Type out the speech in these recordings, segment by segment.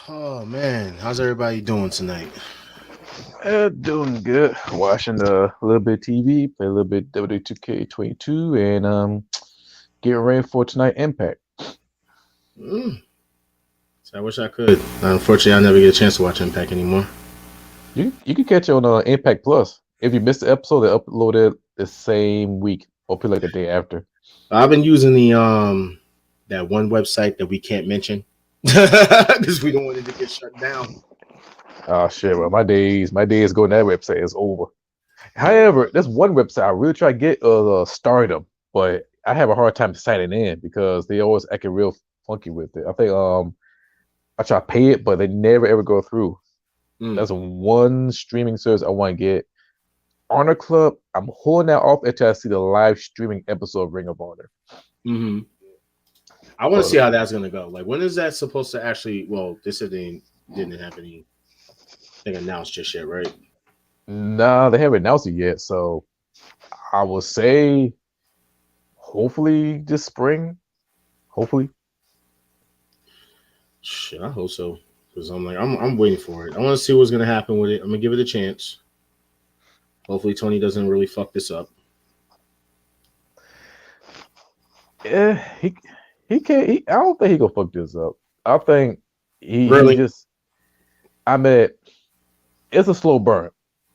Oh man, how's everybody doing tonight? Doing good. Watching a little bit of TV, play a little bit W2K22, and getting ready for tonight Impact. Mm. So I wish I could. Unfortunately, I never get a chance to watch Impact anymore. You can catch it on Impact Plus. If you missed the episode, they upload it the same week or probably like a day after. I've been using the that one website that we can't mention because we don't want it to get shut down. Oh shit! Well, my days going to that website is over. However, there's one website I really try to get Stardom, but I have a hard time signing in because they always acting real funky with it. I think I try to pay it, but they never ever go through. That's one streaming service I want to get. Honor Club, I'm holding that off until I see the live streaming episode of Ring of Honor. Mm-hmm. I want to see how that's gonna go. Like, when is that supposed to actually? Well, this didn't have anything announced just yet, right? Nah, they haven't announced it yet, so I will say, hopefully this spring. Hopefully. Shit, I hope so. Because I'm waiting for it. I want to see what's gonna happen with it. I'm gonna give it a chance. Hopefully, Tony doesn't really fuck this up. Yeah, he can't. I don't think he gonna fuck this up. I think he just. I mean, it's a slow burn.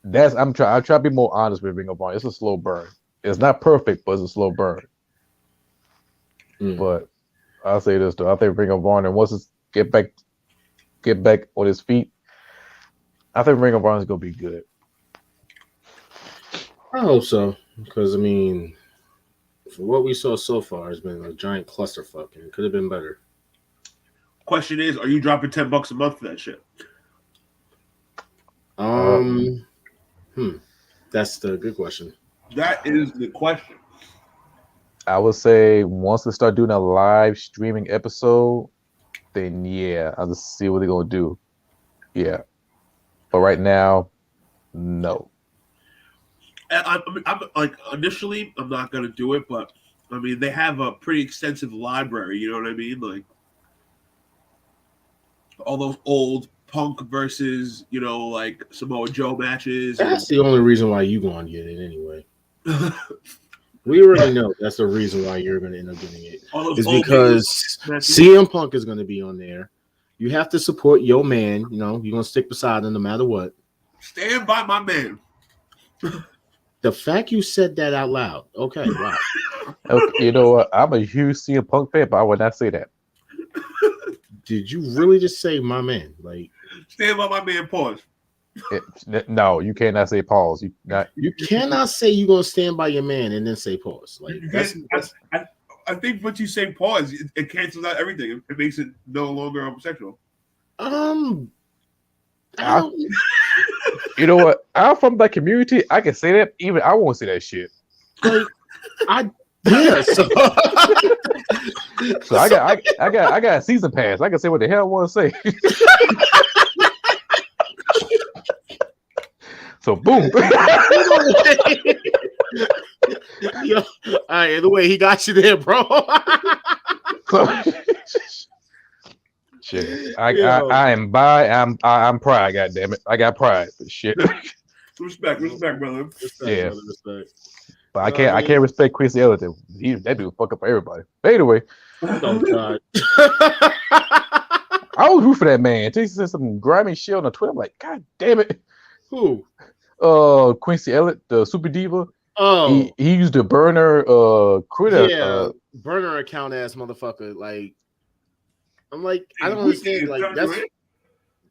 I try to be more honest with Ring of Honor. It's a slow burn. It's not perfect, but it's a slow burn. But I'll say this though. I think Ring of Honor, once it's get back on his feet, I think Ring of Honor is gonna be good. I hope so, because I mean, for what we saw so far, it's been a giant clusterfuck, and it could have been better. Question is, are you dropping $10 a month for that shit? That's the good question. That is the question. I would say once they start doing a live streaming episode, then yeah, I'll just see what they're gonna do. Yeah, but right now, no. I'm like, initially, I'm not gonna do it, but I mean, they have a pretty extensive library. You know what I mean? Like all those old Punk versus, like Samoa Joe matches. That's the only reason why you gonna get it anyway. We already know that's the reason why you're gonna end up getting it. Is because CM Punk is gonna be on there. You have to support your man. You're gonna stick beside him no matter what. Stand by my man. The fact you said that out loud, okay, wow. Okay, you know what? I'm a huge CM Punk fan, but I would not say that. Did you really just say my man? Like, stand by my man. Pause. No, you cannot say pause. You cannot say you're gonna stand by your man and then say pause. Like, I think once you say pause, it cancels out everything. It makes it no longer homosexual. You know what? I'm from that community. I can say that. Even I won't say that shit. Like, yeah. So I got a season pass. I can say what the hell I want to say. So boom. Yo, all right, either way, he got you there, bro. Shit. I'm pride, goddamn it. I got pride. Shit. Respect, brother. Yeah. But I can't respect Quincy Elliott. That dude fuck up for everybody. But anyway. Oh God. I was root for that man. He said some grimy shit on the Twitter. I'm like, God damn it. Who? Quincy Elliott, the super diva. Oh, he used a burner critter. Yeah, burner account ass motherfucker. Like, I'm like, I don't understand. Like,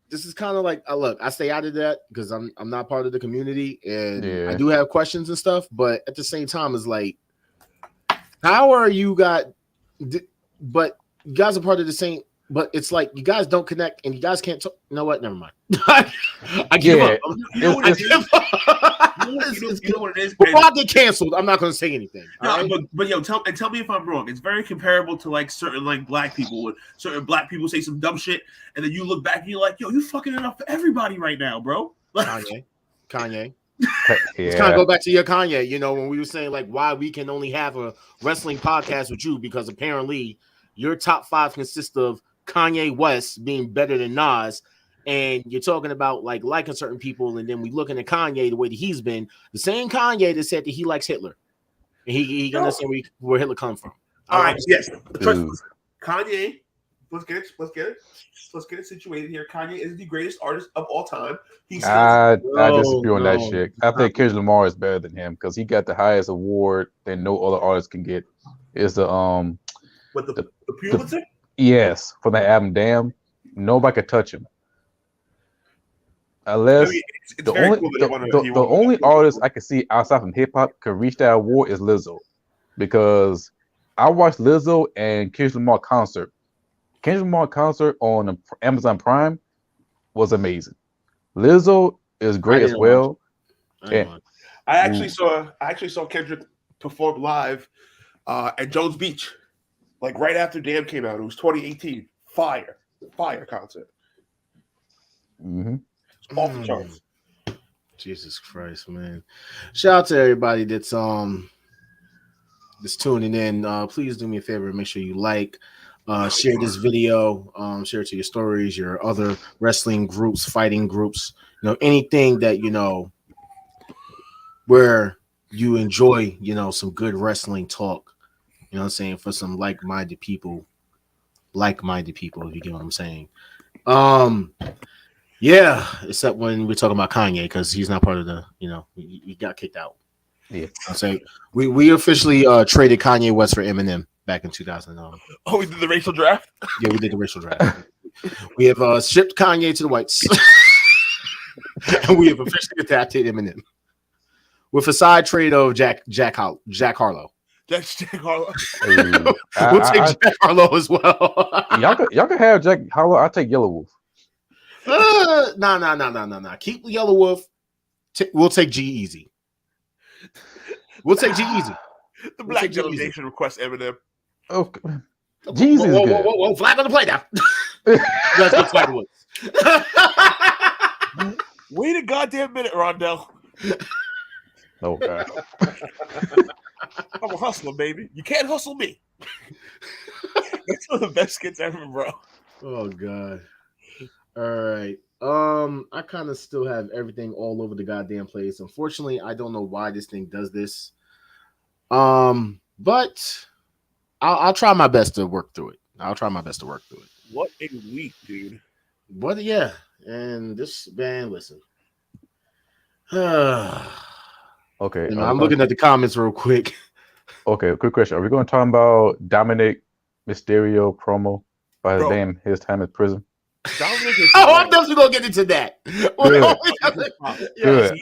this is kind of like, look, I stay out of that because I'm not part of the community, and I do have questions and stuff. But at the same time, it's like, how are you but you guys are part of the same. But it's like you guys don't connect, and you guys can't talk. You know what? Never mind. I give up. You know what it is? Before I get canceled, I'm not going to say anything. No, right? but yo, tell me if I'm wrong. It's very comparable to like certain like black people. When certain black people say some dumb shit, and then you look back and you're like, yo, you fucking it up for everybody right now, bro. Like, Kanye. Yeah. Let's kind of go back to your Kanye. When we were saying like why we can only have a wrestling podcast with you because apparently your top 5 consists of Kanye West being better than Nas, and you're talking about like liking certain people, and then we looking at Kanye the way that he's been, the same Kanye that said that he likes Hitler, and he understand where Hitler come from. All right, yes, Kanye. Let's get it situated here. Kanye is the greatest artist of all time. I disagree on that shit. I think Kendrick Lamar is better than him because he got the highest award that no other artist can get. It's the Pulitzer? Yes, for the album Damn. Nobody could touch him. Unless the only artist I can see outside from hip hop could reach that award is Lizzo. Because I watched Lizzo and Kendrick Lamar concert. Kendrick Lamar concert on Amazon Prime was amazing. Lizzo is great as well. I actually saw Kendrick perform live at Jones Beach, like right after Damn came out. It was 2018. Fire concert. Mm-hmm. It's off the charts. Jesus Christ, man! Shout out to everybody that's tuning in. Please do me a favor and make sure you like. Share this video, share it to your stories, your other wrestling groups, fighting groups, anything that where you enjoy, some good wrestling talk, what I'm saying, for some like-minded people, if you get what I'm saying. Yeah, except when we're talking about Kanye, because he's not part of the, he got kicked out. Yeah, I'm saying we officially traded Kanye West for Eminem back in 2009. Oh, we did the racial draft? Yeah, we did the racial draft. We have shipped Kanye to the whites. And we have officially adapted Eminem. With a side trade of Jack Harlow. Jack Harlow. We'll take Jack Harlow as well. y'all can have Jack Harlow. I'll take Yellow Wolf. No. Keep Yellow Wolf. We'll take G-Eazy. We'll take G-Eazy. The Black Delegation requests Eminem. Okay. Jesus. Whoa, flag on the play now. That's what flag was. Wait a goddamn minute, Rondell. Oh God. I'm a hustler, baby. You can't hustle me. That's one of the best skits ever, bro. Oh God. All right. I kind of still have everything all over the goddamn place. Unfortunately, I don't know why this thing does this. But I'll try my best to work through it. What a week, dude. But yeah, and this band, listen. Okay. I'm looking at the comments real quick. Okay, quick question. Are we going to talk about Dominic Mysterio promo by his name, his time in prison? I'm definitely gonna get into that. Good.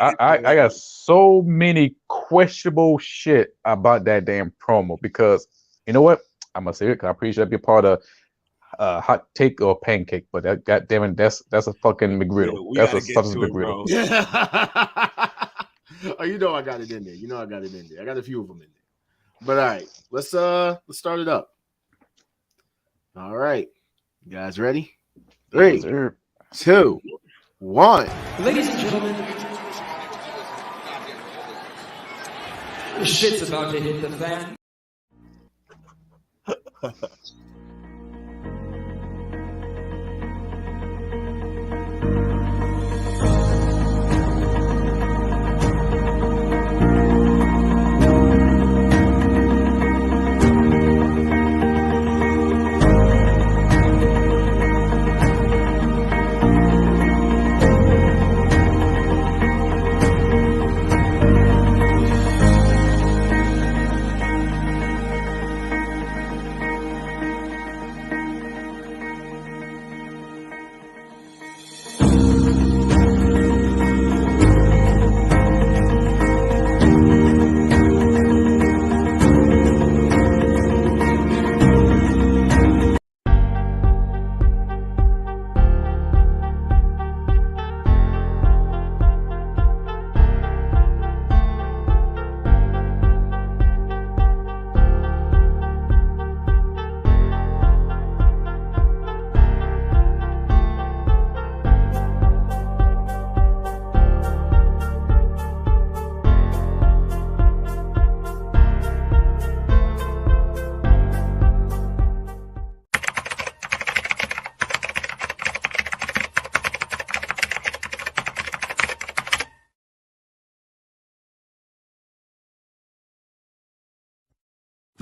I got so many questionable shit about that damn promo because you know what? I'm gonna say it because I'm pretty sure that'd be a part of hot take or pancake, but that goddamn it, that's a fucking McGriddle. Yeah, that's a substance McGriddle. Yeah. Oh, I got it in there. I got it in there. I got a few of them in there. But all right, let's start it up. All right, you guys ready? 3, 2, 1. Ladies and gentlemen, the shit's about to hit the fan.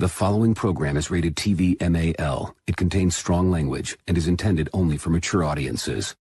The following program is rated TV MAL. It contains strong language and is intended only for mature audiences.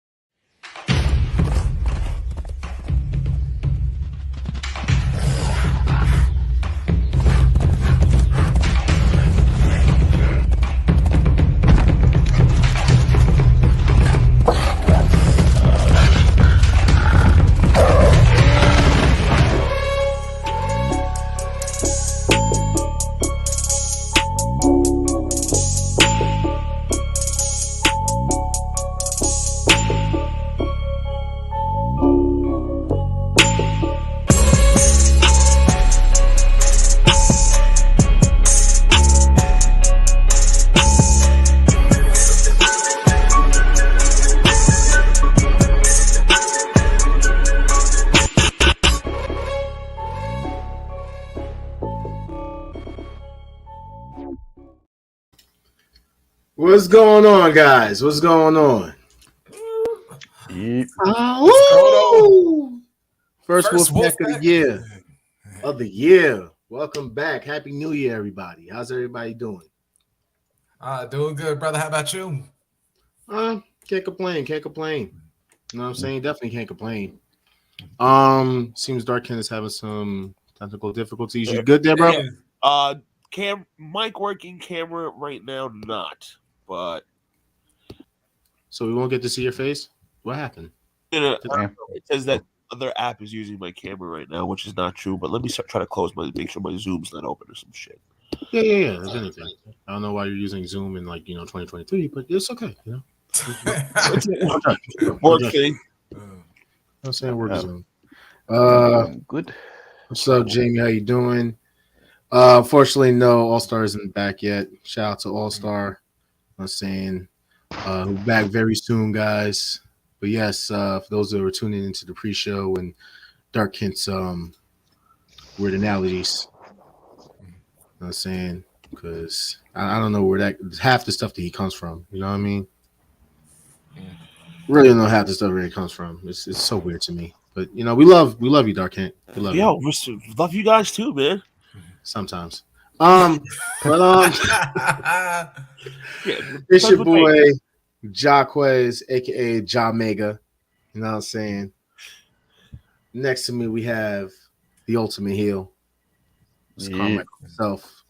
What's going on, guys? What's going on? First Wolfpack of the year. Welcome back. Happy New Year, everybody. How's everybody doing? Doing good, brother. How about you? Can't complain. You know what I'm saying? Definitely can't complain. Seems Darkin is having some technical difficulties. You good there, bro? Mic working, camera right now not. But so we won't get to see your face? What happened? It says that other app is using my camera right now, which is not true. But let me try to close make sure my Zoom's not open or some shit. Yeah. If anything, I don't know why you're using Zoom in 2023, but it's okay. You know, Work thing. I'm saying work Zoom. Good. What's up, Jamie? How you doing? Fortunately, no, All Star isn't back yet. Shout out to All Star. I'm saying back very soon, guys. But yes, for those that were tuning into the pre-show and Dark Hints weird analogies. I'm saying because I don't know where that half the stuff that he comes from. You know what I mean? Really don't know half the stuff where it comes from. It's so weird to me. But you know, we love you, Dark Hint. We love you. Love you guys too, man. Sometimes. It's your boy Jaquez, aka Ja Mega. You know what I'm saying? Next to me, we have the ultimate heel. It's Carmack himself.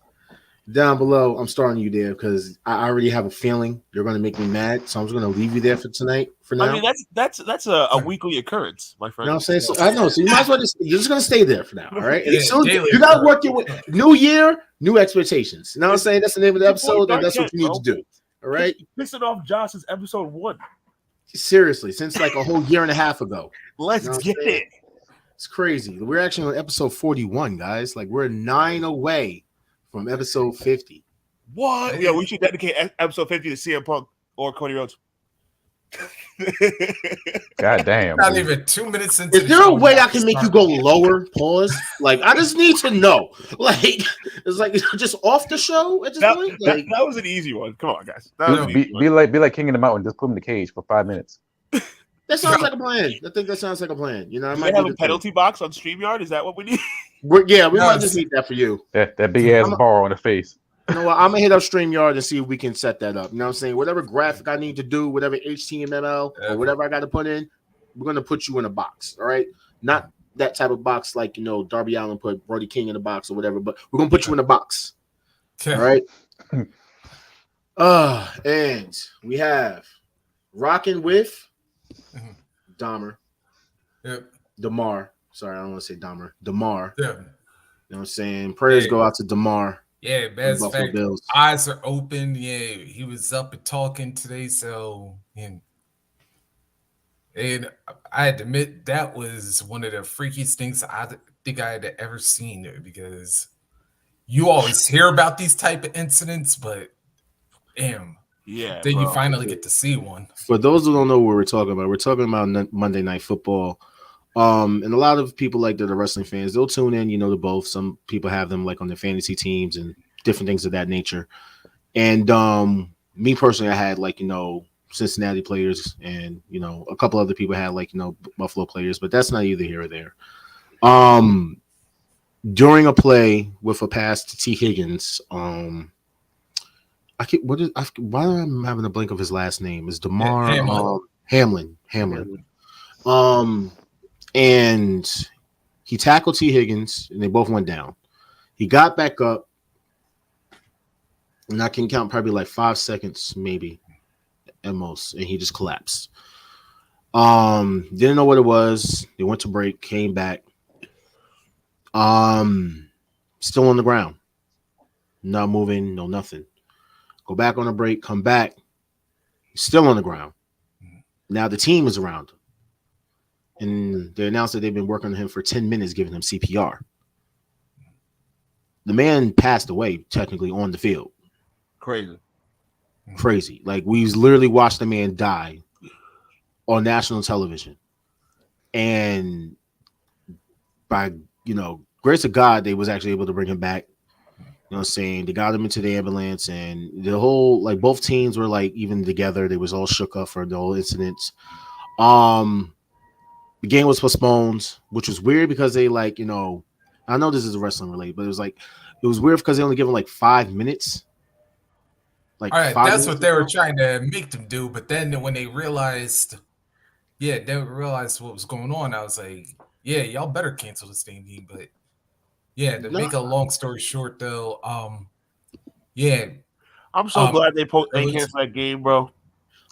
Down below, I'm starting you there because I already have a feeling you're going to make me mad, so I'm just going to leave you there for tonight. For now, I mean that's a weekly occurrence, my friend. You know what I'm saying? So I know. So you might as well you're just going to stay there for now. All right. And so you got to work your way. New year, new expectations. You know what I'm saying? That's the name of the episode, and that's what you need to do. All right. Pissing off Josh since episode 1. Seriously, since like a whole year and a half ago. Let's get it. It's crazy. We're actually on episode 41, guys. Like we're 9 away from episode 50. What? Yeah, we should dedicate episode 50 to CM Punk or Cody Rhodes. God damn. Not even 2 minutes into. Is there a way I can make you go lower? Pause. Like I just need to know. Like it's like just off the show at this point. Like, that was an easy one. Come on, guys. Be like King of the Mountain. Just put him in the cage for 5 minutes. That sounds like a plan. I think that sounds like a plan. You know, I might have a penalty box on StreamYard. Is that what we need? We might just need that for you. That big ass bar on the face. You know what? I'm gonna hit up StreamYard and see if we can set that up. You know what I'm saying? Whatever graphic I need to do, whatever HTML or whatever I got to put in, we're gonna put you in a box. All right, not that type of box like Darby Allin put Brody King in a box or whatever, but we're gonna put you in a box. Okay. All right. And we have rocking with Dahmer. Yep. DeMar. Sorry, I don't want to say Dahmer. DeMar. Yeah. You know what I'm saying? Prayers go out to DeMar. Yeah, best fact. Eyes are open. Yeah, he was up and talking today. So, and I had to admit that was one of the freakiest things I think I had ever seen there, because you always hear about these type of incidents, but damn. Yeah. Then you finally get to see one. For those who don't know what we're talking about Monday Night Football. And a lot of people like that are wrestling fans, they'll tune in, to both. Some people have them like on their fantasy teams and different things of that nature. And me personally, I had Cincinnati players and, a couple other people had Buffalo players, but that's not either here or there. during a play with a pass to T. Higgins. Why am I having a blank of his last name? Is DeMar Hamlin. And he tackled T. Higgins, and they both went down. He got back up, and I can count probably like 5 seconds, maybe at most, and he just collapsed. Didn't know what it was. They went to break, came back. Still on the ground, not moving, no nothing. Go back on a break, come back, still on the ground. Now the team is around him, and they announced that they've been working on him for 10 minutes, giving him CPR. The man passed away technically on the field. Crazy. Like, we literally watched the man die on national television, and by grace of God, they was actually able to bring him back. You know what I'm saying? They got him into the ambulance, and the whole, like, both teams were like even together. They was all shook up for the whole incident. The game was postponed, which was weird because they I know this is wrestling related, but it was weird because they only give him like 5 minutes. Like, all right, that's what they were trying to make them do. But then when they realized, what was going on, I was like, yeah, y'all better cancel this game. But yeah, to make a long story short, though, I'm so glad they canceled that game, bro.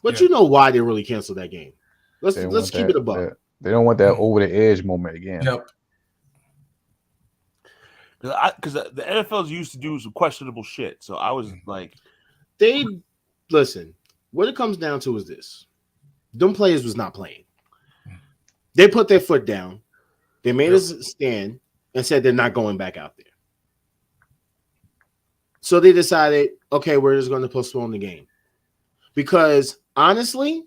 But you know why they really canceled that game? Let's keep it a buck. They don't want that over the edge moment again. Yep. Because the NFL's used to do some questionable shit. So I was like, listen. What it comes down to is this: them players was not playing. They put their foot down. They made us stand and said they're not going back out there. So they decided, okay, we're just going to postpone the game. Because honestly,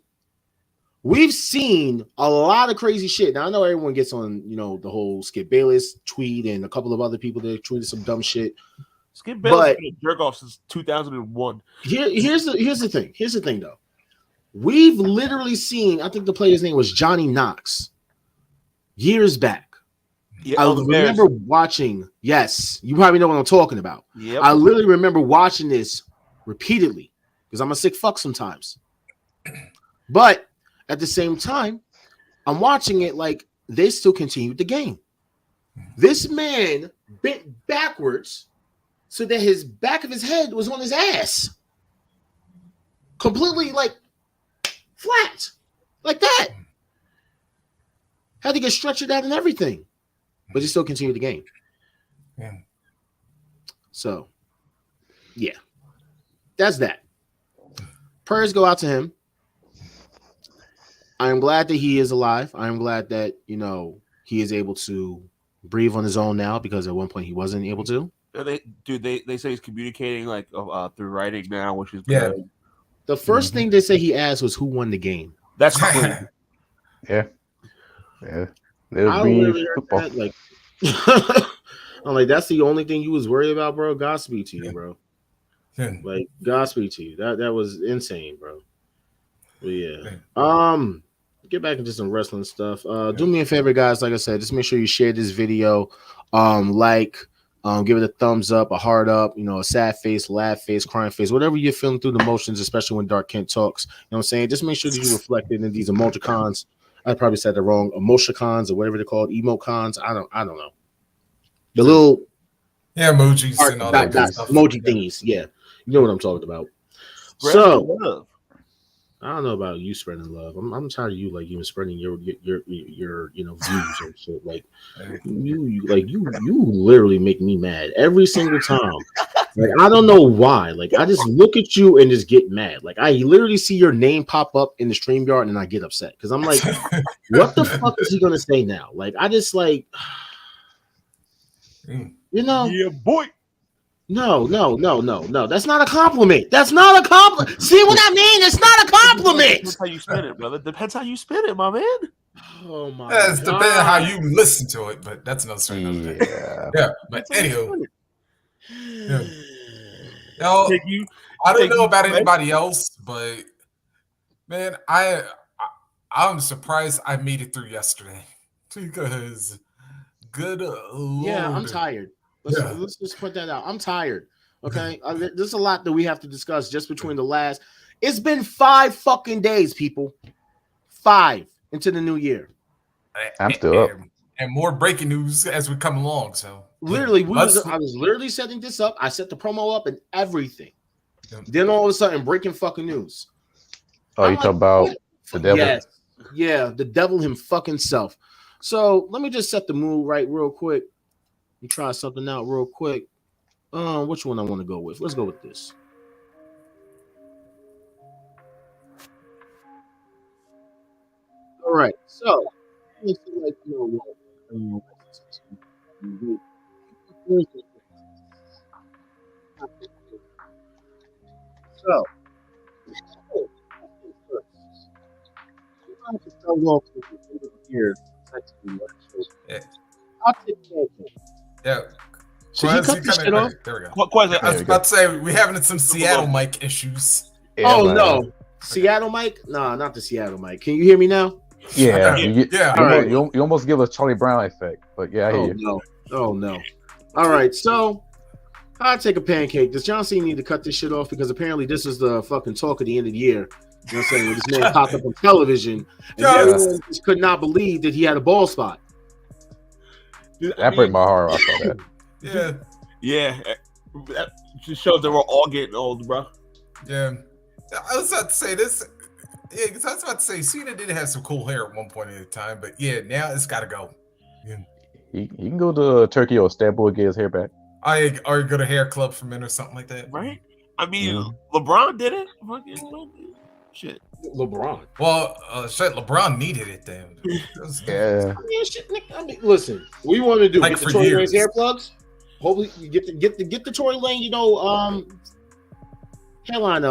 we've seen a lot of crazy shit. Now, I know everyone gets on, the whole Skip Bayless tweet and a couple of other people that tweeted some dumb shit. Skip Bayless has been a jerk off since 2001. Here's the thing. Here's the thing, though. We've literally seen, I think the player's name was Johnny Knox, years back. Yeah, I remember watching. Yes, you probably know what I'm talking about. Yep. I literally remember watching this repeatedly because I'm a sick fuck sometimes. But at the same time, I'm watching it like they still continued the game. This man bent backwards so that his back of his head was on his ass, completely like flat, like that. Had to get stretchered out and everything. But he still continued the game. Yeah. So, yeah. That's that. Prayers go out to him. I am glad that he is alive. I am glad that, he is able to breathe on his own now, because at one point he wasn't able to. They say he's communicating through writing now, which is good. good. The first thing they say he asked was who won the game. That's crazy. Yeah. I literally heard that, like, I'm like, that's the only thing you was worried about, bro. Godspeed to you, bro. Like, Godspeed to you. That was insane, bro. But yeah. Get back into some wrestling stuff. Do me a favor, guys. Like I said, just make sure you share this video. Give it a thumbs up, a heart up, a sad face, laugh face, crying face, whatever you're feeling through the motions, especially when Dark Kent talks. You know what I'm saying? Just make sure that you reflect it in these emojicons. I probably said it wrong. Emoticons or whatever they're called, emocons. I don't know. The little emojis and all that stuff. Emoji thingies. Yeah, you know what I'm talking about. Love. I don't know about you spreading love. I'm tired of you even spreading your views and shit. Like you literally make me mad every single time. Like, I don't know why. Like, I just look at you and just get mad. Like, I literally see your name pop up in the StreamYard and I get upset because I'm like, what the fuck is he gonna say now? Like, I just like, yeah, boy. No. That's not a compliment. That's not a compliment. See what I mean? It's not a compliment. Depends how you spin it, brother. Depends how you spin it, my man. Oh my God. It's depending on how you listen to it, but that's another story. Yeah. But anywho. Yeah. I don't know about anybody else, but man, I'm surprised I made it through yesterday because Good Lord. Yeah, I'm tired. Let's just put that out. I'm tired. Okay, there's a lot that we have to discuss just between the last. It's been 5 fucking days, people. 5 into the new year. I'm still up. And more breaking news as we come along. So literally, I was literally setting this up. I set the promo up and everything. Then all of a sudden, breaking fucking news. Oh, you talk about the devil? Yes. Yeah, the devil him fucking self. So let me just set the mood right real quick. And try something out real quick. Which one I want to go with? Let's go with this. All right, so yeah. Should he cut this shit off? There we go. I was about to say we're having some Seattle mic issues. Yeah, oh no, Seattle mic? No, not the Seattle mic. Can you hear me now? Yeah, yeah. You almost give a Charlie Brown effect, but yeah, I hear you. Oh no. All right, so I'll take a pancake. Does John Cena need to cut this shit off? Because apparently this is the fucking talk of the end of the year. You know what I'm saying? When this man popped up on television and everyone just could not believe that he had a ball spot. That break my heart. I saw that. Yeah. That just shows that we're all getting old, bro. Yeah. I was about to say this. Yeah, because I was about to say Cena did have some cool hair at one point in time, but yeah, now it's got to go. Yeah. He can go to Turkey or Istanbul and get his hair back. Or go to hair club for men or something like that. Right? I mean, LeBron did it. Shit. LeBron. Well, LeBron needed it then. Yeah. I mean, listen, we want to do like get the for Tory years. Lanez hair plugs. Hopefully, you get the Tory Lane, hairline,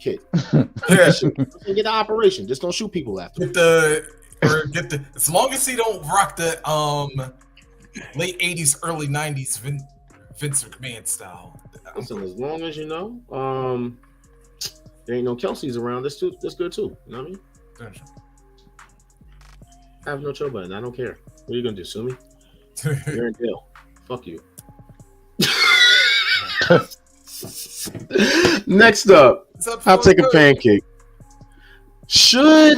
kit. Yeah. Get the operation. Just don't shoot people after. As long as he don't rock the late 80s, early 90s Vince McMahon style. Listen, as long as there ain't no Kelsey's around, that's good too. You know what I mean? I have no choke button. I don't care. What are you gonna do? Sue me? You're in jail. Fuck you. Next up, I'll take a pancake. Should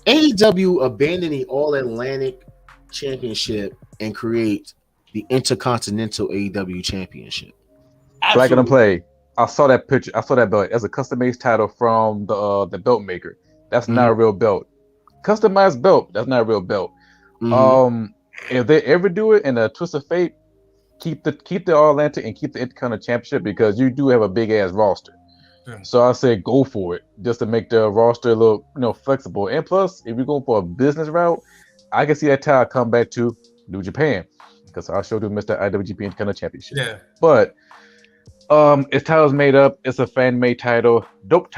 AEW abandon the All Atlantic Championship and create the Intercontinental AEW Championship? Flag and play. I saw that picture. I saw that belt. That's a custom-made title from the belt maker. That's not a real belt. Customized belt. That's not a real belt. If they ever do it in a twist of fate, keep the All Atlantic and keep the Intercontinental Championship because you do have a big ass roster. So I say go for it just to make the roster look flexible. And plus, if you're going for a business route, I can see that title come back to New Japan because I'll show them Mr. IWGP Intercontinental Championship. Yeah, but its title's made up. It's a fan made title, dope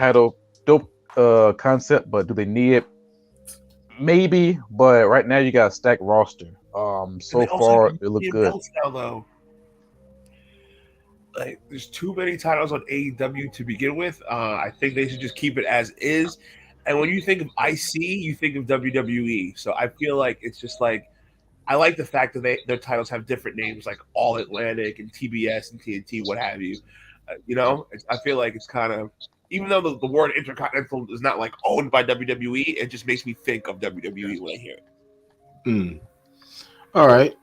concept. But do they need it? Maybe. But right now you got a stacked roster. So far it looks good. Now, though. Like, there's too many titles on AEW to begin with. I think they should just keep it as is. And when you think of IC, you think of WWE. So I feel like it's just like, I like the fact that their titles have different names, like All Atlantic and TBS and TNT, what have you. I feel like it's kind of, even though the word Intercontinental is not like owned by WWE, it just makes me think of WWE when I hear it. All right.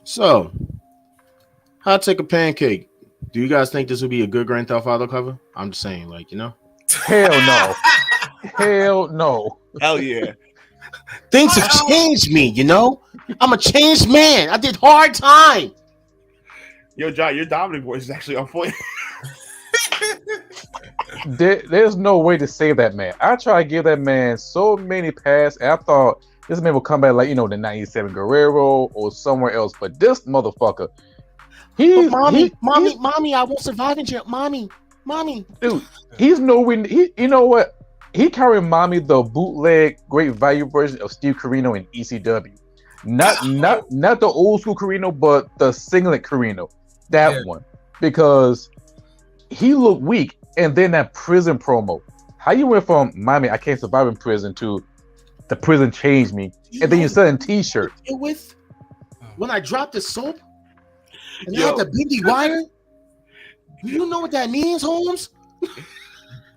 So, I'll take a pancake. Do you guys think this would be a good Grand Theft Auto cover? I'm just saying, Hell no. Hell no. Hell yeah. Things have changed me, I'm a changed man. I did hard time. Yo, John, your dominant voice is actually on point. There's no way to save that man. I try to give that man so many passes, and I thought this man will come back like, the 97 Guerrero or somewhere else. But this motherfucker, Mommy, I won't survive in jail. Mommy. Dude, he's nowhere. You know what? He carrying Mommy the bootleg great value version of Steve Corino in ECW. Not the old school Corino, but the singlet Corino. That one. Because he looked weak. And then that prison promo. How you went from Mommy, I can't survive in prison to the prison changed me. And then you're selling t-shirts. when I dropped the soap and I had the bendy wire. Do you know what that means, Holmes?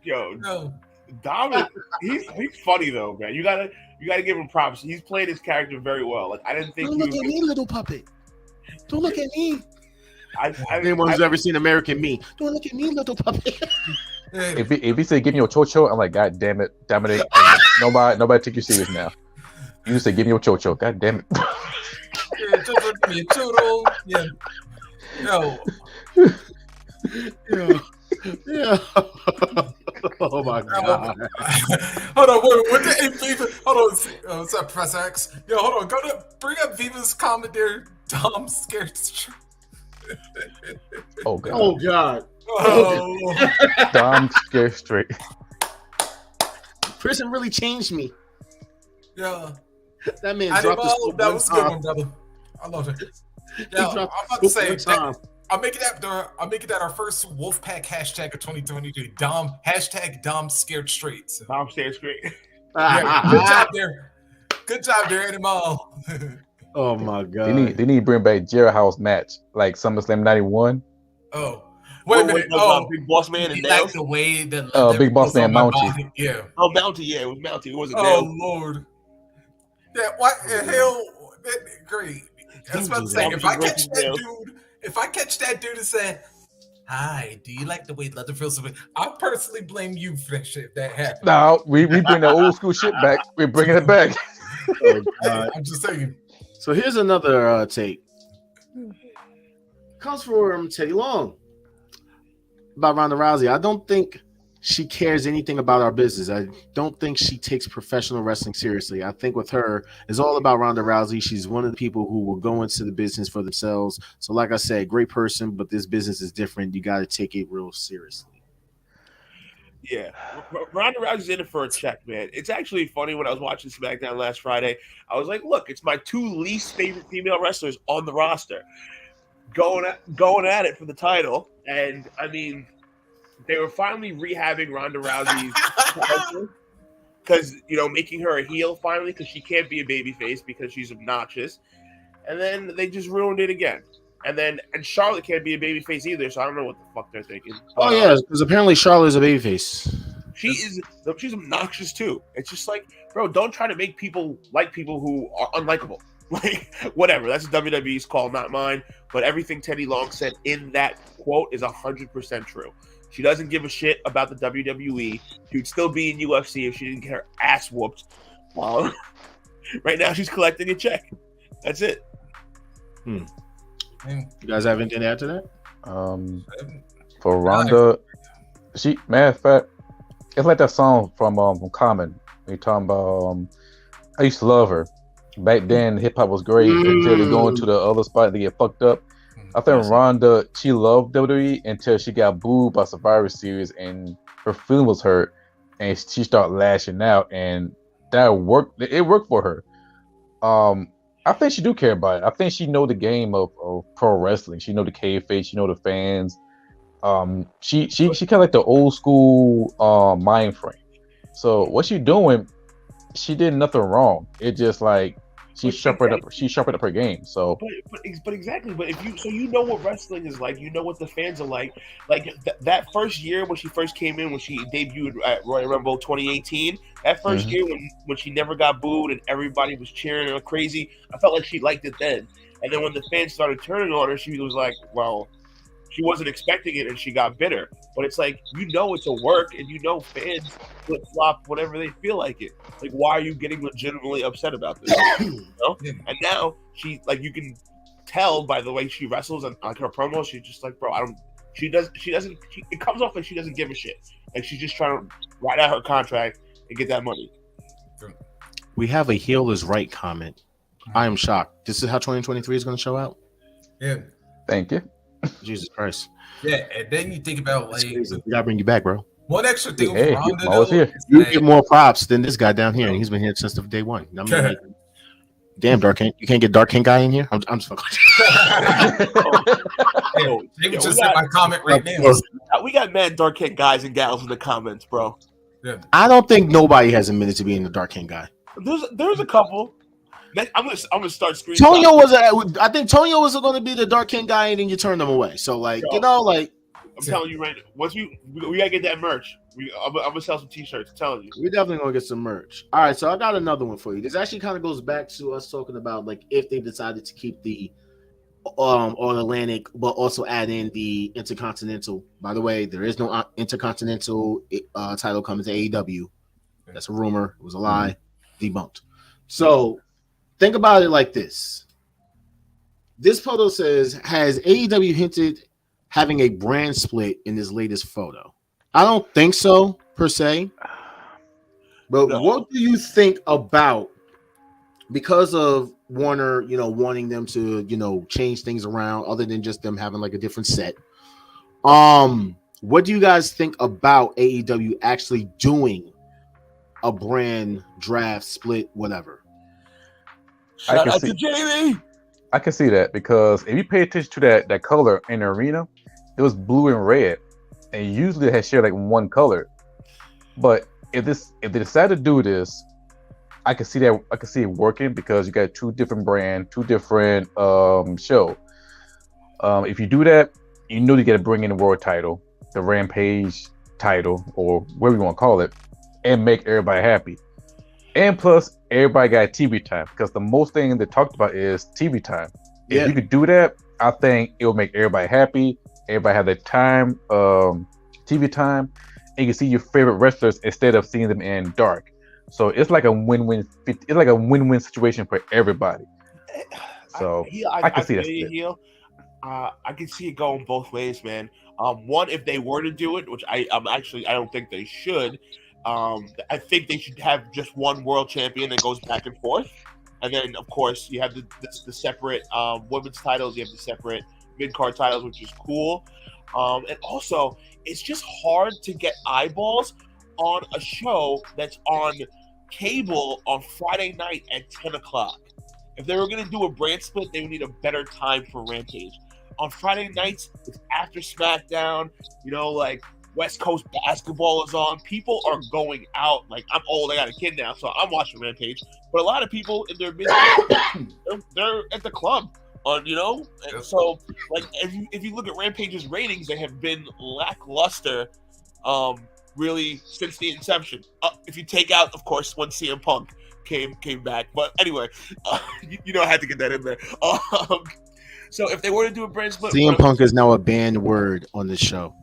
Yo, No. Dom, he's funny though, man. You gotta give him props. He's played his character very well. Like I didn't think. Don't look at me, little puppet. Don't look at me. Anyone who's ever seen American Me? Don't look at me, little puppet. If he say give me your chocho, I'm like, God damn it, Dominic. Nobody take you serious now. You say give me your chocho. God damn it. Yeah, just look at me a churro. Yeah. No. Yeah. Oh my god. Hold on, what the Viva? Hold on, what's up, Professor X? Yo, hold on, bring up Viva's comment there. Dom scared. Oh god. Oh god. Oh. Dom scared straight. Prison really changed me. Yeah. That man dropped the soap. That was a good one, brother. I love it. Yeah, I'm about to say I'll make it that our first Wolfpack hashtag of 2022. Dom scared straight. So. Dom scared straight. Yeah, good job there. Good job there, Animal. Oh my god. They need to bring back Jailhouse match like SummerSlam 91. Oh. Wait a minute. Oh, Big Boss Man and like the way that Big Boss Man Mountie. Yeah. Oh, Mountie. Yeah, it was Mountie. It wasn't. Oh Lord. Yeah. What the hell? Great. I was about to say, if I catch that dude and say, "Hi, do you like the way leather feels?" I'll personally blame you for that shit if that happened. No, we bring the old school shit back. We're bringing it back. Oh, god. I'm just saying. So here's another take. Comes from Teddy Long about Ronda Rousey. I don't think she cares anything about our business. I don't think she takes professional wrestling seriously. I think with her, it's all about Ronda Rousey. She's one of the people who will go into the business for themselves. So like I said, great person, but this business is different. You got to take it real seriously. Yeah, Ronda Rousey's in it for a check, man. It's actually funny when I was watching SmackDown last Friday. I was like, look, it's my two least favorite female wrestlers on the roster going at it for the title. And I mean, they were finally rehabbing Ronda Rousey's because, you know, making her a heel finally because she can't be a babyface because she's obnoxious. And then they just ruined it again. And Charlotte can't be a babyface either, so I don't know what the fuck they're thinking. Oh yeah, because apparently Charlotte is a babyface. She's obnoxious too. It's just like, bro, don't try to make people like people who are unlikable. Like, whatever. That's WWE's call, not mine. But everything Teddy Long said in that quote is 100% true. She doesn't give a shit about the WWE. She would still be in UFC if she didn't get her ass whooped. Well, right now she's collecting a check. That's it. You guys have anything to add to that? For Ronda, matter of fact, it's like that song from Common. We talking about I used to love her. Back then hip hop was great until they go into the other spot and they get fucked up. I think Ronda, she loved WWE until she got booed by Survivor Series and her feeling was hurt and she started lashing out and that worked. It worked for her. I think she do care about it. I think she know the game of pro wrestling. She know the kayfabe. She know the fans. She kind of like the old school mind frame. So what she doing? She did nothing wrong. It just like she sharpened up her game. So but exactly. But if you know what wrestling is like, you know what the fans are like. Like that first year when she first came in, when she debuted at Royal Rumble 2018. That first year when she never got booed and everybody was cheering her crazy, I felt like she liked it then. And then when the fans started turning on her, she was like, well, she wasn't expecting it and she got bitter. But it's like, you know it's a work and you know fans flip-flop whenever they feel like it. Like, why are you getting legitimately upset about this? You know? And now she, like, you can tell by the way she wrestles and like her promos, she's just like, bro, it comes off like she doesn't give a shit. Like she's just trying to ride out her contract and get that money. We have a heel is right comment. I am shocked. This is how 2023 is going to show out? Yeah. Thank you. Jesus Christ. Yeah, and then you think about like we gotta bring you back, bro. One extra thing Hey, with Ronda, always here. You get more props than this guy down here, and he's been here since the day one. I mean, like, damn, Dark King, you can't get Dark King guy in here. I'm just fucking. They can just say my comment right now. We got mad Dark King guys and gals in the comments, bro. Yeah. I don't think nobody has admitted to being the Dark King guy. There's a couple. I'm gonna start screenshotting. I think Tonio was going to be the Dark King guy, and then you turned him away. So like, I'm telling you right now, once we gotta get that merch. I'm gonna sell some t-shirts. I'm telling you, we're definitely gonna get some merch. All right, so I got another one for you. This actually kind of goes back to us talking about like if they decided to keep the All Atlantic, but also add in the Intercontinental. By the way, there is no Intercontinental title coming to AEW. That's a rumor. It was a lie. Debunked. So think about it like this. This photo says, has AEW hinted having a brand split in this latest photo? I don't think so, per se. But what do you think about, because of Warner, wanting them to, change things around other than just them having like a different set? What do you guys think about AEW actually doing a brand draft split, whatever? Shout out to Jamie. I can see that, because if you pay attention to that color in the arena, it was blue and red, and usually they had shared like one color. But if they decide to do this, I can see it working, because you got two different brand, two different show. If you do that, you know you got to bring in the world title, the Rampage title, or whatever you want to call it, and make everybody happy. And plus, everybody got TV time, because the most thing they talked about is TV time. If you could do that, I think it will make everybody happy. Everybody have their time, TV time, and you can see your favorite wrestlers instead of seeing them in dark. So it's like a win-win. It's like a win-win situation for everybody. So I can see that. I can see it going both ways, man. One, if they were to do it, which I don't think they should. I think they should have just one world champion that goes back and forth, and then of course you have the separate women's titles. You have the separate mid-card titles, which is cool. And also, it's just hard to get eyeballs on a show that's on cable on Friday night at 10 o'clock. If they were going to do a brand split, they would need a better time for Rampage. On Friday nights, it's after SmackDown, like West Coast basketball is on. People are going out. Like, I'm old, I got a kid now, so I'm watching Rampage. But a lot of people in their mid, they're at the club. And so like if you look at Rampage's ratings, they have been lackluster, really since the inception. If you take out, of course, when CM Punk came back, but anyway, I had to get that in there. So if they were to do a brand split, CM Punk is now a banned word on the show.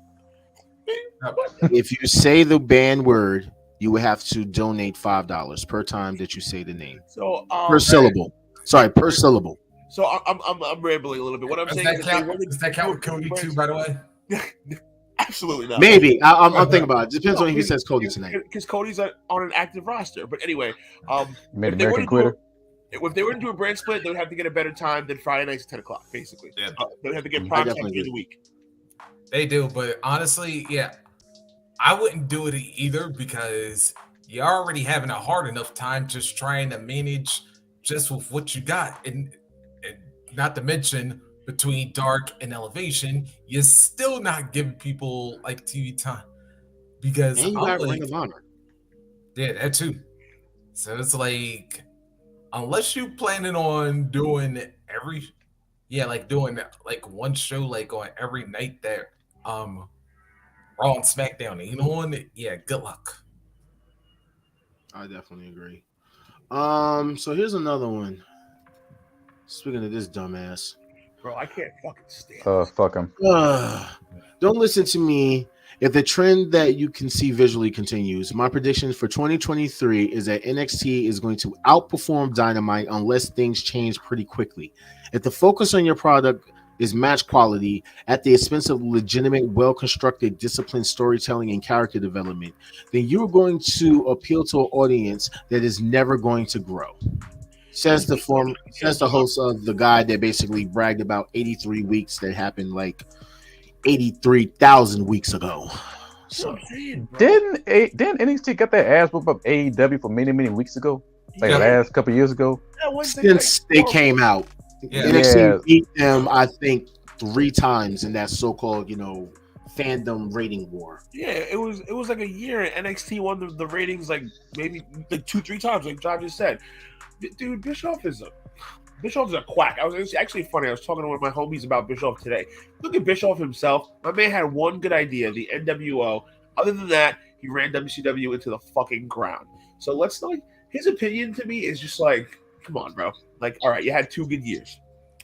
If you say the banned word, you would have to donate $5 per time that you say the name. So per syllable. Sorry, per syllable. So I'm rambling a little bit. What I'm saying is, does that count with Cody too, by the way? Absolutely not. Maybe. I'm thinking about it. Depends on if he says Cody tonight. Because Cody's on an active roster. But anyway, if they were to do a brand split, they would have to get a better time than Friday nights at 10 o'clock, basically. Yeah. They would have to get prime time during the week. They do, but honestly, I wouldn't do it either, because you're already having a hard enough time just trying to manage just with what you got. And not to mention, between Dark and Elevation, you're still not giving people like TV time, because and you got Ring of Honor. Yeah, that too. So it's like, unless you planning on doing doing one show like on every night that Raw and SmackDown ain't on, good luck. I definitely agree. So here's another one. Speaking of this dumbass. Bro, I can't fucking stand fuck him. Don't listen to me. If the trend that you can see visually continues, my prediction for 2023 is that NXT is going to outperform Dynamite unless things change pretty quickly. If the focus on your product is match quality at the expense of legitimate, well-constructed, disciplined storytelling and character development, then you're going to appeal to an audience that is never going to grow. Says the host of the guy that basically bragged about 83 weeks that happened like 83,000 weeks ago. So didn't NXT get their ass whooped up AEW for many weeks ago? Like last couple years ago? Since they came out. NXT beat them, I think, 3 times in that so-called, fandom rating war. Yeah, it was like a year, and NXT won the ratings like maybe like 2-3 times, like John just said. Dude, Bischoff is a quack. It's actually funny. I was talking to one of my homies about Bischoff today. Look at Bischoff himself. My man had one good idea, the NWO. Other than that, he ran WCW into the fucking ground. So let's like his opinion to me is just like, come on, bro. Like, all right, you had 2 good years.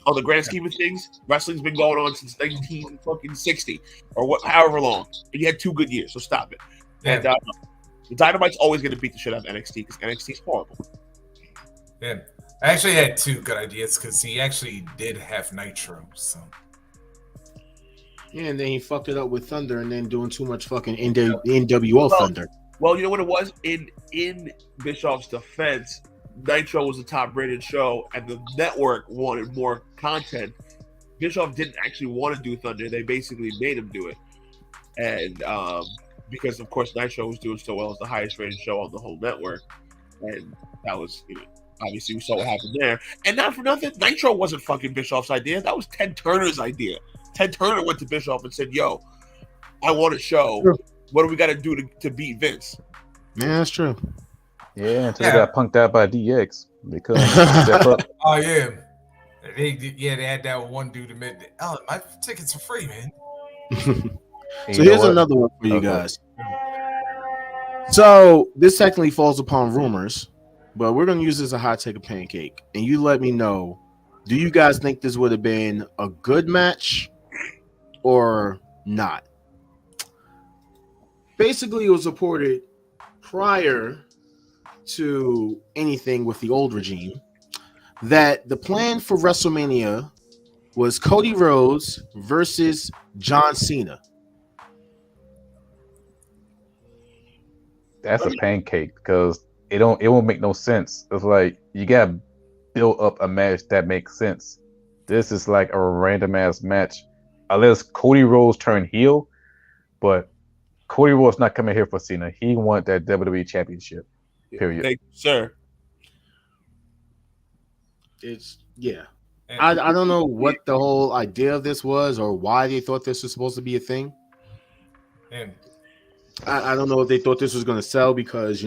On the grand scheme of things, wrestling's been going on since 1960 or however long, and you had 2 good years. So stop it. Yeah. And Dynamite's always going to beat the shit out of NXT because NXT's horrible. Yeah. I actually had 2 good ideas because he actually did have Nitro. So yeah, and then he fucked it up with Thunder, and then doing too much fucking NWO Thunder. Well, you know what it was in Bischoff's defense. Nitro was the top-rated show, and the network wanted more content. Bischoff didn't actually want to do Thunder; they basically made him do it, and because of course Nitro was doing so well as the highest-rated show on the whole network, and that was obviously we saw what happened there. And not for nothing, Nitro wasn't fucking Bischoff's idea; that was Ted Turner's idea. Ted Turner went to Bischoff and said, "Yo, I want a show. What do we got to do to beat Vince?" Yeah, that's true. Yeah, until they got punked out by DX. They couldn't step up. oh yeah. They had that one dude admit, "Oh, my tickets are free, man." So here's another one for you guys. So this technically falls upon rumors, but we're gonna use this as a hot take of pancake. And you let me know, do you guys think this would have been a good match or not? Basically, it was reported prior to anything with the old regime that the plan for WrestleMania was Cody Rhodes versus John Cena. That's a pancake because it won't make no sense. It's like you gotta build up a match that makes sense. This is like a random ass match, unless Cody Rhodes turn heel. But Cody Rhodes not coming here for Cena. He want that WWE Championship. Period. Thank you, sir. It's I don't know what the whole idea of this was or why they thought this was supposed to be a thing. And I don't know if they thought this was going to sell because,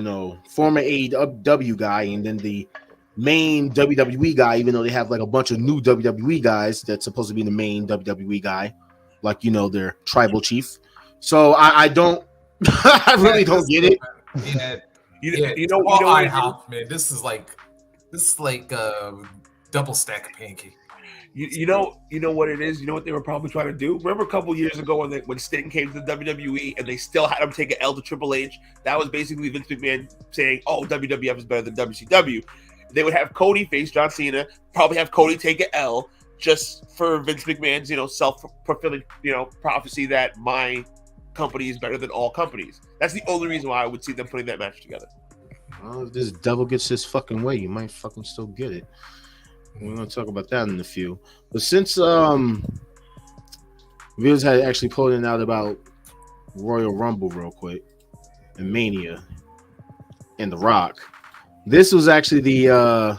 former AEW guy and then the main WWE guy, even though they have like a bunch of new WWE guys that's supposed to be the main WWE guy, like, their tribal chief. So I don't, I really don't get it. You know what, man, this is like a double stack of pancake. You know what it is. You know what they were probably trying to do. Remember a couple years ago when Sting came to the WWE and they still had him take an L to Triple H. That was basically Vince McMahon saying, "Oh, WWF is better than WCW." They would have Cody face John Cena, probably have Cody take an L just for Vince McMahon's self-fulfilling prophecy that my company is better than all companies. That's the only reason why I would see them putting that match together. Well, if this devil gets his fucking way, you might fucking still get it. We're gonna talk about that in a few. But since Vince had actually pulled it out about Royal Rumble real quick and Mania and The Rock, this was actually the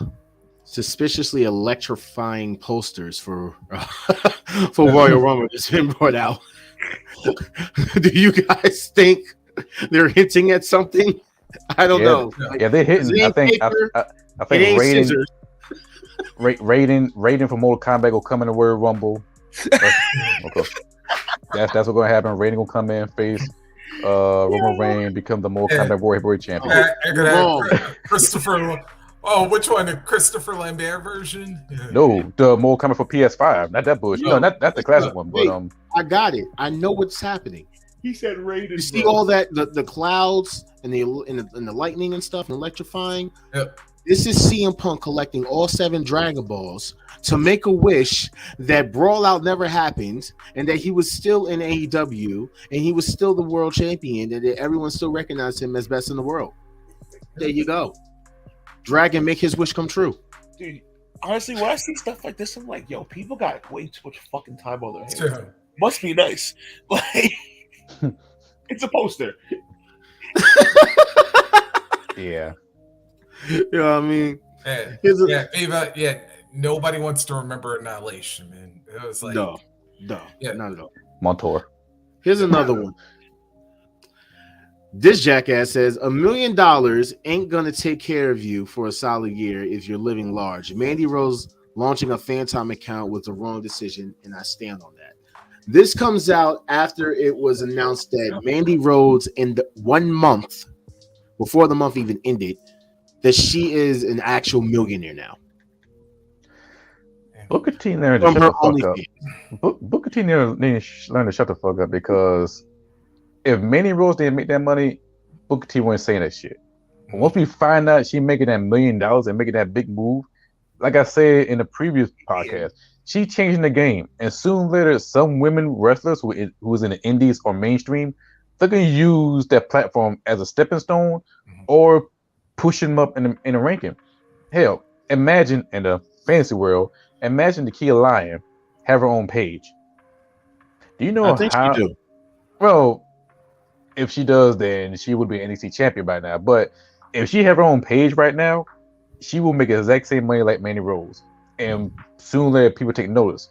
suspiciously electrifying posters for Royal Rumble that's been brought out. Do you guys think they're hinting at something? I don't know. Yeah, they're hitting. I think rating for Mortal Kombat will come in the Royal Rumble. Okay. That's what's gonna happen. Rating will come in, face Roman Reigns, become the Mortal Kombat World Heavyweight Champion. Christopher. Oh, which one? The Christopher Lambert version? No, the Mortal Kombat for PS5. Not that bullshit. No, not the classic one. But I got it. I know what's happening. He said rated. You see all that the clouds and the lightning and stuff and electrifying. Yep. This is CM Punk collecting all 7 Dragon Balls to make a wish that Brawl Out never happened and that he was still in AEW and he was still the world champion and that everyone still recognized him as best in the world. There you go. Dragon, make his wish come true. Dude, honestly, when I see stuff like this, I'm like, yo, people got way too much fucking time on their hands. Sure. Must be nice. Like, it's a poster. Yeah. You know what I mean? Nobody wants to remember Annihilation, man. It was like no, not at all. Montour. Here's another one. This jackass says $1 million ain't gonna take care of you for a solid year if you're living large. Mandy Rose launching a Phantom account was the wrong decision, and I stand on that. This comes out after it was announced that Mandy Rose, in the 1 month before the month even ended, that she is an actual millionaire now. Booker T learned to shut the fuck up. Booker T needs to learn to shut the fuck up, because if Mandy Rose didn't make that money, Booker T wasn't saying that shit. But once we find out she making that $1 million and making that big move, like I said in the previous podcast, she changing the game. And soon later, some women wrestlers who is in the indies or mainstream, they're gonna use that platform as a stepping stone or push them up in the ranking. Hell, imagine in the fantasy world, imagine the Kia Lion have her own page. Do you know how? She do. Well, if she does, then she would be NXT champion by now. But if she have her own page right now, she will make the exact same money like Mandy Rose. And soon later, people take notice.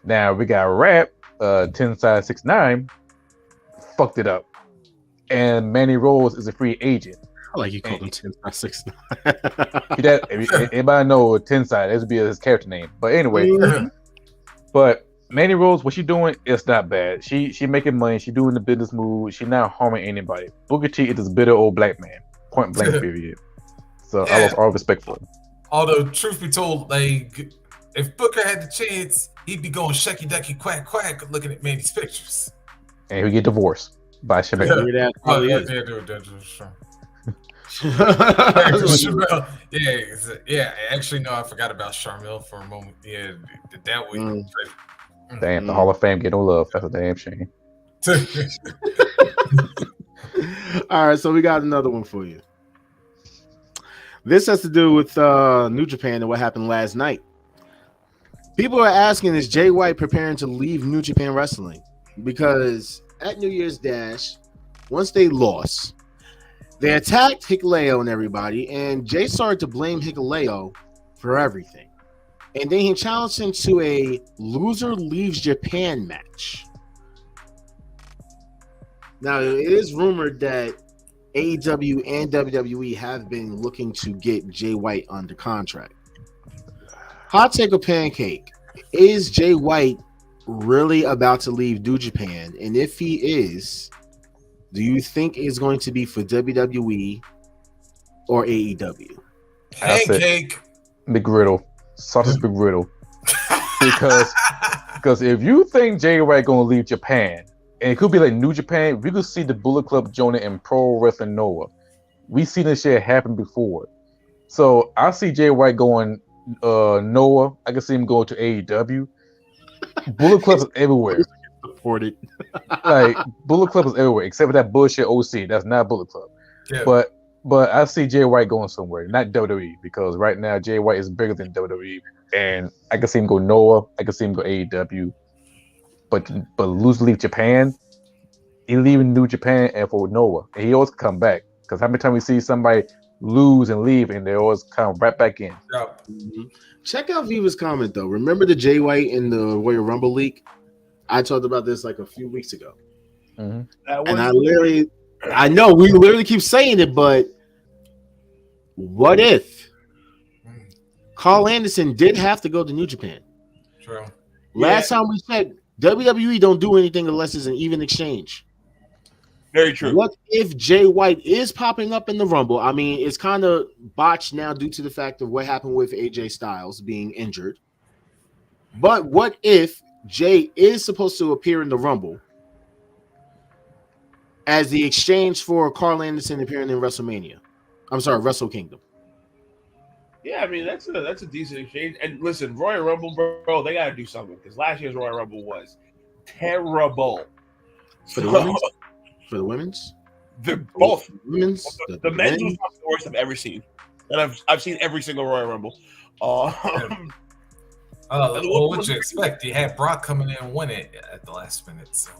Now, we got Rap, 10-6-9, fucked it up. And Mandy Rose is a free agent. I like you called him 10-6-9. Anybody know 10 side? This would be his character name. But anyway, but Mandy Rose, what she doing, it's not bad. She making money. She doing the business move. She not harming anybody. Booker T is this bitter old black man. Point blank period. So I lost all respect for him. Although, truth be told, like, if Booker had the chance, he'd be going shucky ducky quack quack looking at Mandy's pictures. And he'd get divorced by Shamel. Yeah. Actually, no, I forgot about Charmel for a moment. Yeah, that way. Damn, the Hall of Fame get no love. That's a damn shame. All right, so we got another one for you. This has to do with New Japan and what happened last night. People are asking, is Jay White preparing to leave New Japan Wrestling? Because at New Year's Dash, once they lost, they attacked Hikuleo and everybody, and Jay started to blame Hikuleo for everything. And then he challenged him to a loser leaves Japan match. Now, it is rumored that AEW and WWE have been looking to get Jay White under contract. Hot take or pancake, is Jay White really about to leave New Japan? And if he is, do you think it's going to be for WWE or AEW? Pancake. McGriddle. Sausage McGriddle. Because if you think Jay White gonna leave Japan, and it could be like New Japan, we could see the Bullet Club joining in Pro Wrestling Noah. We seen this shit happen before. So I see Jay White going Noah. I can see him going to AEW. Bullet Club is everywhere. Supported. Like Bullet Club is everywhere, except for that bullshit OC. That's not Bullet Club. Yeah. But I see Jay White going somewhere, not WWE, because right now Jay White is bigger than WWE, and I can see him go Noah. I can see him go AEW. But loosely leave Japan, he leaving New Japan and for Noah, and he always come back. Because how many times we see somebody lose and leave, and they always come right back in. Mm-hmm. Check out Viva's comment though. Remember the Jay White in the Royal Rumble leak? I talked about this like a few weeks ago, and I know we literally keep saying it, but what if Carl Anderson did have to go to New Japan? True. Last time we checked, WWE don't do anything unless it's an even exchange. Very true. What if Jay White is popping up in the Rumble? I mean, it's kind of botched now due to the fact of what happened with AJ Styles being injured. But what if Jay is supposed to appear in the Rumble as the exchange for Carl Anderson appearing in WrestleMania? I'm sorry, Wrestle Kingdom. Yeah, I mean that's a decent exchange. And listen, Royal Rumble, bro, they gotta do something because last year's Royal Rumble was terrible. For the women's? For the women's? Both. Women's? The men's was the worst I've ever seen. And I've seen every single Royal Rumble. Well, what you expect? You had Brock coming in and win it at the last minute, so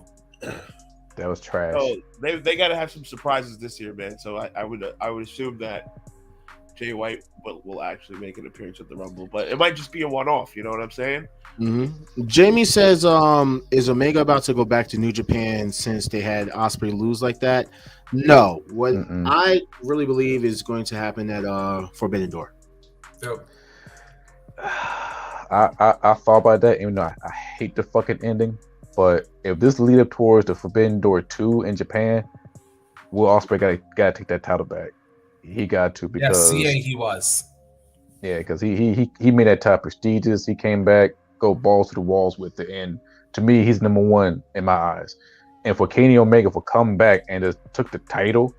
that was trash. So they got to have some surprises this year, man. So I would assume that Jay White will actually make an appearance at the Rumble, but it might just be a one-off. You know what I'm saying? Mm-hmm. Jamie says, is Omega about to go back to New Japan since they had Osprey lose like that? No. What I really believe is going to happen at Forbidden Door. Yep. I thought about that, even though I hate the fucking ending. But if this lead up towards the Forbidden Door 2 in Japan, Will Ospreay gotta take that title back. He got to, because he was. Yeah, because he made that title prestigious. He came back, go balls to the walls with it, and to me, he's number one in my eyes. And for Kenny Omega to come back and just took the title,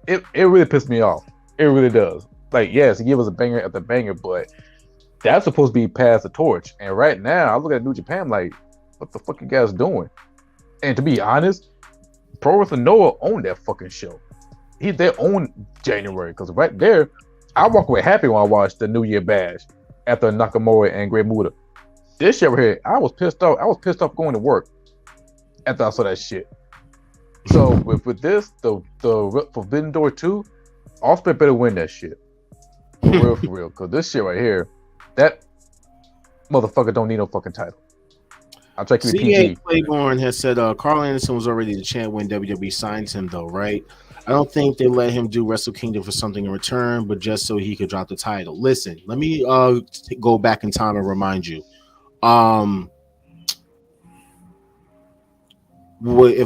it really pissed me off. It really does. Like, yes, he gave us a banger after banger, but that's supposed to be past the torch. And right now, I look at New Japan like, what the fuck you guys doing? And to be honest, Pro Wrestling Noah owned that fucking show. They own January, because right there, I walk away happy when I watched the New Year Bash after Nakamura and Great Muta. This shit right here, I was pissed off. I was pissed off going to work after I saw that shit. So with this, the Forbidden Door 2, Ospreay better win that shit. For real. Because this shit right here, that motherfucker don't need no fucking title. I'll try to keep it PG. Claiborne has said Carl Anderson was already the champ when WWE signed him, though, right? I don't think they let him do Wrestle Kingdom for something in return, but just so he could drop the title. Listen, let me go back in time and remind you. If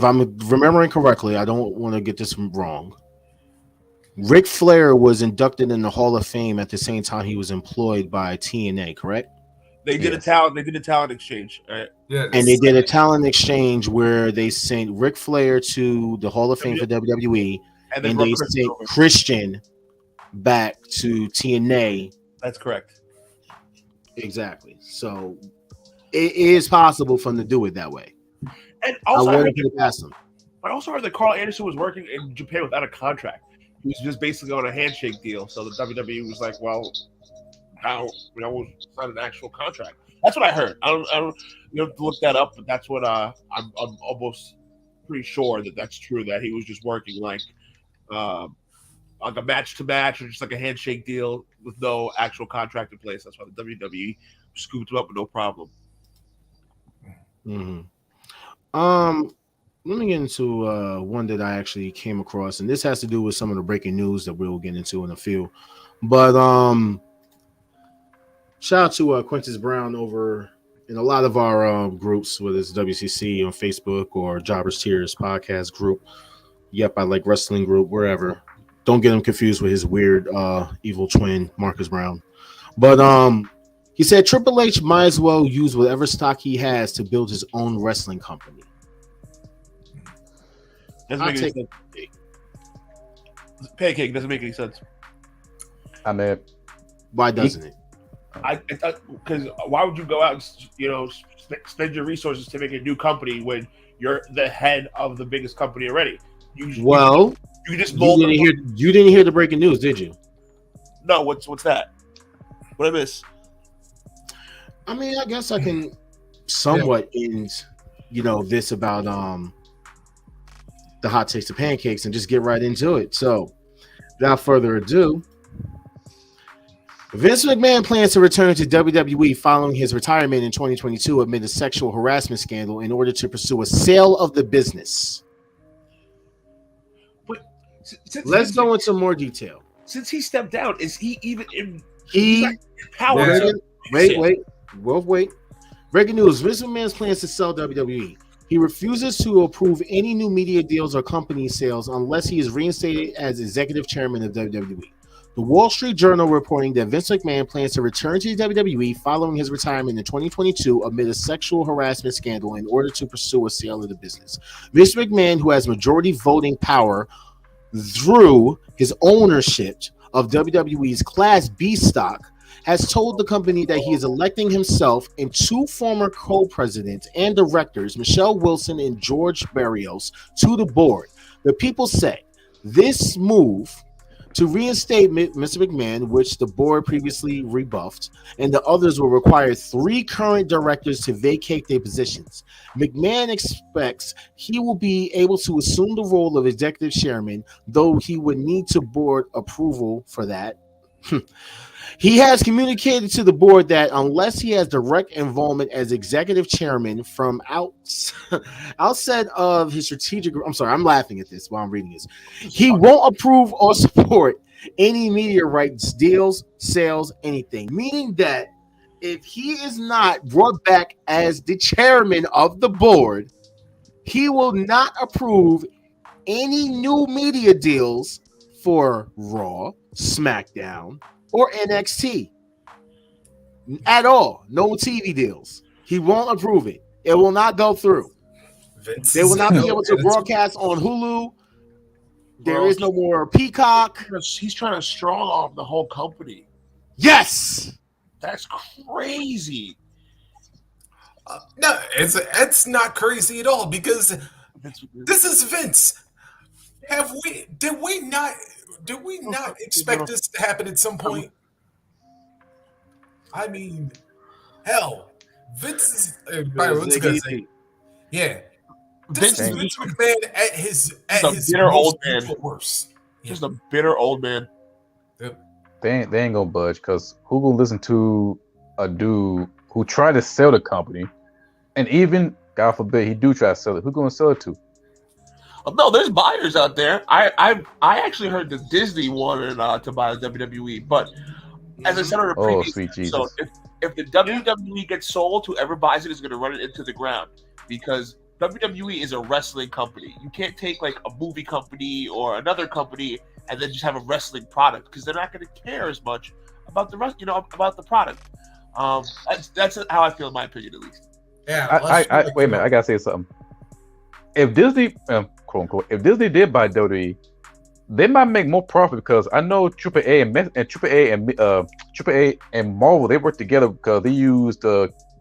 I'm remembering correctly, I don't want to get this wrong. Ric Flair was inducted in the Hall of Fame at the same time he was employed by TNA, correct? They did a talent exchange. Right? Yeah, and they did a talent exchange where they sent Ric Flair to the Hall of Fame for WWE, and they sent Christian back to TNA. That's correct. Exactly. So it is possible for them to do it that way. And also, I wouldn't put it past them. I also heard that Carl Anderson was working in Japan without a contract. He was just basically on a handshake deal. So the WWE was like, "Well, how we'll sign an actual contract." That's what I heard. I don't. You have to look that up, but that's what I'm almost pretty sure that's true. That he was just working like a match to match or just like a handshake deal with no actual contract in place. That's why the WWE scooped him up with no problem. Mm-hmm. Let me get into one that I actually came across, and this has to do with some of the breaking news that we'll get into in a few. But shout out to Quintus Brown over in a lot of our groups, whether it's WCC on Facebook or Jobbers Tears podcast group. Yep, I Like Wrestling group, wherever. Don't get him confused with his weird evil twin, Marcus Brown. But he said Triple H might as well use whatever stock he has to build his own wrestling company. Doesn't make any sense. Pancake doesn't make any sense. I mean, why doesn't it? Because why would you go out and spend your resources to make a new company when you're the head of the biggest company already? You didn't hear the breaking news, did you? No. What's that? What I miss? I mean, I guess I can somewhat end, this about the hot takes of pancakes and just get right into it. So, without further ado, Vince McMahon plans to return to WWE following his retirement in 2022 amid a sexual harassment scandal in order to pursue a sale of the business. But let's go into more detail. Since he stepped down, is he even in? Wait. Breaking news: Vince McMahon's plans to sell WWE. He refuses to approve any new media deals or company sales unless he is reinstated as executive chairman of WWE. The Wall Street Journal reporting that Vince McMahon plans to return to WWE following his retirement in 2022 amid a sexual harassment scandal in order to pursue a sale of the business. Vince McMahon, who has majority voting power through his ownership of WWE's Class B stock, has told the company that he is electing himself and two former co-presidents and directors, Michelle Wilson and George Barrios, to the board. The people say this move To reinstate Mr. McMahon, which the board previously rebuffed, and the others will require 3 current directors to vacate their positions. McMahon expects he will be able to assume the role of executive chairman, though he would need to board approval for that. He has communicated to the board that unless he has direct involvement as executive chairman from outside of his strategic, I'm sorry, I'm laughing at this while I'm reading this. He won't approve or support any media rights deals, sales, anything. Meaning that if he is not brought back as the chairman of the board, he will not approve any new media deals for Raw, SmackDown, or NXT at all. No TV deals. He won't approve it. It will not go through. They will not be able to broadcast on Hulu. There is no more Peacock. He's trying to strong arm the whole company. Yes, that's crazy. No, it's not crazy at all because this is Vince. Did we not expect this to happen at some point? I mean, hell, Vince is what's gonna say? Yeah, this is Vince McMahon at his bitter old man. Worse. Just a bitter old man. They ain't gonna budge because who gonna listen to a dude who tried to sell the company, and even God forbid he do try to sell it, who gonna sell it to? No, there's buyers out there. I actually heard that Disney wanted to buy the WWE, but as I said on the previous episode, if the WWE gets sold, whoever buys it is going to run it into the ground because WWE is a wrestling company. You can't take like a movie company or another company and then just have a wrestling product because they're not going to care as much about the rest, about the product. That's how I feel in my opinion, at least. Yeah. I wait a minute. I gotta say something. If Disney, quote unquote, if Disney did buy WWE, they might make more profit because I know AAA and Marvel, they work together because they used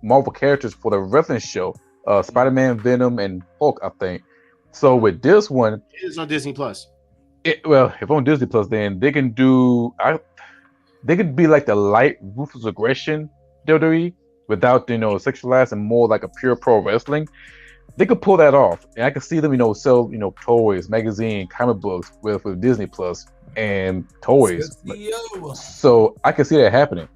Marvel characters for the wrestling show, Spider-Man, Venom, and Hulk, I think. So with this one, it is on Disney Plus. If on Disney Plus, then they can do. They could be like the light ruthless aggression WWE without sexualized and more like a pure pro wrestling. They could pull that off, and I can see them, sell, toys, magazine, comic books with Disney Plus and toys. So I can see that happening.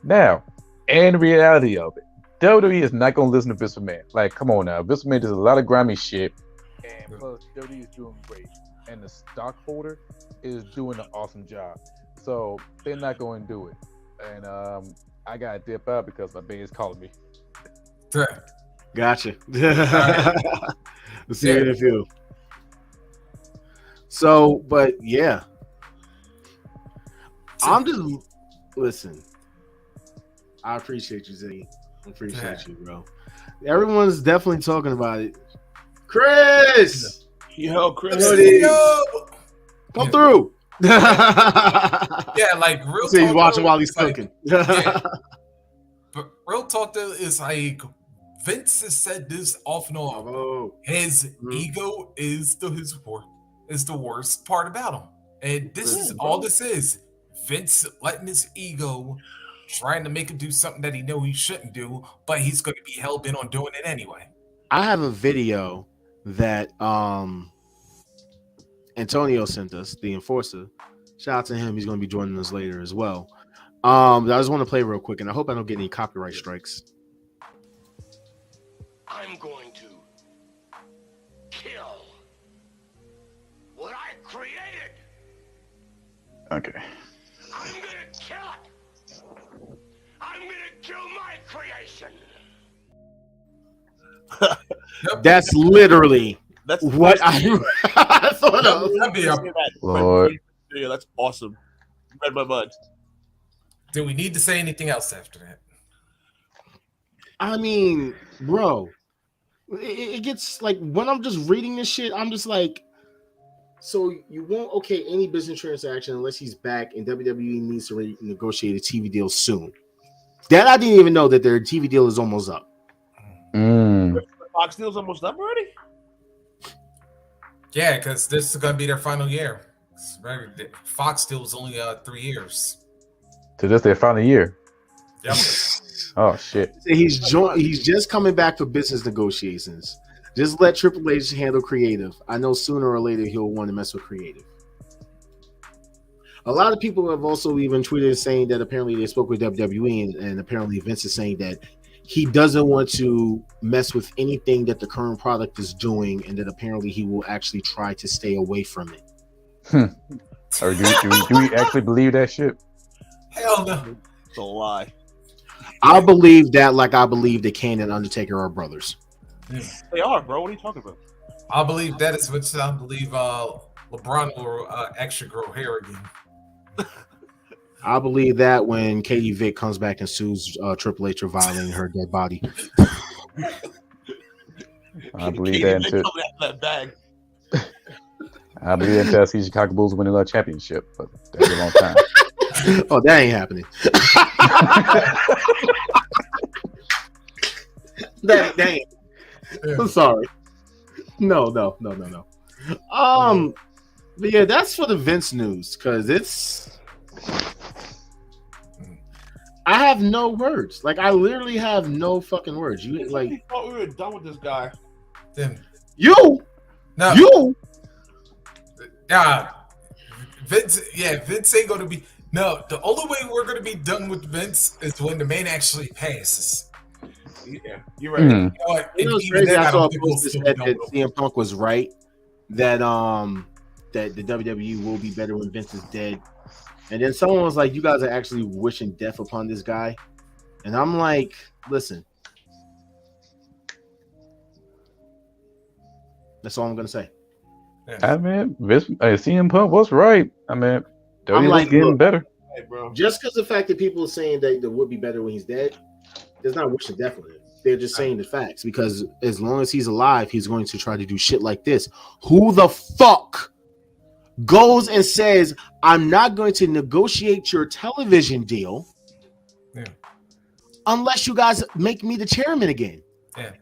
Now, and reality of it, WWE is not going to listen to Vince McMahon. Like, come on now, Vince McMahon does a lot of grimy shit, and plus WWE is doing great, and the stockholder is doing an awesome job. So they're not going to do it, and I gotta dip out because my baby's calling me. Gotcha. Let's see what I feel. So, but yeah, I'm just listen. I appreciate you, Z. I appreciate you, bro. Everyone's definitely talking about it. Chris, Chris, come through. Yeah, like real. So he's watching while he's cooking. Yeah. But real talk though is like Vince has said this off and on. His ego is the worst part about him, and this is all this is. Vince letting his ego trying to make him do something that he know he shouldn't do, but he's going to be hell bent on doing it anyway. I have a video that Antonio sent us, the enforcer. Shout out to him. He's going to be joining us later as well. I just want to play real quick, and I hope I don't get any copyright strikes. I'm going to kill what I created. Okay. I'm going to kill it. I'm going to kill my creation. That's literally what I thought of. Lord. Yeah, that's awesome. You read my mind. Do we need to say anything else after that? I mean, bro, it gets like when I'm just reading this shit, I'm just like, so you won't okay any business transaction unless he's back and WWE needs to renegotiate a TV deal soon. That I didn't even know that their TV deal is almost up. The Fox deal's almost up already? Yeah, because this is going to be their final year. Fox deal was only 3 years. To this their final year. Yep. Oh shit. He's just coming back for business negotiations. Just let Triple H handle creative. I know sooner or later he'll want to mess with creative. A lot of people have also even tweeted saying that apparently they spoke with WWE and apparently Vince is saying that he doesn't want to mess with anything that the current product is doing and that apparently he will actually try to stay away from it. Or do we actually believe that shit? Hell no. It's a lie. I believe that like I believe that Kane and Undertaker are brothers. They are, bro. What are you talking about? I believe that is what I believe LeBron will actually grow hair again. I believe that when Katie Vick comes back and sues Triple H for violating her dead body. I believe that too. That bag. I believe that until I see Chicago Bulls winning a championship, but that's a long time. Oh, that ain't happening. that ain't. I'm sorry. No. But yeah, that's for the Vince news because it's. I have no words. Like I literally have no fucking words. You like? I thought we were done with this guy. Then you. Vince. Yeah, Vince ain't gonna be. No, the only way we're gonna be done with Vince is when the man actually passes. Yeah, you're right. You know what? You know, it's crazy. I saw a post that said that CM Punk was right that that the WWE will be better when Vince is dead. And then someone was like, you guys are actually wishing death upon this guy. And I'm like, listen. That's all I'm going to say. I mean, CM Punk was right. I mean, WWE was getting better. Hey, bro. Just because the fact that people are saying that it would be better when he's dead, there's not wishing death on him. They're just saying the facts. Because as long as he's alive, he's going to try to do shit like this. Who the fuck goes and says, I'm not going to negotiate your television deal unless you guys make me the chairman again.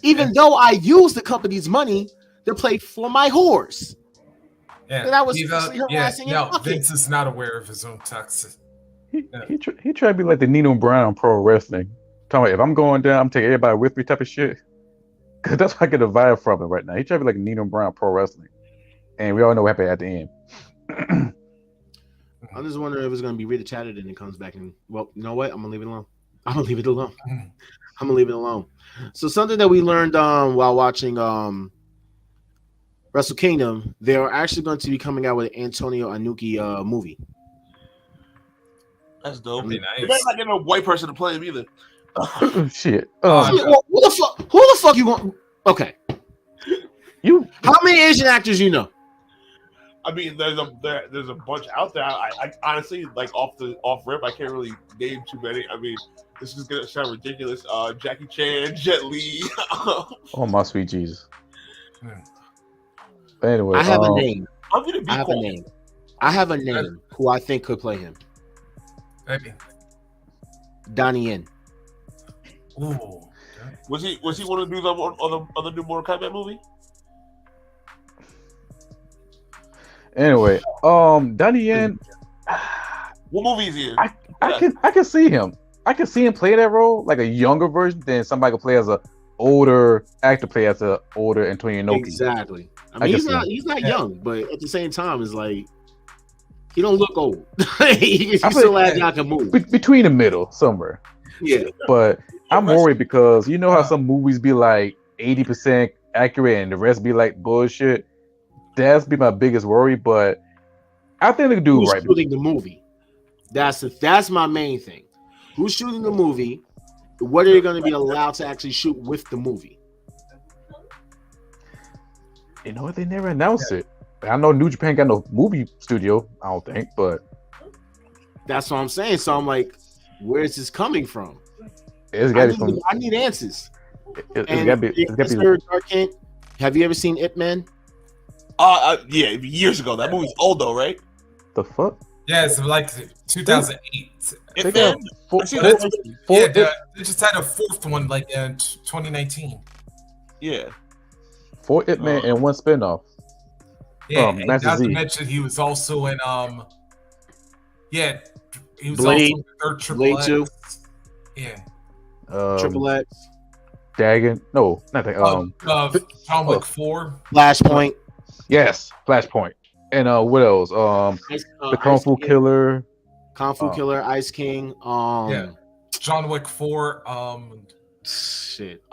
Even though I use the company's money to play for my whores. That I was harassing him. Vince is not aware of his own toxic. He tried to be like the Nino Brown pro wrestling. Talking about if I'm going down, I'm taking everybody with me type of shit. Because that's what I get a vibe from him right now. He tried to be like Nino Brown pro wrestling. And we all know what happened at the end. I'm just wondering if it's going to be really chatted and it comes back and, well, you know what? I'm going to leave it alone. I'm going to leave it alone. So something that we learned while watching Wrestle Kingdom, they're actually going to be coming out with an Antonio Inoki movie. That's dope. Nice. You better not get no white person to play him either. Shit. Who the fuck you want? Okay. How many Asian actors you know? I mean, there's a bunch out there. I honestly, like off rip, I can't really name too many. I mean, this is gonna sound ridiculous. Jackie Chan, Jet Li. Oh my sweet Jesus. Anyway, I have a name. I'm gonna be I have a name who I think could play him. Maybe. Donnie Yen. Ooh. Was he one of the dudes on the new Mortal Kombat movie? Anyway, Donnie Yen. What movie is he in? I can see him. I can see him play that role like a younger version than somebody could play as a older actor play as a older Antonio Inoki. Exactly. I mean, he's not young, but at the same time, it's like he don't look old. He's still like I can move between the middle somewhere. Yeah, but I'm worried because you know how some movies be like 80% accurate and the rest be like bullshit. That's be my biggest worry, but I think they can do who's right. Shooting the movie. That's my main thing. Who's shooting the movie? What are they going to be allowed to actually shoot with the movie? You know what? They never announced it. I know New Japan got no movie studio. I don't think, but that's what I'm saying. So I'm like, where is this coming from? It's got to be from. I need answers. It's got to be. Have you ever seen Ip Man? Yeah, years ago. That movie's old though, right? The fuck? Yeah, it's like 2008. They just had a fourth one like in 2019. Yeah. 4 Ip Man and 1 spinoff. Yeah, and Master not to Z. mention he was also in he was Blade, also in the third Triple Blade X. 2. Yeah. Triple X. Dagon. No, not that. John Wick 4. Flashpoint. Yes, Flashpoint. And what else? The Kung Fu Killer. Kung Fu Killer, Ice King. Yeah. John Wick 4. Shit.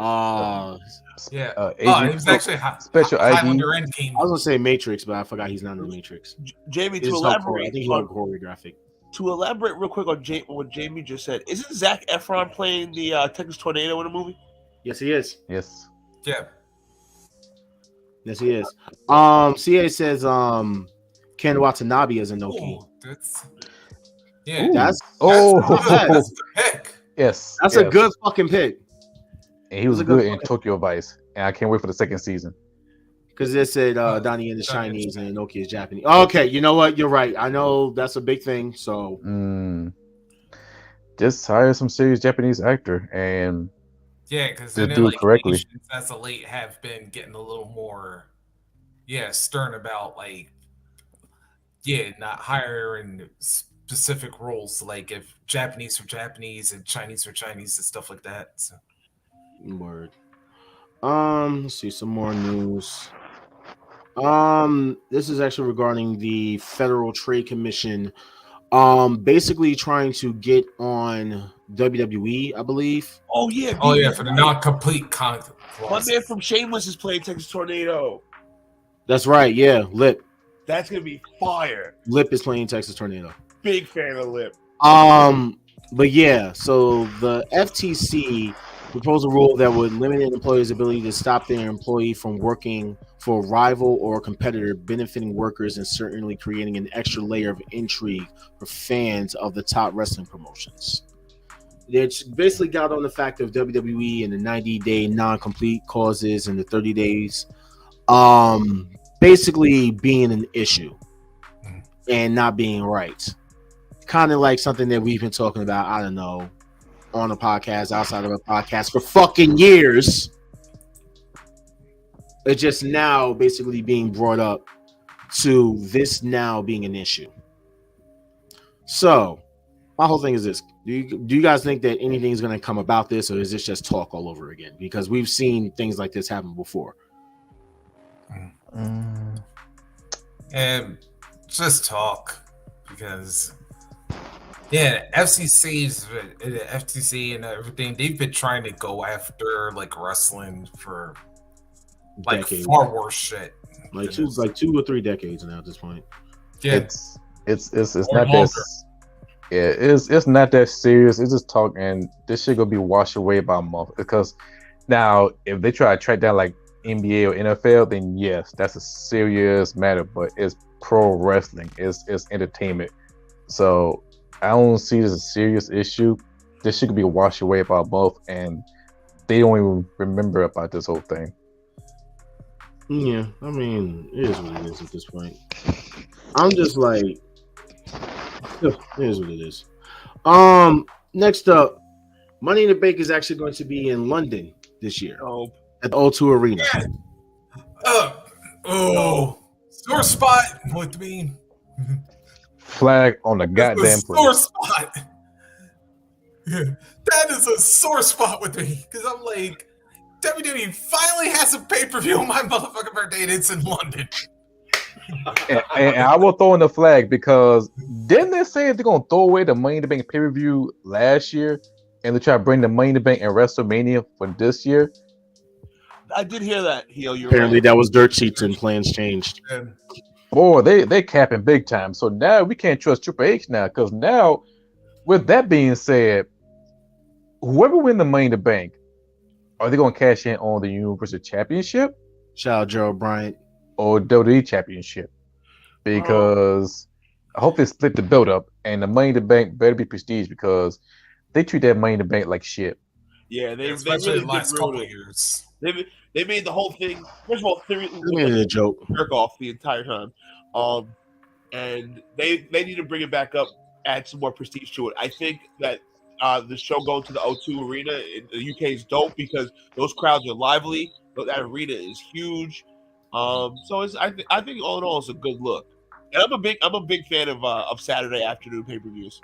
Yeah. Agent, it was actually Special ID. Highlander Endgame. I was gonna say Matrix, but I forgot he's not in the Matrix. Jamie, to It's elaborate, I think he's on choreographic. To elaborate real quick on what Jamie just said, isn't Zac Efron playing the Texas Tornado in the movie? Yes, he is. Yes. Yeah. Yes, he is. CA says Ken Watanabe is Inoki. Ooh, that's That's a good pick. Yes. That's a good fucking pick. And he was good in Tokyo Vice. And I can't wait for the second season. Because they said Donnie is Chinese and Inoki is Japanese. Okay, you know what? You're right. I know that's a big thing. So just hire some serious Japanese actor and because just do it correctly. As of late have been getting a little more stern about not hiring specific roles, like if Japanese for Japanese and Chinese for Chinese and stuff like that. So. Word. Let's see some more news. This is actually regarding the Federal Trade Commission. Basically trying to get on WWE, I believe. Oh yeah. For the non-complete contract. My man from Shameless is playing Texas Tornado. That's right. Yeah, Lip. That's gonna be fire. Lip is playing Texas Tornado. Big fan of Lip. But yeah, so the FTC proposed a rule that would limit an employer's ability to stop their employee from working for a rival or a competitor, benefiting workers and certainly creating an extra layer of intrigue for fans of the top wrestling promotions. It's basically got on the fact of WWE and the 90-day non-complete clauses and the 30 days basically being an issue and not being right. Kind of like something that we've been talking about, I don't know, on a podcast, outside of a podcast for fucking years. It's just now basically being brought up to this now being an issue. So my whole thing is this. Do you guys think that anything is going to come about this, or is this just talk all over again? Because we've seen things like this happen before. And just talk, because FCC and everything, they've been trying to go after like wrestling for like decades. Far worse shit. Like 2 or 3 decades now at this point. Yeah, it's not that. Yeah, it's not that serious. It's just talk, and this shit gonna be washed away by a month. Because now, if they try to track down like NBA or NFL, then yes, that's a serious matter. But it's pro wrestling. It's entertainment. So I don't see this as a serious issue. This shit could be washed away by a month, and they don't even remember about this whole thing. Yeah, I mean, it is what it is at this point. I'm just like, it is what it is. Next up, Money in the Bank is actually going to be in London this year at the O2 Arena. Sore spot with me. Flag on the goddamn sore spot. That is a sore spot with me, because I'm like, WWE finally has a pay-per-view on my motherfucking birthday, and it's in London. and I will throw in the flag, because didn't they say they're gonna throw away the Money in the Bank pay-per-view last year, and they try to bring the Money in the Bank and WrestleMania for this year? I did hear that. Apparently, that was dirt sheets and plans changed. Boy, they capping big time. So now we can't trust Triple H now, because now, with that being said, whoever win the Money in the Bank, are they going to cash in on the Universal Championship? Shout out Gerald Bryant. Or WWE Championship? Because I hope they split the belt up, and the Money in the Bank better be prestige, because they treat that Money in the Bank like shit. Yeah, they especially really the last did couple ruin of it. years. They made the whole thing. First of all, They made it a joke. Jerk off the entire time. And they need to bring it back up, add some more prestige to it. I think that the show going to the O2 Arena in the UK is dope, because those crowds are lively. That arena is huge. So I think all in all, it's a good look. And I'm a big fan of Saturday afternoon pay-per-views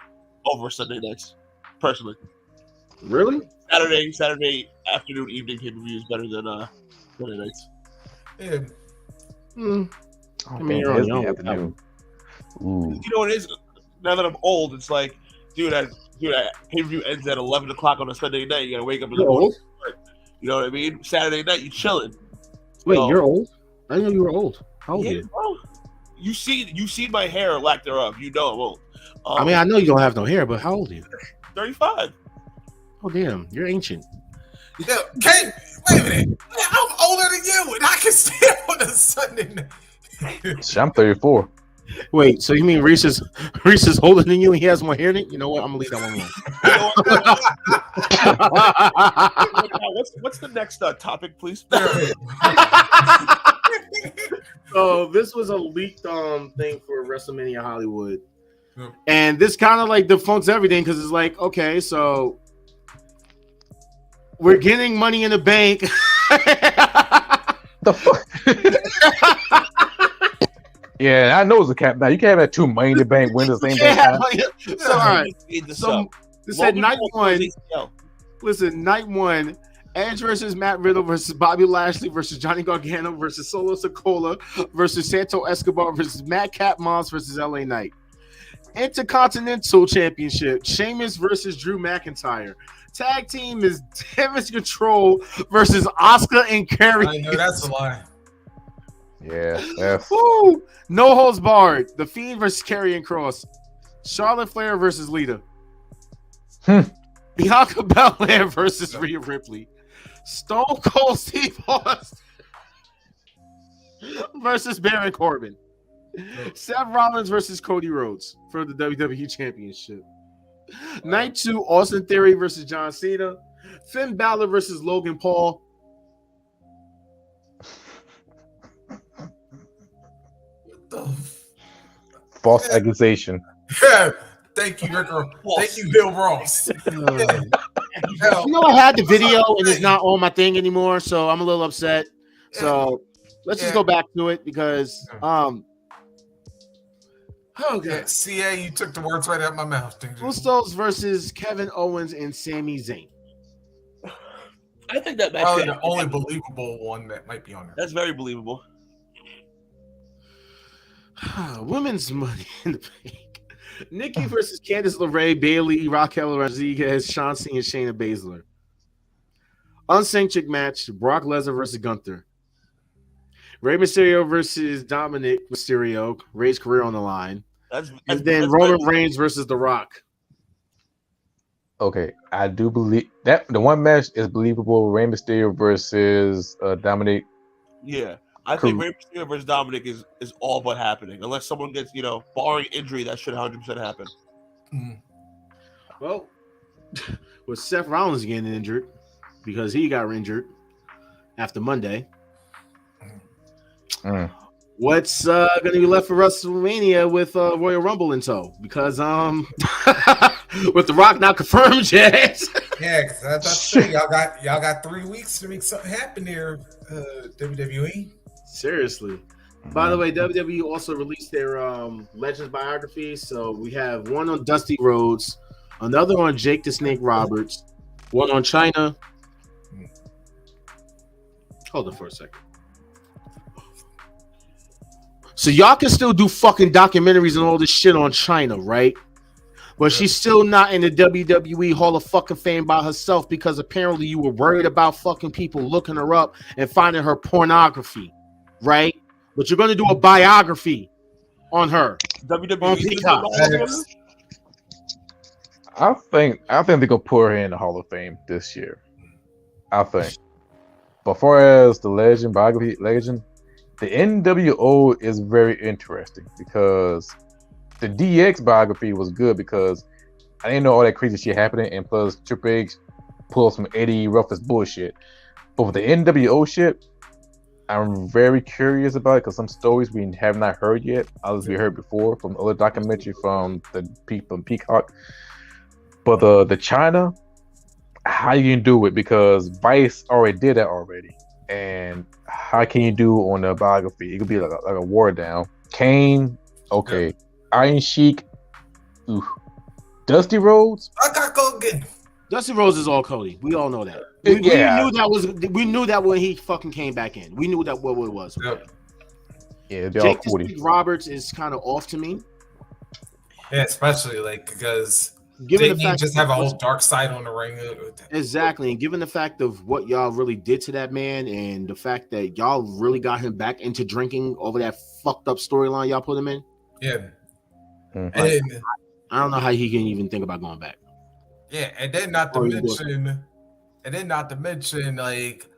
over Sunday nights, personally. Really? Saturday afternoon, evening pay-per-views better than Sunday nights. Yeah. I mean, you're on your own. afternoon. Ooh. You know what it is? Now that I'm old, it's like, dude, pay-per-view ends at 11 o'clock on a Sunday night. You gotta wake up in the morning. You know what I mean? Saturday night, you chilling. Wait, you're old? I didn't know you were old. How old are you? Bro. You see my hair, or lack thereof. You know I'm old. I mean, I know you don't have no hair, but how old are you? 35. Oh, damn. You're ancient. Yeah, wait a minute. I'm older than you, and I can stay up on a Sunday night. I'm 34. Wait, so you mean Reese is older than you and he has more hair than you? You know what? I'm going to leave that one alone. What's the next topic, please? So this was a leaked thing for WrestleMania Hollywood. And this kind of like defunks everything because it's like, okay, so we're getting Money in the Bank. The fuck? Yeah, I know it's a cap. Now you can't have 2 Money in the Bank wins at the same time. So, all right. So this said night one. Listen, night one. Edge versus Matt Riddle versus Bobby Lashley versus Johnny Gargano versus Solo Sikoa versus Santo Escobar versus Madcap Moss versus LA Knight. Intercontinental Championship. Sheamus versus Drew McIntyre. Tag team is Damage Control versus Asuka and Kerry. I know that's a lie. Yeah. Woo! No holds barred. The Fiend versus Karrion Kross. Charlotte Flair versus Lita. Bianca Belair versus Rhea Ripley. Stone Cold Steve Austin versus Baron Corbin. Seth Rollins versus Cody Rhodes for the WWE Championship. Night 2, Austin Theory versus John Cena. Finn Balor versus Logan Paul. False accusation. Yeah. Thank you, Rick. Thank you, Bill Ross. You know, I had the video and it's not on my thing anymore, so I'm a little upset. So let's just go back to it because okay. CA, you took the words right out of my mouth. Usos versus Kevin Owens and Sami Zayn. I think that match probably the only believable one that might be on there. That's very believable. Women's Money in the Bank. Nikki versus Candice LeRae, Bayley, Raquel Rodriguez, Chauncey, and Shayna Baszler. Unsanctioned match, Brock Lesnar versus Gunther. Rey Mysterio versus Dominic Mysterio, Rey's career on the line. And then Roman Reigns versus The Rock. Okay, I do believe that the one match is believable. Rey Mysterio versus Dominic. Yeah. I think Rey Mysterio versus Dominic is all but happening. Unless someone gets, barring injury, that should 100% happen. Well, with Seth Rollins getting injured because he got injured after Monday. What's going to be left for WrestleMania with Royal Rumble in tow? Because with The Rock not confirmed yet. Yeah, because I thought y'all got 3 weeks to make something happen here, WWE. Seriously. By the way, WWE also released their Legends biographies. So we have one on Dusty Rhodes, another on Jake the Snake Roberts, one on China. Hold it for a second. So y'all can still do fucking documentaries and all this shit on China, right? But she's still not in the WWE Hall of fucking Fame by herself because apparently you were worried about fucking people looking her up and finding her pornography. Right, but you're going to do a biography on her. WWE on Peacock. I think they're gonna put her in the Hall of Fame this year. I think. But far as the biography, the NWO is very interesting because the DX biography was good because I didn't know all that crazy shit happening, and plus Triple H pulled some Eddie Ruffus bullshit. But with the NWO shit, I'm very curious about it because some stories we have not heard yet, others we heard before from other documentary from Peacock. But the China, how you can do it because Vice already did that already, And how can you do on the biography? It could be like a war down. Kane, okay. Yeah. Iron Sheik, ooh. Dusty Rhodes. I got Hogan. Dusty Rhodes is all Cody. We all know that. We knew that when he fucking came back in. We knew that what it was. Yep. Yeah, it'd be all Cody. Roberts is kind of off to me. Yeah, especially like because given the fact just have a whole dark side on the ring. Exactly, and given the fact of what y'all really did to that man, and the fact that y'all really got him back into drinking over that fucked up storyline y'all put him in. Yeah. Mm-hmm. And I don't know how he can even think about going back. Yeah, and then not to mention, like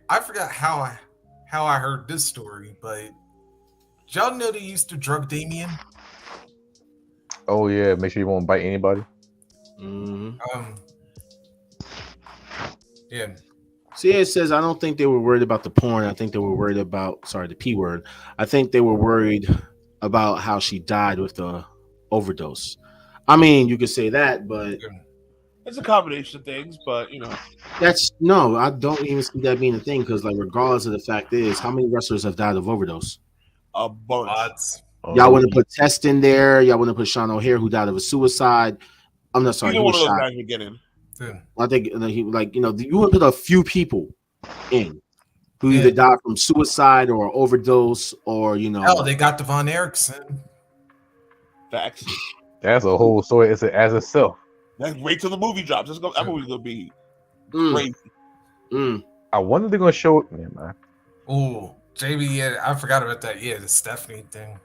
I forgot how I heard this story, but y'all know they used to drug Damien. Oh yeah, make sure you won't bite anybody. Mm-hmm. Yeah. See, it says I don't think they were worried about the porn. I think they were worried about the P word. I think they were worried about how she died with the overdose. I mean, you could say that, but it's a combination of things. But you know, I don't even see that being a thing because, like, regardless of the fact is, how many wrestlers have died of overdose? A bunch. Y'all want to put Test in there? Y'all want to put Sean O'Hare, who died of a suicide? I'm not sorry. Either one of those guys would get in. I think he you would put a few people in who either died from suicide or overdose or Hell, they got Devon Erickson. Facts. That's a whole story as itself. Wait till the movie drops. That movie's gonna be crazy. I wonder if they're gonna show it. Man. Oh, Jamie, yeah, I forgot about that. Yeah, the Stephanie thing.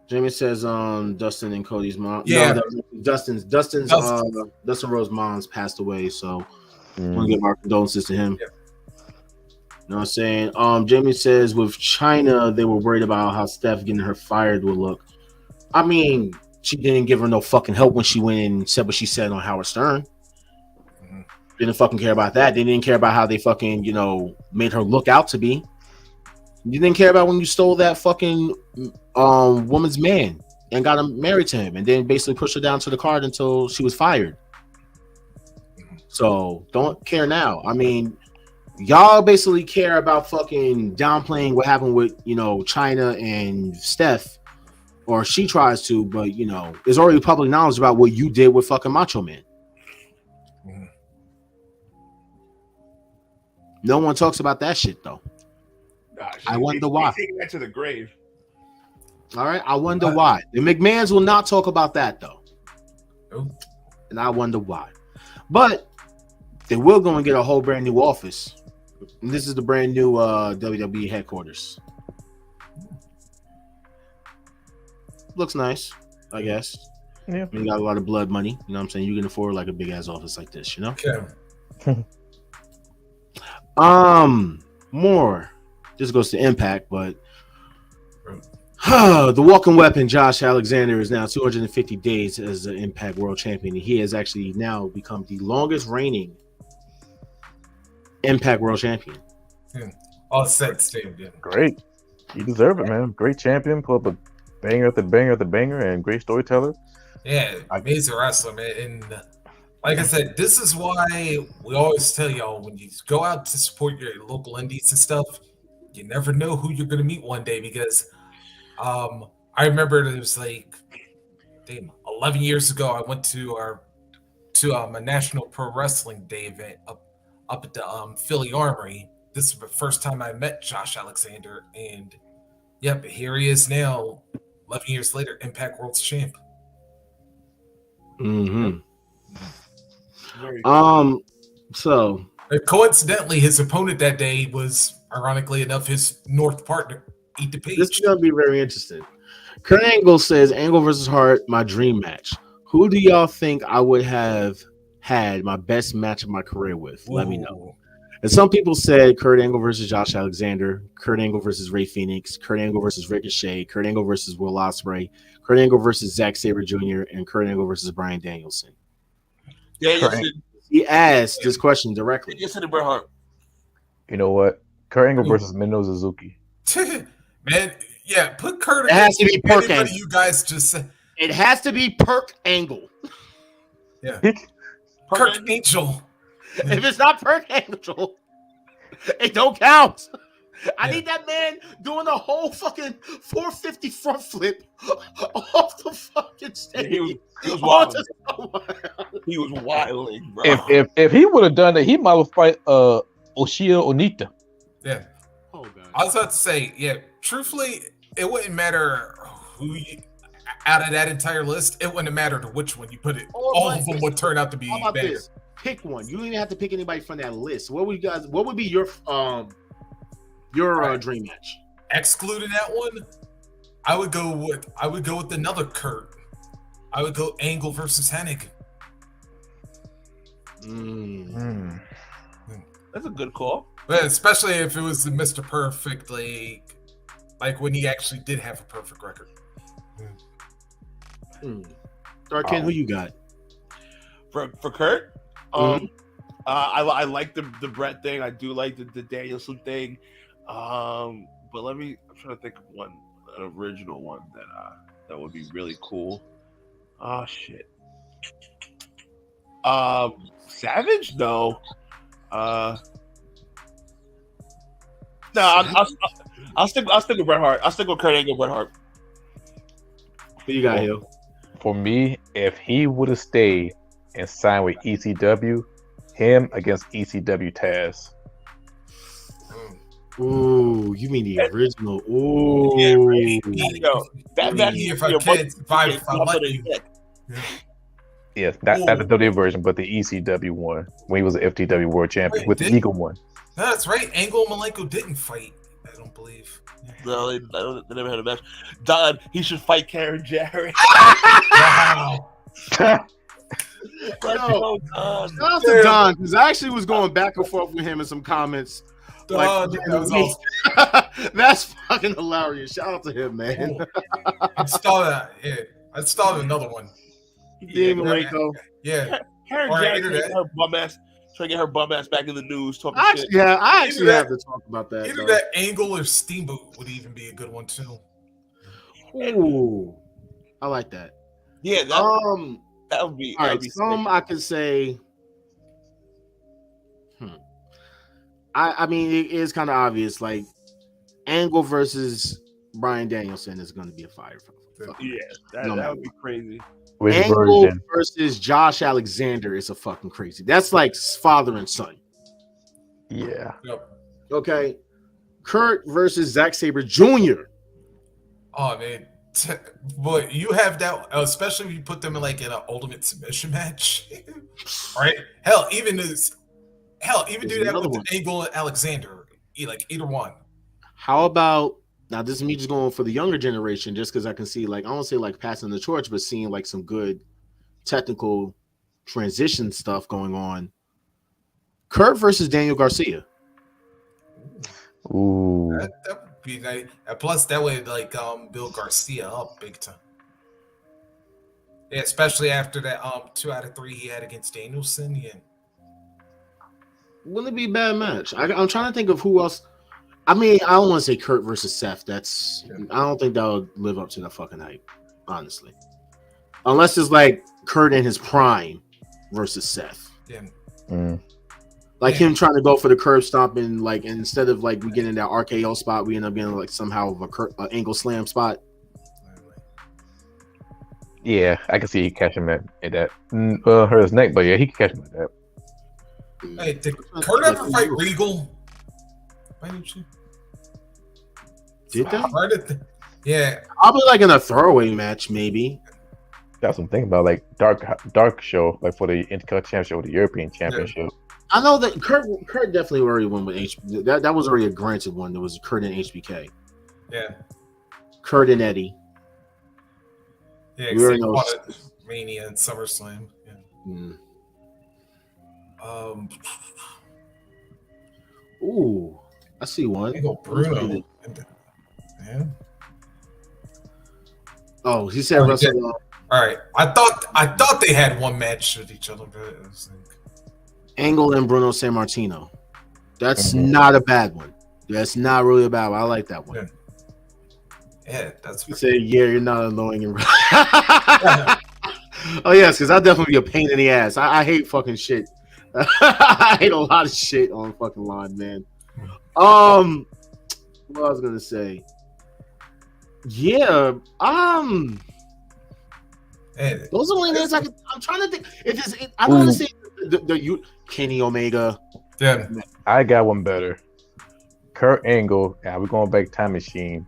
Jamie says Dustin and Cody's mom. Yeah, no, Dustin Rhodes' mom's passed away, so I want to give our condolences to him. Yeah. You know what I'm saying? Jamie says with China, they were worried about how Steph getting her fired would look. I mean, she didn't give her no fucking help when she went and said what she said on Howard Stern. Didn't fucking care about that. They didn't care about how they fucking, made her look out to be. You didn't care about when you stole that fucking woman's man and got him married to him and then basically pushed her down to the card until she was fired. So don't care now. I mean, y'all basically care about fucking downplaying what happened with, China and Steph, or she tries to, but there's already public knowledge about what you did with fucking Macho Man. No one talks about that shit though. I wonder why. Taking that to the grave. All right, I wonder why. The McMahons will not talk about that though, and I wonder why. But they will go and get a whole brand new office, and this is the brand new WWE headquarters. Looks nice, I guess. Yeah, you got a lot of blood money. You know what I'm saying? You can afford like a big ass office like this, Okay. More. This goes to Impact, but the walking weapon, Josh Alexander, is now 250 days as the Impact World Champion. He has actually now become the longest reigning Impact World Champion. All set stage. Great. You deserve it, man. Great champion. Pull up a banger after banger after banger and great storyteller. Yeah, amazing wrestler, man. And like I said, this is why we always tell y'all when you go out to support your local indies and stuff, you never know who you're going to meet one day because I remember it was like 11 years ago. I went to a National Pro Wrestling Day event up at the Philly Armory. This is the first time I met Josh Alexander, and yep, here he is now, 11 years later, Impact World's champ. So coincidentally, his opponent that day was, ironically enough, his North partner, Eat the Page. This is gonna be very interesting. Kurt Angle says, Angle versus Hart, my dream match. Who do y'all think I would have had my best match of my career with? Let me know. And some people said Kurt Angle versus Josh Alexander, Kurt Angle versus Ray Phoenix, Kurt Angle versus Ricochet, Kurt Angle versus Will Ospreay, Kurt Angle versus Zack Sabre Jr., and Kurt Angle versus Bryan Danielson. Yeah, he asked this question directly. You said Bret Hart. You know what? Kurt Angle versus Minoru Suzuki. Man, yeah, put Kurt. It has to be Perk Angle. You guys just said it has to be Perk Angle. Yeah, Perk Angel. If it's not Perk Angel, It don't count. I need that man doing a whole fucking 450 front flip off the fucking stage. He was wild. He was wilding, bro. If he would have done it, he might have fight Oshia Onita. Yeah. Oh god. I was about to say, yeah. Truthfully, it wouldn't matter who you out of that entire list. It wouldn't matter to which one you put it. All of them would turn out to be How about better. this? Pick one. You don't even have to pick anybody from that list. What would be your dream match? Excluding that one, I would go with another Kurt. I would go Angle versus Hennig. That's a good call. But especially if it was the Mr. Perfect, like when he actually did have a perfect record. Ken, who you got? For Kurt? I like the Brett thing. I do like the Danielson thing. But I'm trying to think of an original one that would be really cool. Oh shit. Savage? No. No, I'll stick with Bret Hart. I'll stick with Kurt Angle, Bret Hart. Who you got, Hill? For me, if he would have stayed and signed with ECW, him against ECW Taz. Ooh, you mean the original? Ooh, Yo, that if I can't survive, if I let you. Yes, not the WWE version, but the ECW one when he was an FTW World Champion with the Eagle one. No, that's right. Angle and Malenko didn't fight. I don't believe. No, they never had a match. Don, he should fight Karen Jarrett. Wow. Shout out to Don, because I actually was going back and forth with him in some comments. That's fucking hilarious. Shout out to him, man. I started another one. Malenko. Yeah. Karen Jarrett, her bum ass, trying to get her bum ass back in the news. Talking shit. Yeah, I actually have to talk about that. Either that Angle or Steamboat would even be a good one too. Ooh, I like that. Yeah, that would be. All right, some I could say. I mean, it is kind of obvious. Like Angle versus Bryan Danielson is going to be a fire. Yeah, that would be crazy. Which Angle version? versus Josh Alexander is a fucking crazy. That's like father and son. Yeah. Yep. Okay. Kurt versus Zack Sabre Jr. Oh man, but you have that, especially if you put them in an ultimate submission match, right? Hell, even do that with Angle and Alexander, either one. How about now? This is me just going for the younger generation, just because I can see I don't say passing the torch, but seeing some good technical transition stuff going on. Kurt versus Daniel Garcia. Ooh. That would be nice. Plus, that would build Garcia up big time. Yeah, especially after that 2 out of 3 he had against Danielson. Yeah. Wouldn't it be a bad match? I'm trying to think of who else. I mean, I don't want to say Kurt versus Seth. I don't think that would live up to the fucking hype, honestly. Unless it's Kurt in his prime versus Seth. Yeah. Him trying to go for the curb stomp and instead of we get in that RKO spot, we end up getting somehow an Angle Slam spot. Yeah, I can see he catch him at that. Hurt his neck, but yeah, he can catch him at that. Hey, did Kurt ever fight Regal? Did that? Yeah. Probably in a throwaway match, maybe. Got some thing about dark show, for the Intercontinental Championship or the European Championship. Yeah. I know that Kurt definitely already won with HBK. That was already a granted one. There was Kurt and HBK. Yeah. Kurt and Eddie. Yeah, we already know Mania and SummerSlam. Yeah. Ooh, I see one. I go Bruno. Yeah. Oh, he said Russell. All right, I thought they had one match with each other, but it was Angle and Bruno Sammartino. That's not a bad one. That's not really a bad one. I like that one. Yeah, that's. You say, yeah, you're not annoying. Oh yes, because I'll definitely be a pain in the ass. I hate fucking shit. I hate a lot of shit on fucking line, man. What I was gonna say. Yeah. Those are only names I can. I'm trying to think. I don't want to say the Kenny Omega. Yeah. I got one better. Kurt Angle. Yeah, we're going back time machine.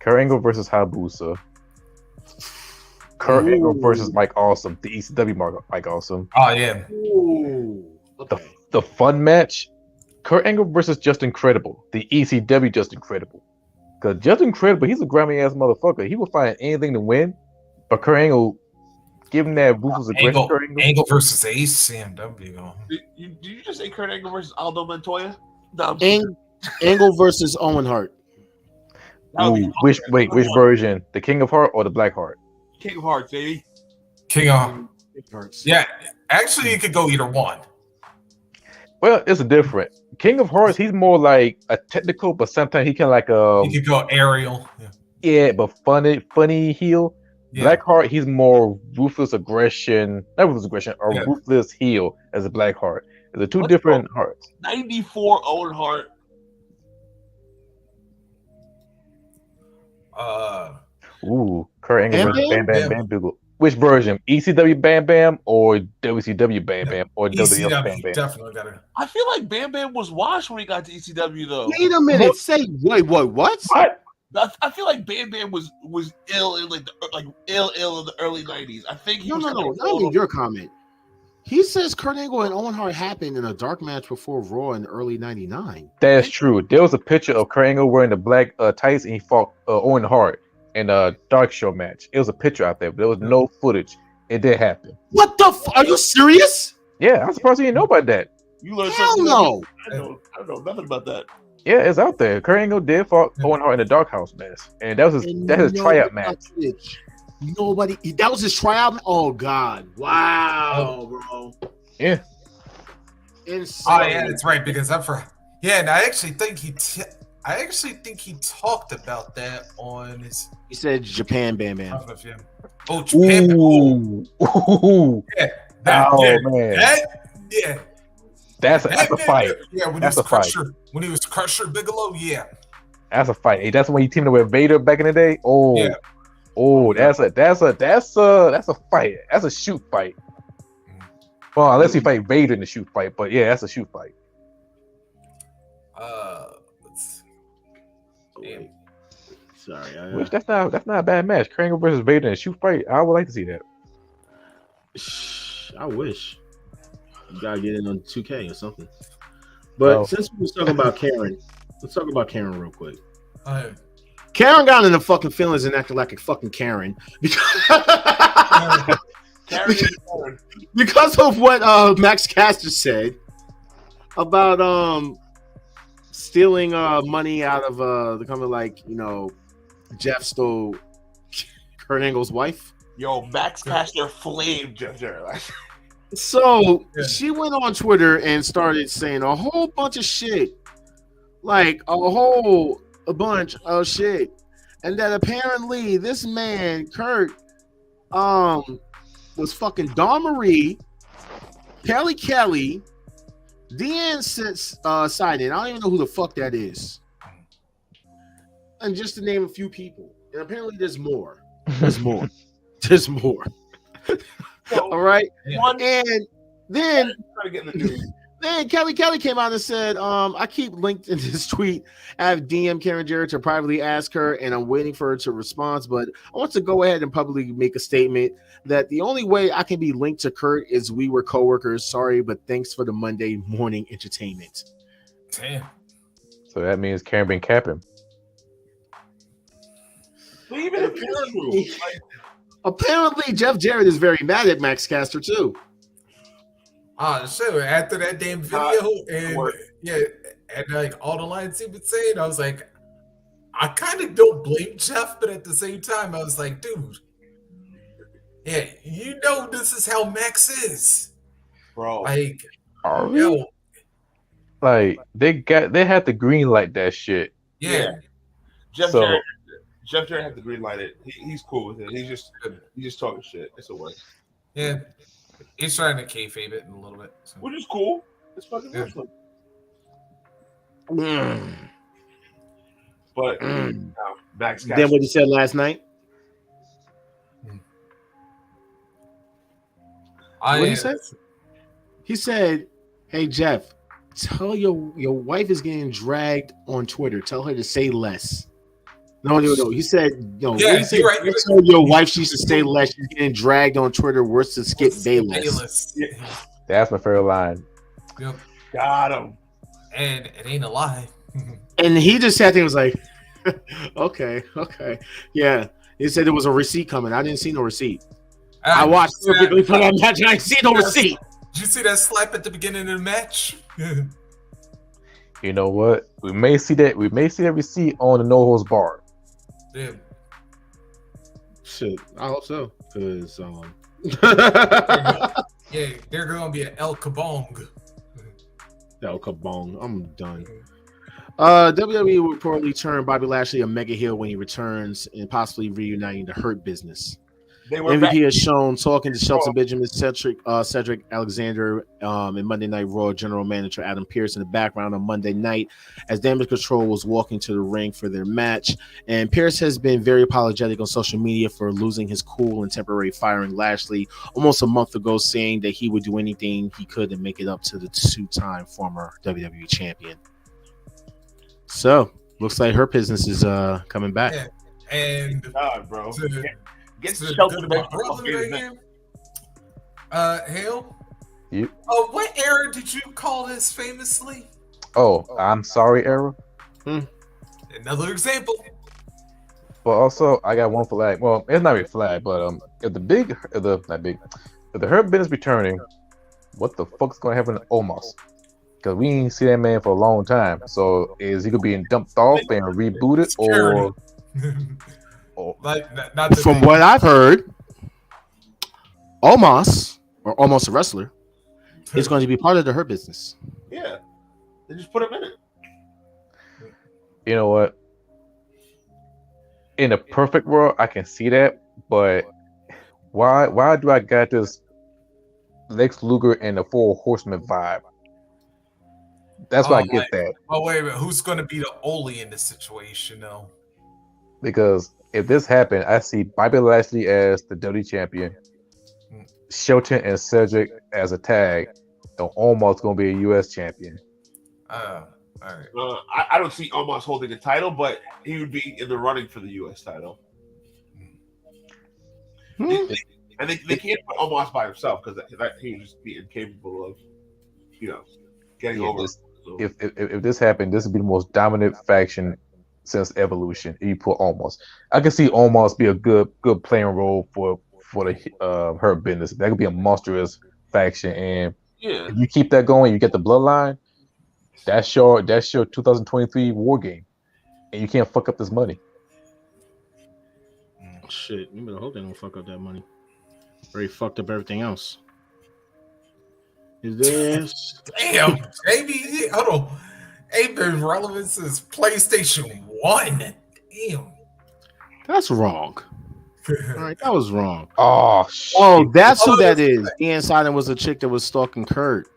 Kurt Angle versus Hayabusa. Kurt Angle versus Mike Awesome. The ECW Mike Awesome. Oh yeah. Ooh. Okay. The fun match. Kurt Angle versus Just Incredible. The ECW Just Incredible. Because Just Incredible, he's a grimy ass motherfucker. He will find anything to win. But Kurt Angle, give him that ruthless aggression. Angle versus Ace CMW. Did you just say Kurt Angle versus Aldo Montoya? No, Angle versus Owen Hart. Ooh, which version? The King of Heart or the Black Heart? King of Hearts, baby. King of Hearts. Yeah, actually, you could go either one. Well, it's different. King of Hearts, he's more like a technical, but sometimes he can like you could go aerial. Yeah, but funny heel. Yeah. Blackheart, he's more ruthless aggression, not ruthless aggression, or ruthless heel as a Blackheart. They're two different hearts. 94 Owen Hart. Kurt Angle versus Bam Bam. Which version? ECW Bam Bam or WCW Bam Bam or WWF Bam Bam? Definitely better. I feel like Bam Bam was washed when he got to ECW though. Wait a minute. What? I feel like Bam Bam was ill in ill in the early 90s. I think he was not in your comment. He says Kurt Angle and Owen Hart happened in a dark match before Raw in early '99. That's true. There was a picture of Kurt Angle wearing the black tights and he fought Owen Hart in a dark show match. It was a picture out there, but there was no footage. It did happen. What the Are you serious? Yeah, I'm surprised you didn't know about that. You learned something. No. I don't know nothing about that. Yeah, it's out there. Kurt Angle did fought Owen Hart in the Dark House match, and that was his tryout match. That was his tryout. Oh God! Wow, bro. Yeah. Insane. Oh yeah, that's right. Because I'm for and I actually think he talked about that on his. He said Japan Bam Bam. Oh, Japan. Ooh. Yeah. Man. That's a fight. Yeah, when he was Crusher. When he was Crusher Bigelow, yeah. That's a fight. Hey, that's when he teamed up with Vader back in the day. Oh, yeah. Oh, that's a fight. That's a shoot fight. Well, unless you fight Vader in the shoot fight, but yeah, that's a shoot fight. Let's see. Sorry, which that's not a bad match. Kurt Angle versus Vader in a shoot fight. I would like to see that. I wish. You gotta get in on 2K or something. But since we were talking about Karen, let's talk about Karen real quick. Karen got in the fucking feelings and acted like a fucking Karen because of what Max Caster said about stealing money out of the company, like Jeff stole Kurt Angle's wife. Yo, Max Caster flamed Jeff Jarrett. So she went on Twitter and started saying a whole bunch of shit, like a bunch of shit, and that apparently this man Kurt was fucking Dawn Marie, Kelly, Deanne Sidon. I don't even know who the fuck that is, and just to name a few people. And apparently there's more. There's more. There's more. All right, and then Kelly came out and said, I keep linked in this tweet. I have DM Karen Jarrett to privately ask her, and I'm waiting for her to respond. But I want to go ahead and publicly make a statement that the only way I can be linked to Kurt is we were coworkers. Sorry, but thanks for the Monday morning entertainment. Damn. So that means Karen been capping. Even if it's true. Apparently, Jeff Jarrett is very mad at Max Caster too. Sure. After that damn video, and like all the lines he was saying, I was like, I kind of don't blame Jeff, but at the same time, I was like, dude, this is how Max is, bro. Like, like they had to green light that shit. Yeah. Jeff Jarrett had to green light it. He's cool with it. He's just talking shit. It's a way. Yeah, he's trying to kayfabe it in a little bit, which is cool. It's fucking wrestling. But Max Caster. Then what he said last night. What did he say? He said, "Hey Jeff, tell your wife is getting dragged on Twitter. Tell her to say less." No. He said, "No, what did he say? Right. Tell your wife she should say less. She's getting dragged on Twitter. Worse than Skip Bayless." Yeah. That's my favorite line. Yep. Got him. And it ain't a lie. And he just sat there and was like, okay. Yeah. He said there was a receipt coming. I didn't see no receipt. I watched perfectly for that match and I didn't see no receipt. Did you see that slap at the beginning of the match? You know what? We may see that receipt on the No Holds Barred. Yeah. Shit, I hope so. Because yeah, they're gonna be an El Kabong. El Kabong. I'm done. WWE will reportedly turn Bobby Lashley a mega heel when he returns and possibly reuniting the Hurt Business. MVP is shown talking to Shelton Benjamin, Cedric Alexander, and Monday Night Raw general manager Adam Pearce in the background on Monday night as Damage Control was walking to the ring for their match. And Pearce has been very apologetic on social media for losing his cool and temporarily firing Lashley almost a month ago, saying that he would do anything he could to make it up to the two-time former WWE champion. So, looks like her business is coming back. Yeah. And bro. Get to Shelton my brother right here. Hale? You? Oh, what era did you call this famously? Oh, I'm sorry, era. Another example. But also, I got one flag. Well, it's not a flag, but if the Hurt Business returning, what the fuck's gonna happen to Omos? Because we ain't see that man for a long time. So is he gonna be dumped off and rebooted, or? Not From what I've heard, Omos, or Almost a Wrestler, is going to be part of the Hurt Business. Yeah, they just put him in it. You know what? In a perfect world, I can see that, but why do I got this Lex Luger and the Four Horsemen vibe? That's why I get that. Oh, wait a minute. Who's going to be the Oli in this situation, though? Because if this happened, I see Bobby Lashley as the WWE champion, Shelton and Cedric as a tag, and Omos going to be a U.S. champion. All right. I don't see Omos holding the title, but he would be in the running for the U.S. title. And they can't put Omos by himself because he would just be incapable of, getting over. If this happened, this would be the most dominant faction since Evolution. You put Omos. I can see Omos be a good playing role for the Hurt Business. That could be a monstrous faction, and if you keep that going, you get the bloodline. That's your 2023 war game, and you can't fuck up this money. Shit, you better hope they don't fuck up that money. Already fucked up everything else. Is this? Damn, JB, hold on. Ain't been relevant since PlayStation 1. Damn. That's wrong. All right, that was wrong. Oh, shit. Oh, that's who that is. Ian Silent was a chick that was stalking Kurt.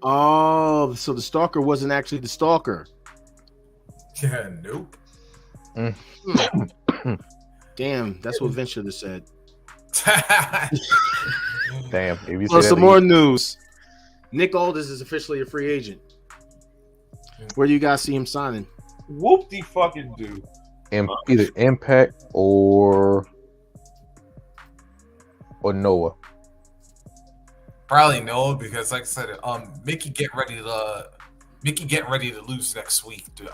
Oh, so the stalker wasn't actually the stalker. Yeah, nope. Damn, that's what Vince should have said. Damn. So some more news. Nick Aldis is officially a free agent. Where do you guys see him signing? Whoop-de-fucking-do. Either Impact or Noah. Probably Noah, because like I said, Mickey get ready to lose next week to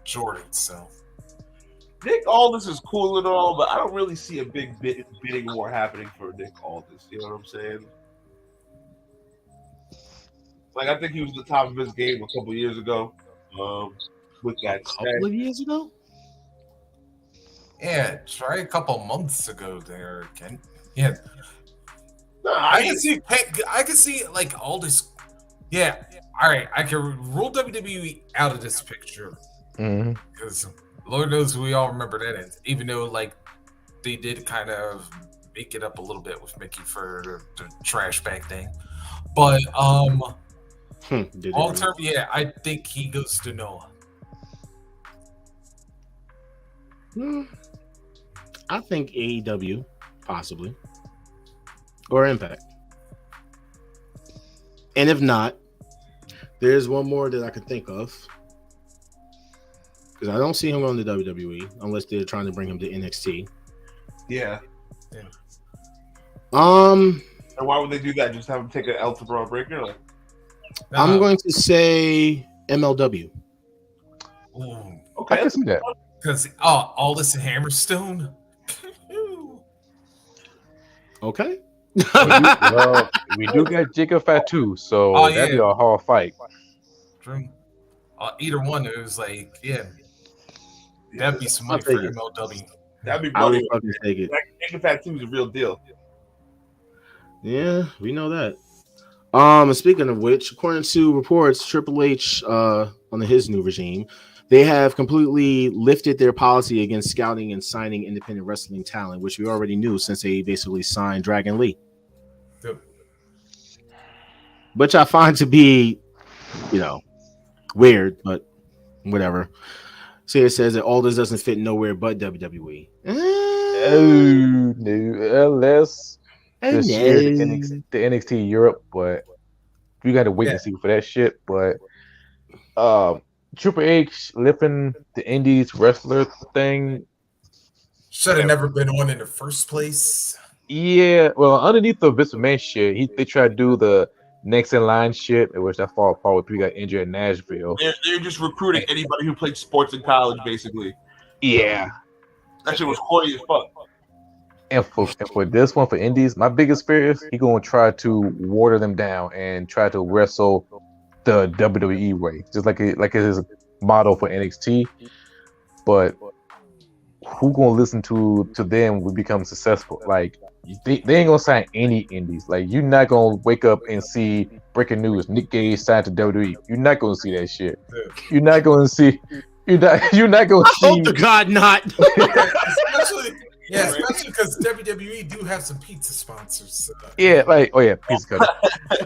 Jordan. So Nick Aldis is cool and all, but I don't really see a big bidding war happening for Nick Aldis. You know what I'm saying? Like, I think he was at the top of his game a couple years ago. With that, couple of years ago. Yeah, try a couple months ago there, Ken. Yeah. No, I can see like all this. Yeah, all right. I can rule WWE out of this picture because Lord knows we all remember that end. Even though like they did kind of make it up a little bit with Mickey for the trash bag thing, but Long term, yeah, I think he goes to Noah. I think AEW, possibly, or Impact. And if not, there's one more that I can think of. Because I don't see him on the WWE unless they're trying to bring him to NXT. Yeah. And why would they do that? Just have him take an L to Braun Breaker? Like, I'm going to say MLW. Ooh. Okay, I can see that. Because Aldous and Hammerstone. Okay. We do get Jacob Fatu, so that'd be a hard fight. True. Either one, it was like, that'd be some money for MLW. That'd be I would money. fucking take it. Jacob Fatu is a real deal. Yeah, we know that. Speaking of which, according to reports, Triple H under his new regime, they have completely lifted their policy against scouting and signing independent wrestling talent, which we already knew since they basically signed Dragon Lee. Yep. Which I find to be, weird, but whatever. See, it says that Aldous doesn't fit nowhere but WWE. Oh no, unless this year the NXT Europe, but we got to wait and see for that shit. But Triple H lifting the Indies wrestler thing should have never been on in the first place. Yeah, well, underneath the Vince McMahon shit, they tried to do the next in line shit, which that fall apart when people got injured in Nashville. They're just recruiting anybody who played sports in college, basically. Yeah, that shit was corny as fuck. And for this one for Indies, my biggest fear is he gonna try to water them down and try to wrestle the WWE way, just like his model for NXT. But who gonna listen to them when we become successful? Like they ain't gonna sign any Indies. Like you're not gonna wake up and see breaking news: Nick Gage signed to WWE. You're not gonna see that shit. You're not gonna see. You're not gonna see. Hope to God not. Especially because WWE do have some pizza sponsors. Yeah, pizza cutter.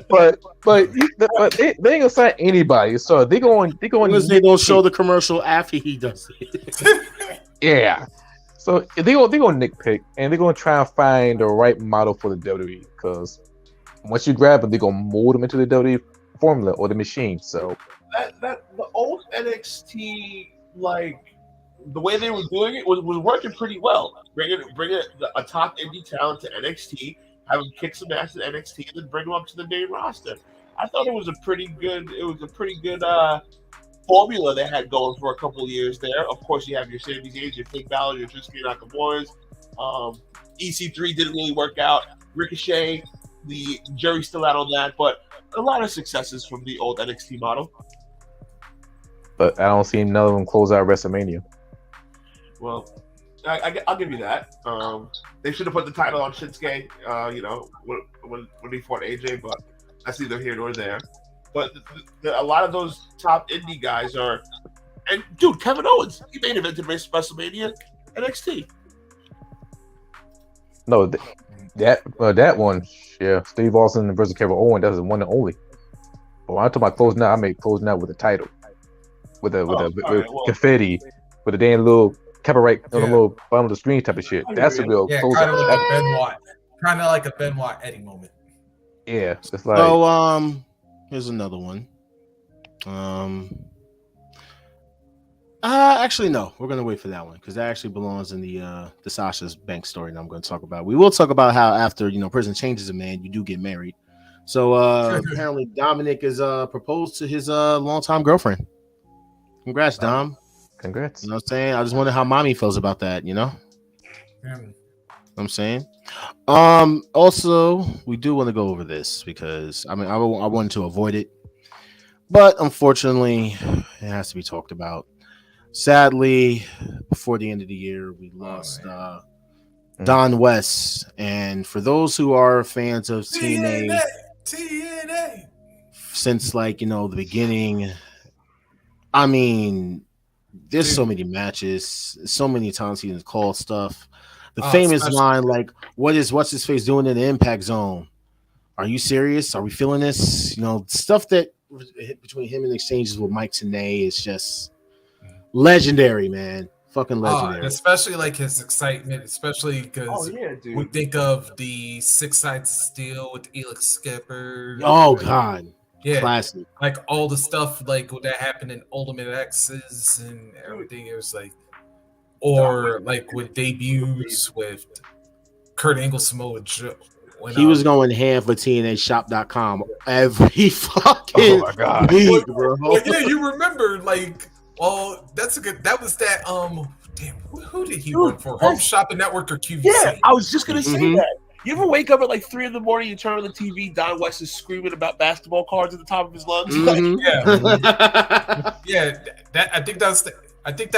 but they ain't gonna sign anybody. So they going. They gonna show the commercial after he does it. Yeah. So they gonna nitpick and they're gonna try and find the right model for the WWE, because once you grab them, they're gonna mold them into the WWE formula or the machine. So that the old NXT, like the way they were doing it was working pretty well. Bringing a top indie talent to NXT, have him kick some ass at NXT, and then bring him up to the main roster. I thought it was a pretty good formula they had going for a couple of years there. Of course, you have your Sami Zayn, your Finn Balor, your Shinsuke Nakamura's. EC3 didn't really work out. Ricochet, the jury's still out on that, but a lot of successes from the old NXT model. But I don't see none of them close out WrestleMania. Well, I'll give you that. They should have put the title on Shinsuke, when he fought AJ, but that's neither here nor there. But a lot of those top indie guys are, and dude, Kevin Owens, he main evented WrestleMania NXT. No, that one, yeah, Steve Austin versus Kevin Owens, that's the one and only. But when I talk about closing out, I make closing out with a title, with confetti, with a damn little copyright on the little bottom of the screen type of shit. That's a real close out. Kind of like a Benoit Eddie moment. Yeah, it's like. Here's another one. Actually, no, we're gonna wait for that one because that actually belongs in the Sasha's Banks story that I'm going to talk about. We will talk about how after prison changes a man, you do get married. So apparently, Dominic is proposed to his longtime girlfriend. Congrats, Dom. Congrats. You know what I'm saying? I just wonder how mommy feels about that. You know. I'm saying. Also, we do want to go over this because I wanted to avoid it, but unfortunately, it has to be talked about. Sadly, before the end of the year, we lost Don West, and for those who are fans of TNA since the beginning, I mean, there's so many matches, so many times he's called stuff. The famous line, like, what's his face doing in the Impact Zone? Are you serious? Are we feeling this? Stuff that between him and exchanges with Mike Tenay is just legendary, man. Fucking legendary. Especially like his excitement, especially because dude. we think of the 6 Sides of Steel with Elix Skipper. Oh God, yeah, classic. Like all the stuff like that happened in Ultimate X's and everything. It was like, or like with debuts with Kurt Angle, Samoa Joe. He was going ham for TNAshop.com every fucking week, bro. Well, yeah, you remember like. Oh, that's a good. That was that. Damn, who did he work for? Home Shopping Network or QVC? Yeah, I was just gonna say that. You ever wake up at like 3 a.m, you turn on the TV, Don West is screaming about basketball cards at the top of his lungs? Yeah. That I think that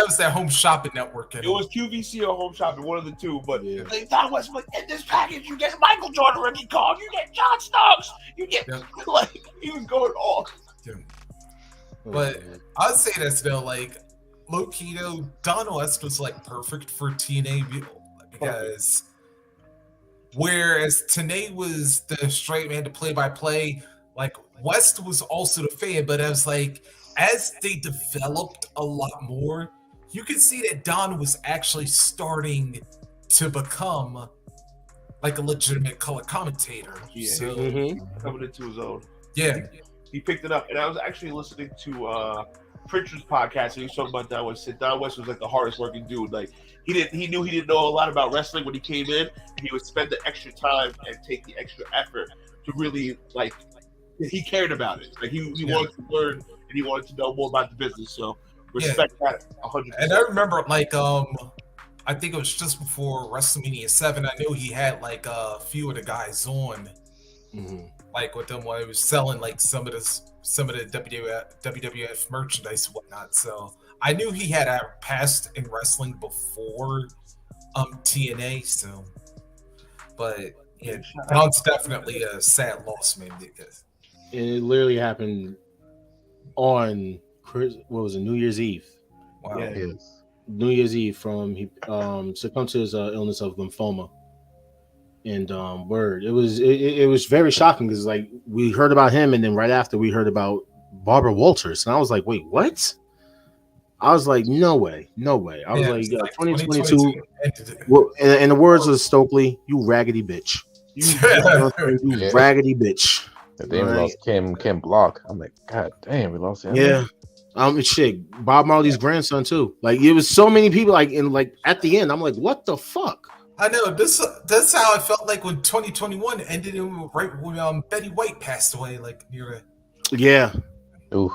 was that Home Shopping Network. It was QVC or Home Shopping, one of the two. But like, Don West was like, in this package, you get Michael Jordan rookie card, you get John Starks, you get like he was going off. But I'd say that's still like Lokito, Don West was like perfect for TNA because whereas Tenay was the straight man to play-by-play, like West was also the fan, but I was like, as they developed a lot more, you can see that Don was actually starting to become like a legitimate color commentator. Yeah, so, coming into his own. Yeah. He picked it up, and I was actually listening to Pritchard's podcast, and he was talking about Don West. Don West was like the hardest working dude. Like he knew he didn't know a lot about wrestling when he came in. He would spend the extra time and take the extra effort to really like. He cared about it. Like he wanted to learn and he wanted to know more about the business. So respect that 100%. And I remember like I think it was just before WrestleMania 7. I knew he had like a few of the guys on. Like with them when he was selling like some of the WWF merchandise and whatnot. So I knew he had a past in wrestling before TNA. So, but yeah, Don's definitely a sad loss, man. Because it literally happened on what was it, New Year's Eve. Wow. Yeah. New Year's Eve from he succumbed to his illness of lymphoma. And it was very shocking because like we heard about him and then right after we heard about Barbara Walters and I was like, wait, what? I was like, no way. I was like 2022. Well, in the words of Stokely, you raggedy bitch. You raggedy bitch. And then we lost Kim Block. I'm like, God damn, we lost him. Yeah. Shit. Bob Marley's grandson too. Like it was so many people. Like in like at the end, I'm like, what the fuck? I know that's how I felt like when 2021 ended right when Betty White passed away. Like near yeah. Ooh.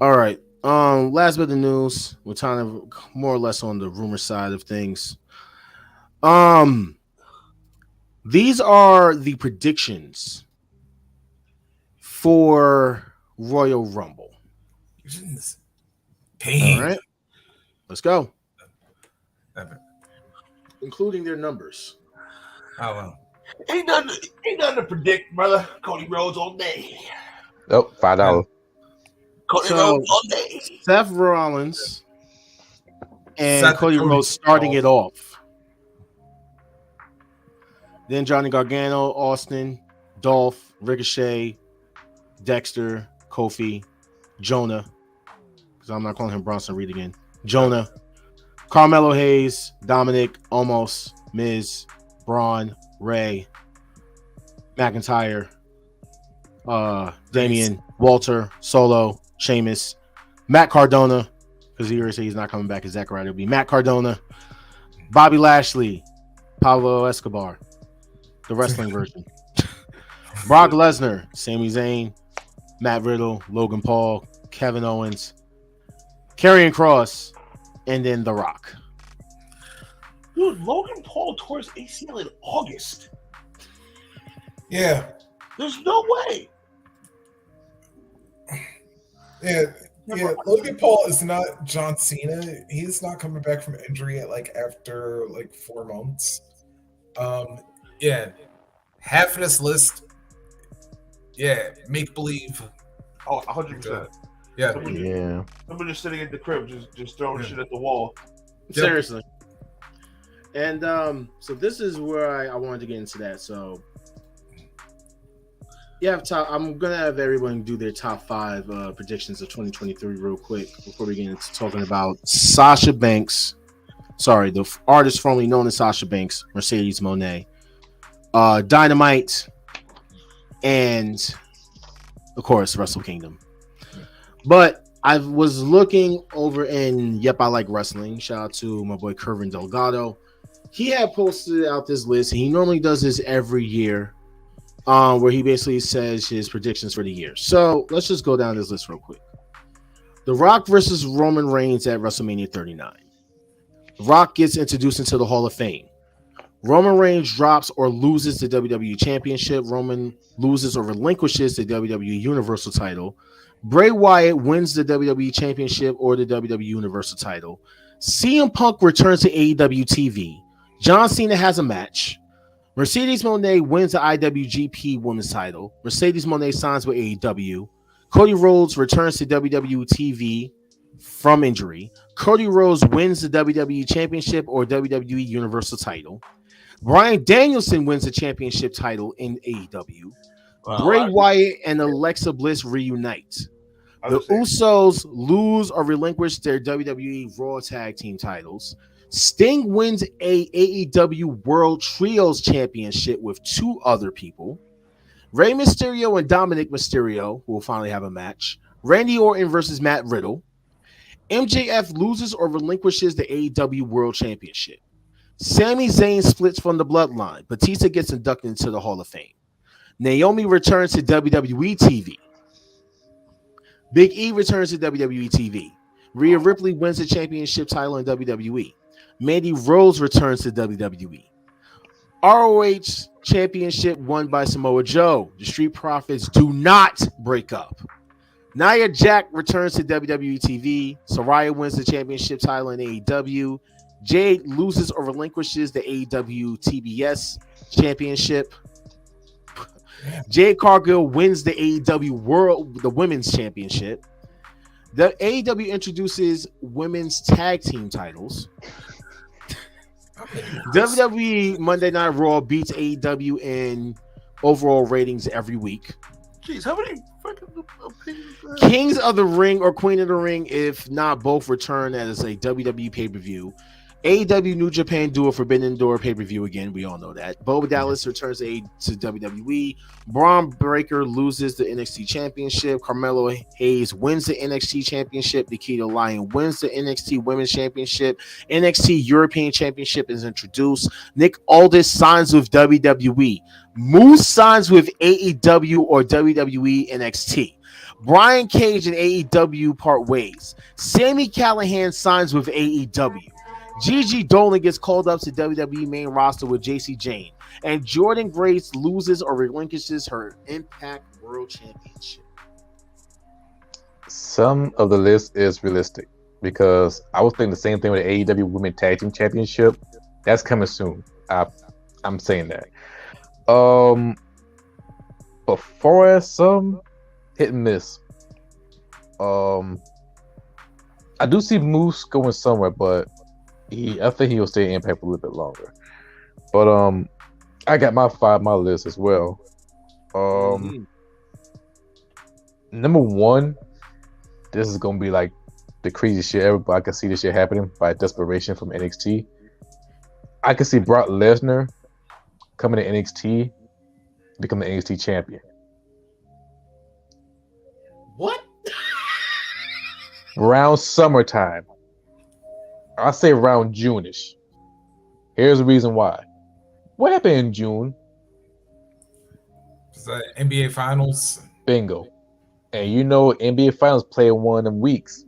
All right. Last bit of news. We're kind of more or less on the rumor side of things. These are the predictions for Royal Rumble. Pain. All right. Let's go. Including their numbers. Oh well. Ain't nothing to predict, brother. Cody Rhodes all day. Oh, $5. Cody Rhodes all day. Seth Rollins and Cody Rhodes starting it off. Then Johnny Gargano, Austin, Dolph, Ricochet, Dexter, Kofi, Jonah. Because I'm not calling him Bronson Reed again. Jonah, Carmelo Hayes, Dominic, Omos, Miz, Braun, Ray, McIntyre, Damian, Walter, Solo, Sheamus, Matt Cardona, because he already said he's not coming back as Zachariah. It'll be Matt Cardona, Bobby Lashley, Pablo Escobar, the wrestling version, Brock Lesnar, Sami Zayn, Matt Riddle, Logan Paul, Kevin Owens, Karrion Kross, and then The Rock. Dude, Logan Paul tore his ACL in August. Yeah. There's no way. Yeah, Logan Paul is not John Cena. He's not coming back from injury after 4 months. Yeah. Half of this list, make believe. Oh, 100%. Yeah. Somebody just sitting at the crib, just throwing shit at the wall. Seriously. And so this is where I wanted to get into that. So Yeah, I'm gonna have everyone do their top 5 predictions of 2023 real quick before we get into talking about Sasha Banks. Sorry, the artist formerly known as Sasha Banks, Mercedes Moné, Dynamite, and of course Wrestle Kingdom. But I was looking over in Yep, I Like Wrestling. Shout out to my boy Kervin Delgado. He had posted out this list, and he normally does this every year, where he basically says his predictions for the year. So let's just go down this list real quick. The Rock versus Roman Reigns at WrestleMania 39. The Rock gets introduced into the Hall of Fame. Roman Reigns drops or loses the WWE Championship. Roman loses or relinquishes the WWE Universal title. Bray Wyatt wins the WWE Championship or the WWE Universal title. CM Punk returns to AEW TV. John Cena has a match. Mercedes Moné wins the IWGP Women's title. Mercedes Moné signs with AEW. Cody Rhodes returns to WWE TV from injury. Cody Rhodes wins the WWE Championship or WWE Universal title. Bryan Danielson wins the championship title in AEW. Bray Wyatt and Alexa Bliss reunite. The Usos lose or relinquish their WWE Raw Tag Team titles. Sting wins a AEW World Trios Championship with 2 other people. Rey Mysterio and Dominic Mysterio will finally have a match. Randy Orton versus Matt Riddle. MJF loses or relinquishes the AEW World Championship. Sami Zayn splits from the Bloodline. Batista gets inducted into the Hall of Fame. Naomi returns to WWE TV. Big E returns to WWE TV. Rhea Ripley wins the championship title in WWE. Mandy Rose returns to WWE. ROH championship won by Samoa Joe. The Street Profits do not break up. Nia Jax returns to WWE TV. Saraya wins the championship title in AEW. Jade loses or relinquishes the AEW TBS championship. Jade Cargill wins the AEW the Women's Championship. The AEW introduces women's tag team titles. WWE Monday Night Raw beats AEW in overall ratings every week. Jeez, how many fucking opinions? Kings of the Ring or Queen of the Ring, if not both, return as a WWE pay-per-view. AEW New Japan do a Forbidden Door pay-per-view again. We all know that. Bo Dallas returns to WWE. Braun Breaker loses the NXT Championship. Carmelo Hayes wins the NXT Championship. Nikita Lyon wins the NXT Women's Championship. NXT European Championship is introduced. Nick Aldis signs with WWE. Moose signs with AEW or WWE NXT. Brian Cage and AEW part ways. Sami Callihan signs with AEW. Gigi Dolan gets called up to WWE main roster with JC Jane. And Jordan Grace loses or relinquishes her Impact World Championship. Some of the list is realistic because I was thinking the same thing with the AEW Women Tag Team Championship. That's coming soon. I'm saying that. But far as some hit and miss, I do see Moose going somewhere, but I think he'll stay in Impact for a little bit longer. But I got my list as well. Number 1, this is gonna be like the craziest shit ever, but I can see this shit happening by desperation from NXT. I can see Brock Lesnar coming to NXT, becoming the NXT champion. What? Around summertime. I say around June-ish. Here's the reason why. What happened in June? Is that NBA Finals? Bingo. And you know NBA Finals play one of them weeks.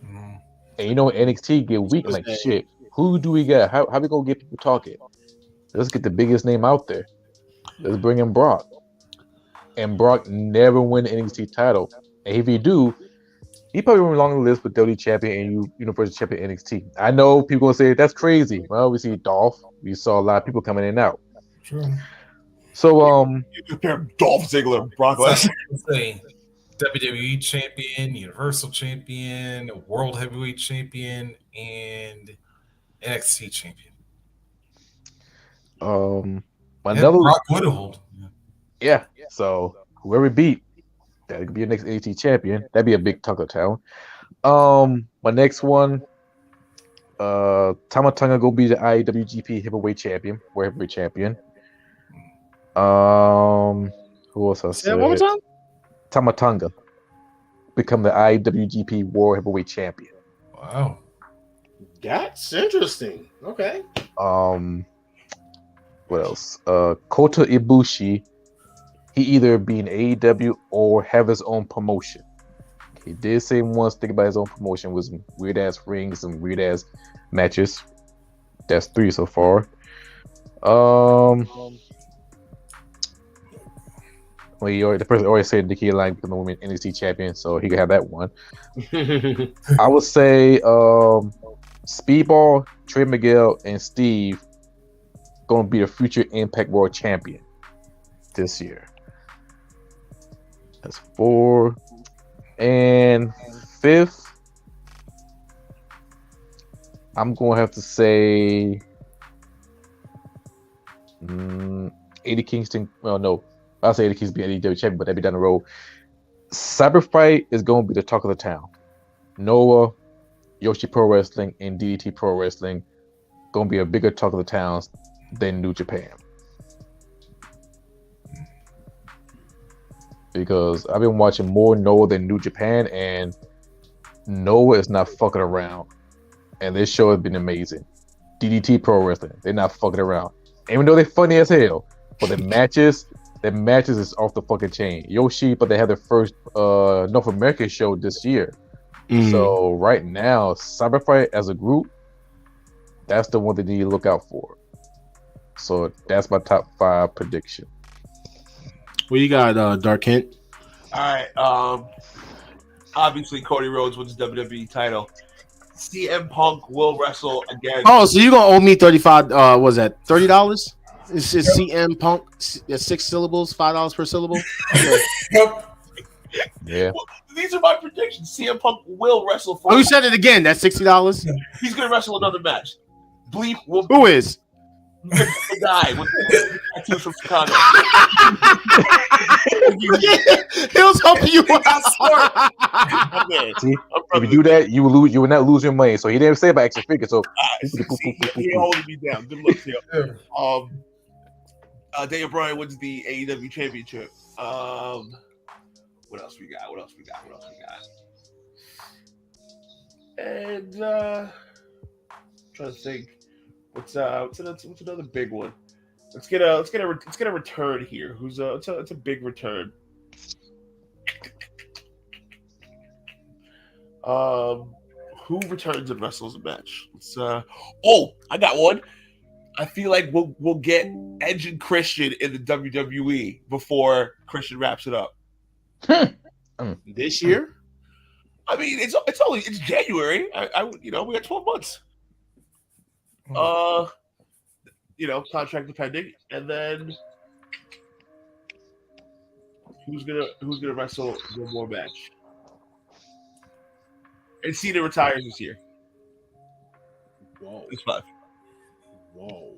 Mm-hmm. And you know NXT get weak. Like, shit, who do we got? How we gonna get people talking? Let's get the biggest name out there. Let's bring in Brock. And Brock never win the NXT title. And if he do, he probably went along the list with WWE Champion and Universal Champion NXT. I know people gonna say that's crazy. Well, we see Dolph. We saw a lot of people coming in and out. Sure. So you compare Dolph Ziggler and Brock Lesnar. WWE Champion, Universal Champion, World Heavyweight Champion, and NXT Champion. Another Brock Woodhold. Yeah. So whoever beat, that could be your next NXT champion. That'd be a big talk of town. My next one, Tama Tonga go be the IWGP heavyweight champion, world heavyweight champion. Who else I said? One more time. Tama Tonga become the IWGP world heavyweight champion. Wow, that's interesting. Okay. What else? Kota Ibushi, he either be in AEW or have his own promotion. He did say once, think about his own promotion was weird ass rings and weird ass matches. That's 3 so far. Well, the person always said Nikki Line become the women NXT champion, so he could have that one. I would say Speedball, Trey Miguel, and Steve going to be the future Impact World Champion this year. That's 4. And 5th, I'm going to have to say Eddie Kingston. Well, no, I'll say Eddie Kingston be AEW champion, but that'd be down the road. Cyberfight is going to be the talk of the town. Noah, Yoshi Pro Wrestling, and DDT Pro Wrestling going to be a bigger talk of the towns than New Japan. Because I've been watching more Noah than New Japan, and Noah is not fucking around. And this show has been amazing. DDT Pro Wrestling, they're not fucking around. Even though they're funny as hell, but the matches is off the fucking chain. Yoshi, but they had their first North American show this year. So right now, Cyberfight as a group, that's the one that you need to look out for. So that's my top 5 prediction. What you got, Dark Kent? All right. Obviously, Cody Rhodes wins the WWE title. CM Punk will wrestle again. Oh, so you're gonna owe me $35? Was that $30? It's CM Punk, 6 syllables, $5 per syllable. Yep. Yeah. Well, these are my predictions. CM Punk will wrestle. Oh, you said it again. That's $60. He's gonna wrestle another match. Bleep will. Who is? The guy with the tattoos from Chicago. He'll help you out. See, if you do that, you will not lose your money. So he didn't say about extra figure. So he holding me down. Good luck to you. Daniel Bryan wins the AEW championship. What else we got? And trying to think. What's another big one? Let's get a return here. It's a big return. Who returns and wrestles a match? I got one. I feel like we'll get Edge and Christian in the WWE before Christian wraps it up. This year? I mean, it's January. We got 12 months. Contract depending, and then who's gonna wrestle one more match? And Cena retires this year. Whoa. It's 5. Whoa.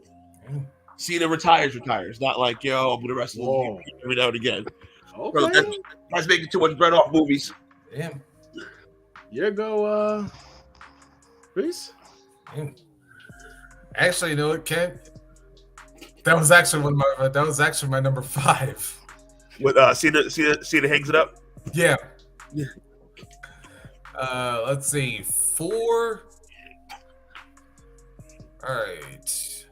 Cena retires. Not like, I'm gonna wrestle every now and again. Okay. Bro, that's making too much bread off movies. Damn. Here go, Reese. Actually, you know what, Ken? That was actually my number 5. With Cena hangs it up. Yeah. Let's see, 4. All right.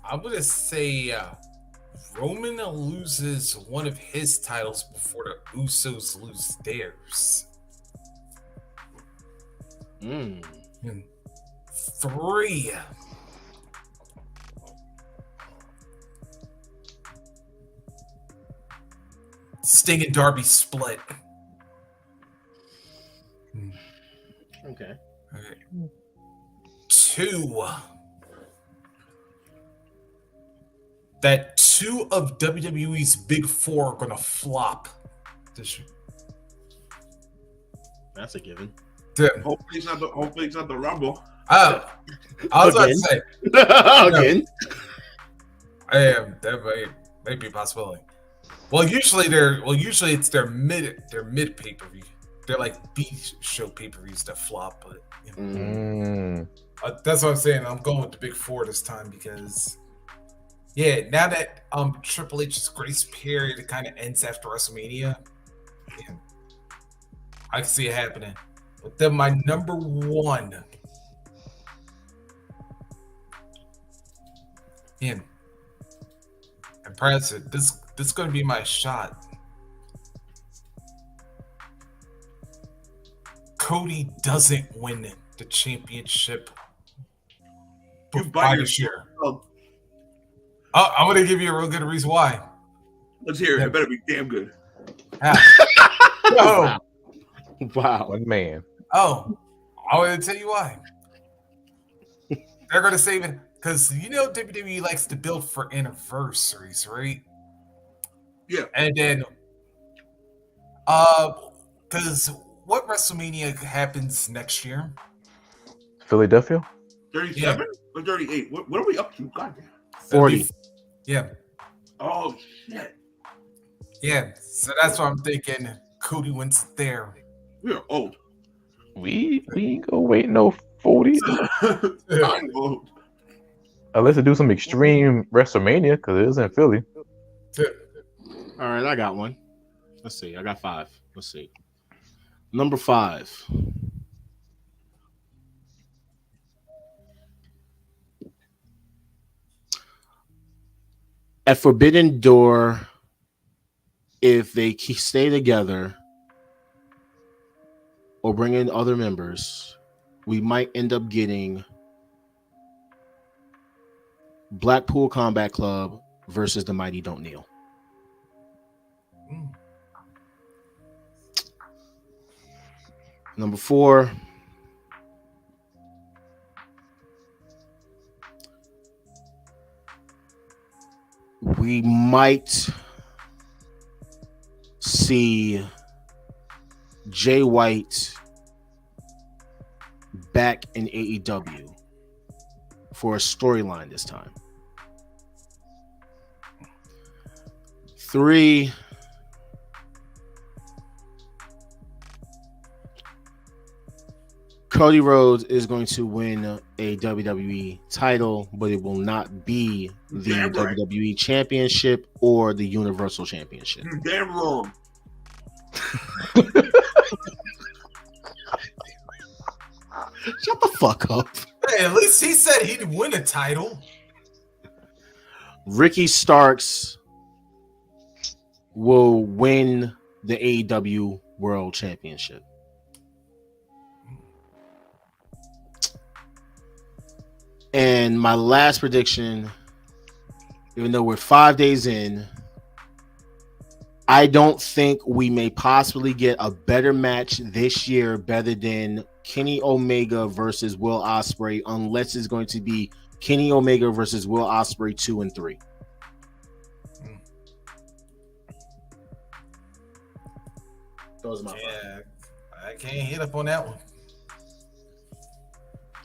I'm gonna say Roman loses one of his titles before the Usos lose theirs. 3. Sting and Darby split. Okay. All right. 2. That 2 of WWE's big 4 are gonna flop this year. That's a given. Hopefully it's not the Rumble. Oh, I was about to say again. That may be a possibility. Well, usually it's their mid pay-per-view. They're like B show pay-per-views that flop, but that's what I'm saying. I'm going with the big four this time because now that Triple H's grace period kind of ends after WrestleMania, I can see it happening. But then my number one, impressive. This is going to be my shot. Cody doesn't win the championship by this year. I'm going to give you a real good reason why. Let's hear it. It better be damn good. Oh. Wow. One man. Oh, I want to tell you why. They're going to save it because WWE likes to build for anniversaries, right? Yeah. And then, because what WrestleMania happens next year? Philadelphia? 37 or 38? What are we up to? Goddamn. 40. Yeah. Oh, shit. Yeah. So that's what I'm thinking. Cody wins there. We are old. We ain't gonna wait no 40. I'm old. Unless they do some extreme WrestleMania, because it is in Philly. All right, I got one. Let's see. I got 5. Let's see. Number 5. At Forbidden Door, if they stay together or bring in other members, we might end up getting Blackpool Combat Club versus the Mighty Don't Kneel. Number 4. We might see Jay White back in AEW for a storyline this time. 3. Cody Rhodes is going to win a WWE title, but it will not be the WWE Championship or the Universal Championship. You're damn wrong. Shut the fuck up. Hey, at least he said he'd win a title. Ricky Starks will win the AEW World Championship. And my last prediction, even though we're 5 days in, I don't think we may possibly get a better match this year better than Kenny Omega versus Will Ospreay, unless it's going to be Kenny Omega versus Will Ospreay 2 and 3. Those are my 5. I can't hit up on that one.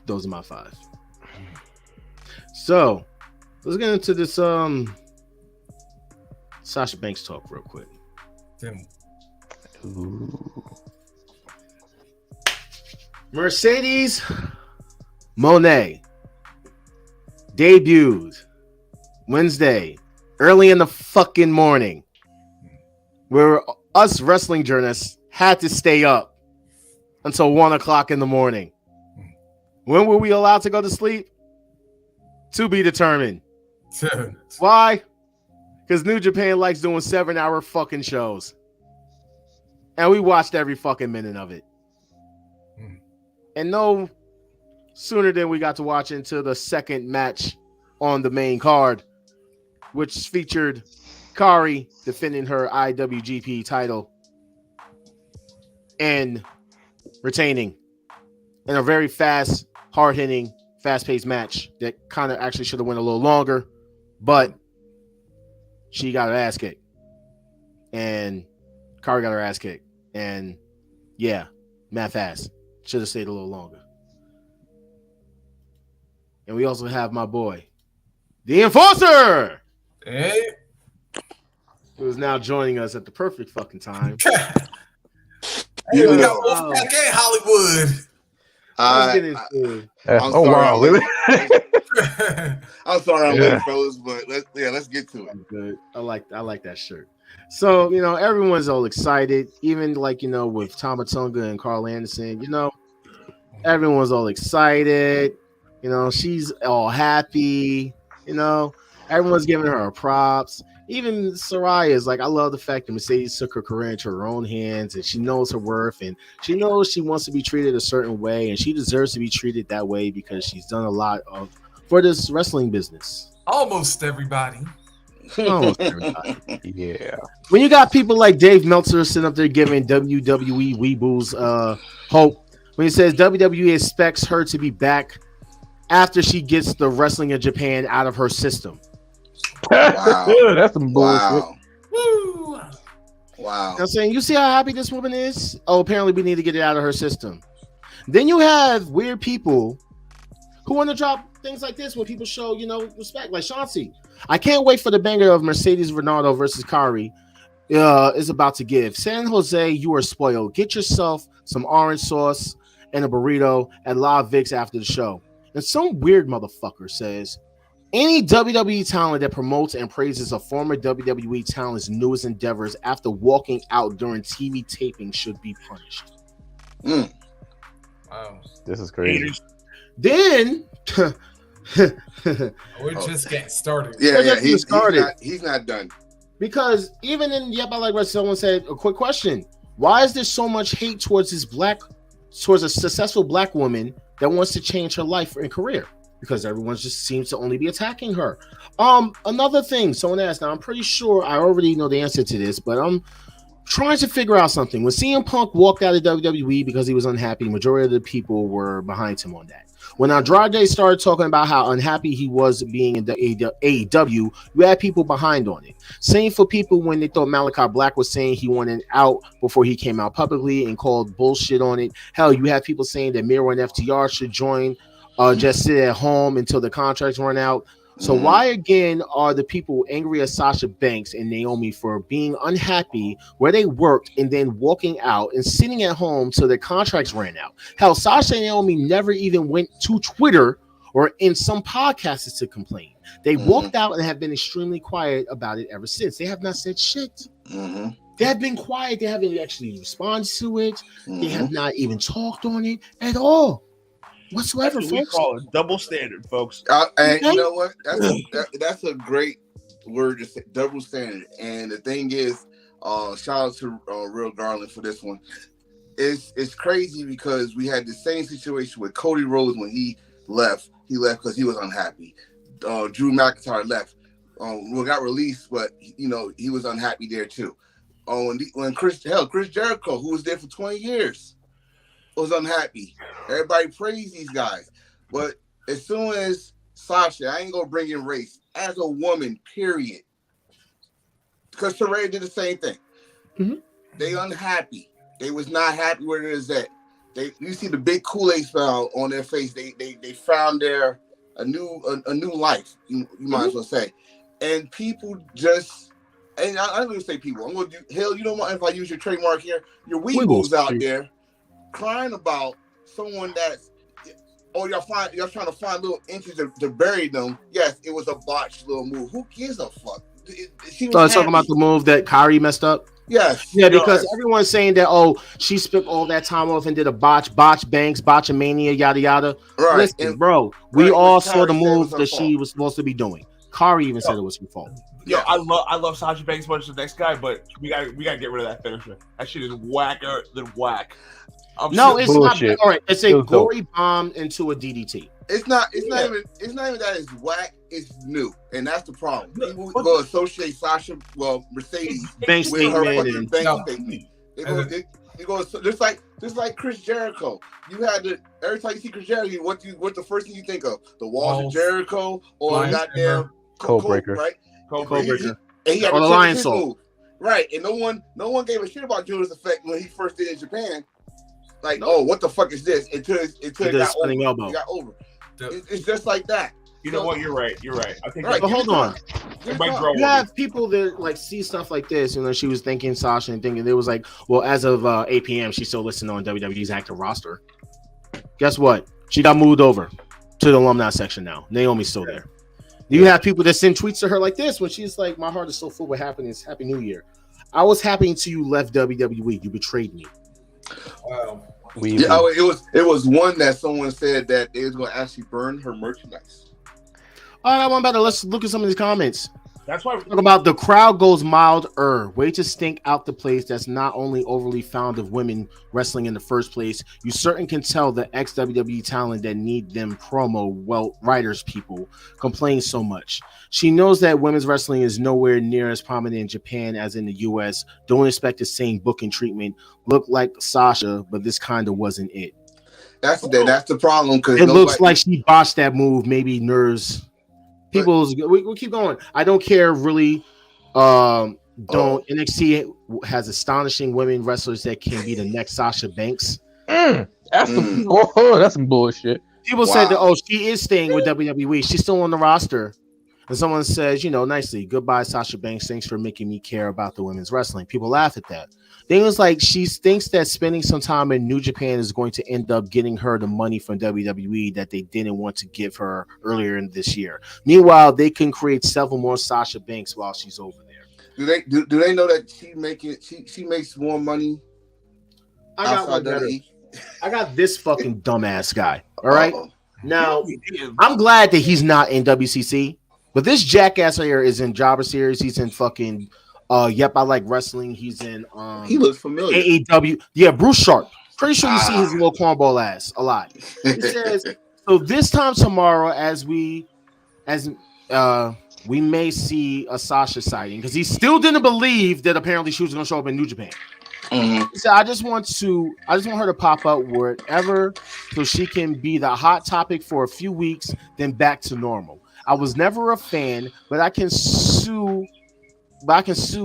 Those are my 5. So let's get into this Sasha Banks talk real quick. Mercedes MONÈ debuted Wednesday early in the fucking morning, where us wrestling journalists had to stay up until 1 o'clock in the morning. When were we allowed to go to sleep? To be determined. Why? Because New Japan likes doing 7-hour fucking shows. And we watched every fucking minute of it. And no sooner than we got to watch into the second match on the main card, which featured Kari defending her IWGP title and retaining in a very fast, hard-hitting, fast-paced match that kind of actually should have went a little longer, but she got her ass kicked. And Kari got her ass kicked. And yeah, math ass. Should have stayed a little longer. And we also have my boy, the Enforcer. Hey. who is now joining us at the perfect fucking time. Hey, we got Wolfpack and Hollywood. I'm sorry, wow, really? I'm sorry I'm late, fellas, but let's get to it. Good. I like that shirt. So, everyone's all excited, even with Tamatonga and Carl Anderson, everyone's all excited. She's all happy, everyone's giving her props. Even Soraya's like, I love the fact that Mercedes took her career into her own hands, and she knows her worth, and she knows she wants to be treated a certain way, and she deserves to be treated that way because she's done a lot for this wrestling business. Almost everybody. Almost everybody. Yeah. When you got people like Dave Meltzer sitting up there giving WWE weebles hope, when he says WWE expects her to be back after she gets the Wrestling in Japan out of her system. Wow. That's some bullshit. Wow. I'm saying, you see how happy this woman is? Oh, apparently we need to get it out of her system. Then you have weird people who want to drop things like this when people show, respect, like Chauncey. I can't wait for the banger of Mercedes Varnado versus Kari is about to give. San Jose, you are spoiled. Get yourself some orange sauce and a burrito at La Vix after the show. And some weird motherfucker says, any WWE talent that promotes and praises a former WWE talent's newest endeavors after walking out during TV taping should be punished. Wow. This is crazy. Then we're just getting started. Yeah, he's not done. Because even in Yep, I Like Wrestling, someone said, a quick question. Why is there so much hate towards a successful black woman that wants to change her life and career? Because everyone just seems to only be attacking her. Another thing, someone asked, now I'm pretty sure I already know the answer to this, but I'm trying to figure out something. When CM Punk walked out of WWE because he was unhappy, the majority of the people were behind him on that. When Andrade started talking about how unhappy he was being in the AEW, you had people behind on it. Same for people when they thought Malachi Black was saying he wanted out before he came out publicly and called bullshit on it. Hell, you have people saying that Miro and FTR should join, just sit at home until the contracts run out. So why again are the people angry at Sasha Banks and Naomi for being unhappy where they worked and then walking out and sitting at home till their contracts ran out? Hell, Sasha and Naomi never even went to Twitter or in some podcasts to complain. They walked out and have been extremely quiet about it ever since. They have not said shit. They have been quiet. They haven't actually responded to it. They have not even talked on it at all. Whatsoever, That's what we call it double standard, folks. And you know what? That's a great word to say, double standard. And the thing is, shout out to Real Garland for this one. It's crazy because we had the same situation with Cody Rhodes when he left. He left because he was unhappy. Drew McIntyre left. Got released, but he was unhappy there too. When Chris Jericho, who was there for 20 years, was unhappy. Everybody praised these guys, but as soon as Sasha, I ain't gonna bring in race as a woman, period. Because Saraya did the same thing. They unhappy. They was not happy where it is at. You see the big Kool-Aid smile on their face. They found a new life. You might as well say, and people just. And I'm gonna say people. I'm gonna do. Hell, you don't mind if I use your trademark here. Your weebles out there crying about someone that's y'all trying to find little inches to bury them. Yes, it was a botched little move. Who gives a fuck? So I talking about the move that Kari messed up. Yes. Yeah, because everyone's saying that she spent all that time off and did a botch banks, botchamania, yada yada. Right. Listen, bro, we all saw the move that she was supposed to be doing. Kari even said it was her fault. Yo, I love Sasha Banks much as the next guy, but we gotta get rid of that finisher. That shit is whacker than whack. It's bullshit. Not all right. It's a glory bomb into a DDT. It's not even that it's whack. It's new, and that's the problem. People go associate Sasha, Mercedes, with her fucking bank statement. They go just like Chris Jericho. You had to every time you see Chris Jericho, what the first thing you think of? The Walls of Jericho or goddamn Codebreaker, right? Codebreaker. And he had the Lion Soul. Right, and no one gave a shit about Judas Effect when he first did it in Japan. Like, what the fuck is this? Until it got over. It's just like that. You know what? You're right. I think. Right, but hold on. You have people that like see stuff like this. You know, she was thanking Sasha and thinking it was like, well, as of 8 p.m., she's still listed on WWE's active roster. Guess what? She got moved over to the alumni section now. Naomi's still there. You have people that send tweets to her like this when she's like, "My heart is so full with happiness. Happy New Year. I was happy until you left WWE. You betrayed me." Wow. It was one that someone said that they was going to actually burn her merchandise. All right, one better. Let's look at some of these comments. That's why talk about the crowd goes milder. Way to stink out the place. That's not only overly fond of women wrestling in the first place. You certain can tell the ex-WWE talent that need them promo writers people complain so much. She knows that women's wrestling is nowhere near as prominent in Japan as in the US. Don't expect the same booking treatment. Look like Sasha, but this kind of wasn't it. That's the problem. Because it looks like she botched that move. Maybe nerves. We'll keep going. I don't care really. NXT has astonishing women wrestlers that can be the next Sasha Banks. That's some bullshit. People said that she is staying with WWE. She's still on the roster. And someone says, nicely, goodbye, Sasha Banks. Thanks for making me care about the women's wrestling. People laugh at that. Things like she thinks that spending some time in New Japan is going to end up getting her the money from WWE that they didn't want to give her earlier in this year. Meanwhile, they can create several more Sasha Banks while she's over there. Do they know that she makes more money? I got this fucking dumbass guy. All right. Now, I'm glad that he's not in WCC, but this jackass here is in Jobber Series. He's in fucking Yep, I Like Wrestling. He's in he looks familiar. AEW. Yeah, Bruce Sharp. Pretty sure you see his little cornball ass a lot. He says, so this time tomorrow, we may see a Sasha sighting, because he still didn't believe that apparently she was gonna show up in New Japan. He said, I just want her to pop up wherever so she can be the hot topic for a few weeks, then back to normal. I was never a fan, but I can sue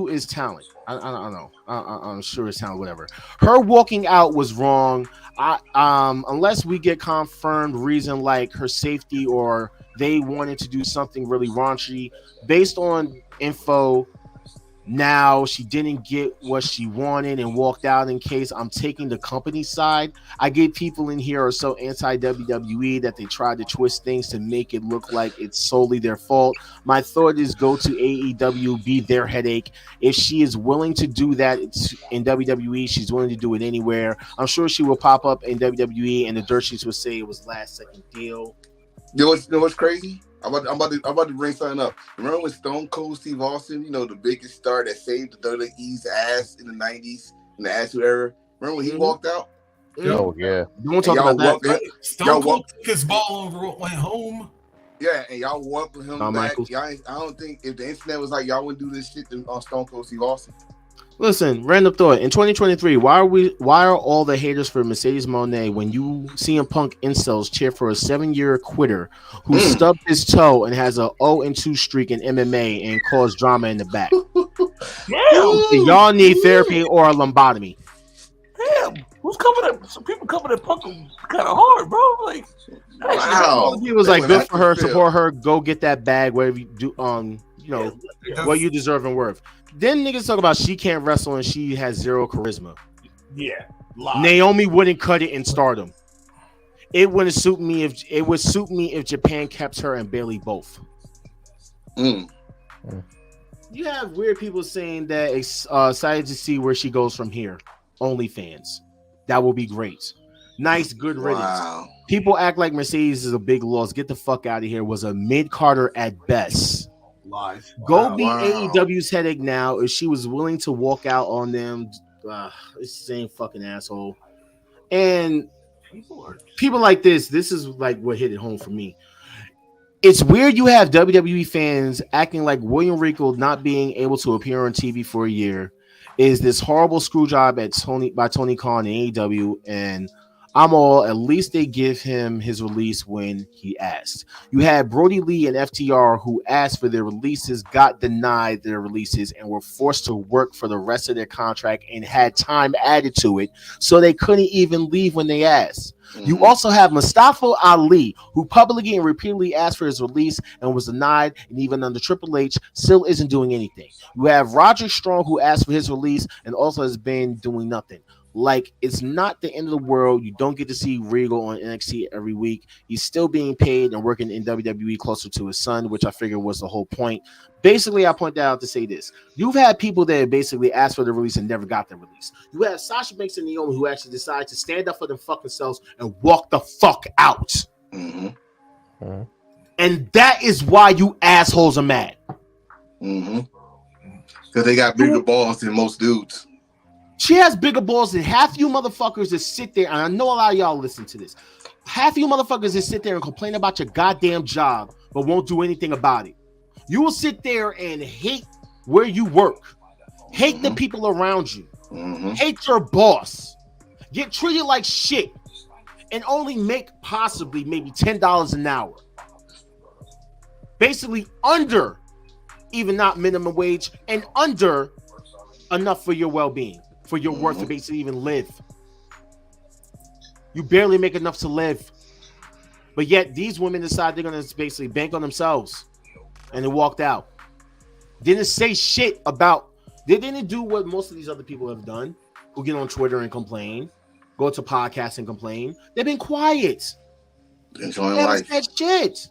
his talent. I don't know. I'm sure it's talent, whatever. Her walking out was wrong. Unless we get confirmed reason like her safety or they wanted to do something really raunchy. Based on info, now she didn't get what she wanted and walked out. In case I'm taking the company side, I get people in here are so anti-WWE that they try to twist things to make it look like it's solely their fault. My thought is go to AEW, be their headache. If she is willing to do that in WWE, she's willing to do it anywhere. I'm sure she will pop up in WWE and the dirt sheets will say it was last second deal. You know what's crazy? I'm about to bring something up. Remember when Stone Cold Steve Austin, the biggest star that saved the WWE's ass in the 90s, in the Attitude Era? Remember when he walked out? Oh, yeah. You won't talk about that. Stone Cold took his ball over, went home. Yeah, and y'all welcome him back. I don't think if the internet was like, y'all wouldn't do this shit on Stone Cold Steve Austin. Listen, random thought. In 2023, why are all the haters for Mercedes Moné when you CM Punk incels cheer for a 7-year quitter who stubbed his toe and has a 0-2 streak in MMA and caused drama in the back? Y'all need therapy or a lobotomy. Damn, who's coming at some people coming at Punk kind of hard, bro? Like, wow. He was like, good for her, support her, go get that bag, whatever you do, what you deserve and worth. Then niggas talk about she can't wrestle and she has zero charisma. Yeah, Naomi wouldn't cut it in Stardom. It would suit me if Japan kept her and Bayley both. You have weird people saying that excited to see where she goes from here. OnlyFans, that will be great. Nice, good riddance. Wow. People act like Mercedes is a big loss. Get the fuck out of here. Was a mid-carder at best. Lies. Go be AEW's headache now. If she was willing to walk out on them, it's the same fucking asshole. And people like this is like what hit it home for me. It's weird you have WWE fans acting like William Regal not being able to appear on TV for a year is this horrible screw job by Tony Khan and AEW, and I'm all, at least they give him his release when he asked. You had Brody Lee and FTR who asked for their releases, got denied their releases, and were forced to work for the rest of their contract and had time added to it, so they couldn't even leave when they asked. You also have Mustafa Ali, who publicly and repeatedly asked for his release and was denied, and even under Triple H, still isn't doing anything. You have Roderick Strong, who asked for his release and also has been doing nothing. Like, it's not the end of the world. You don't get to see Regal on NXT every week. He's still being paid and working in WWE closer to his son, which I figured was the whole point. Basically, I point that out to say this. You've had people that basically asked for the release and never got the release. You have Sasha Banks and Naomi who actually decided to stand up for them fucking selves and walk the fuck out. And that is why you assholes are mad. Because they got bigger balls than most dudes. She has bigger balls than half you motherfuckers that sit there, and I know a lot of y'all listen to this. Half you motherfuckers that sit there and complain about your goddamn job, but won't do anything about it. You will sit there and hate where you work, hate the people around you, hate your boss, get treated like shit, and only make possibly maybe $10 an hour. Basically under, even not minimum wage, and under enough for your well-being. For your worth to basically even live. You barely make enough to live. But yet these women decide they're going to basically bank on themselves. And they walked out. Didn't say shit about... They didn't do what most of these other people have done. Who get on Twitter and complain. Go to podcasts and complain. They've been quiet. Enjoying they life. Said shit.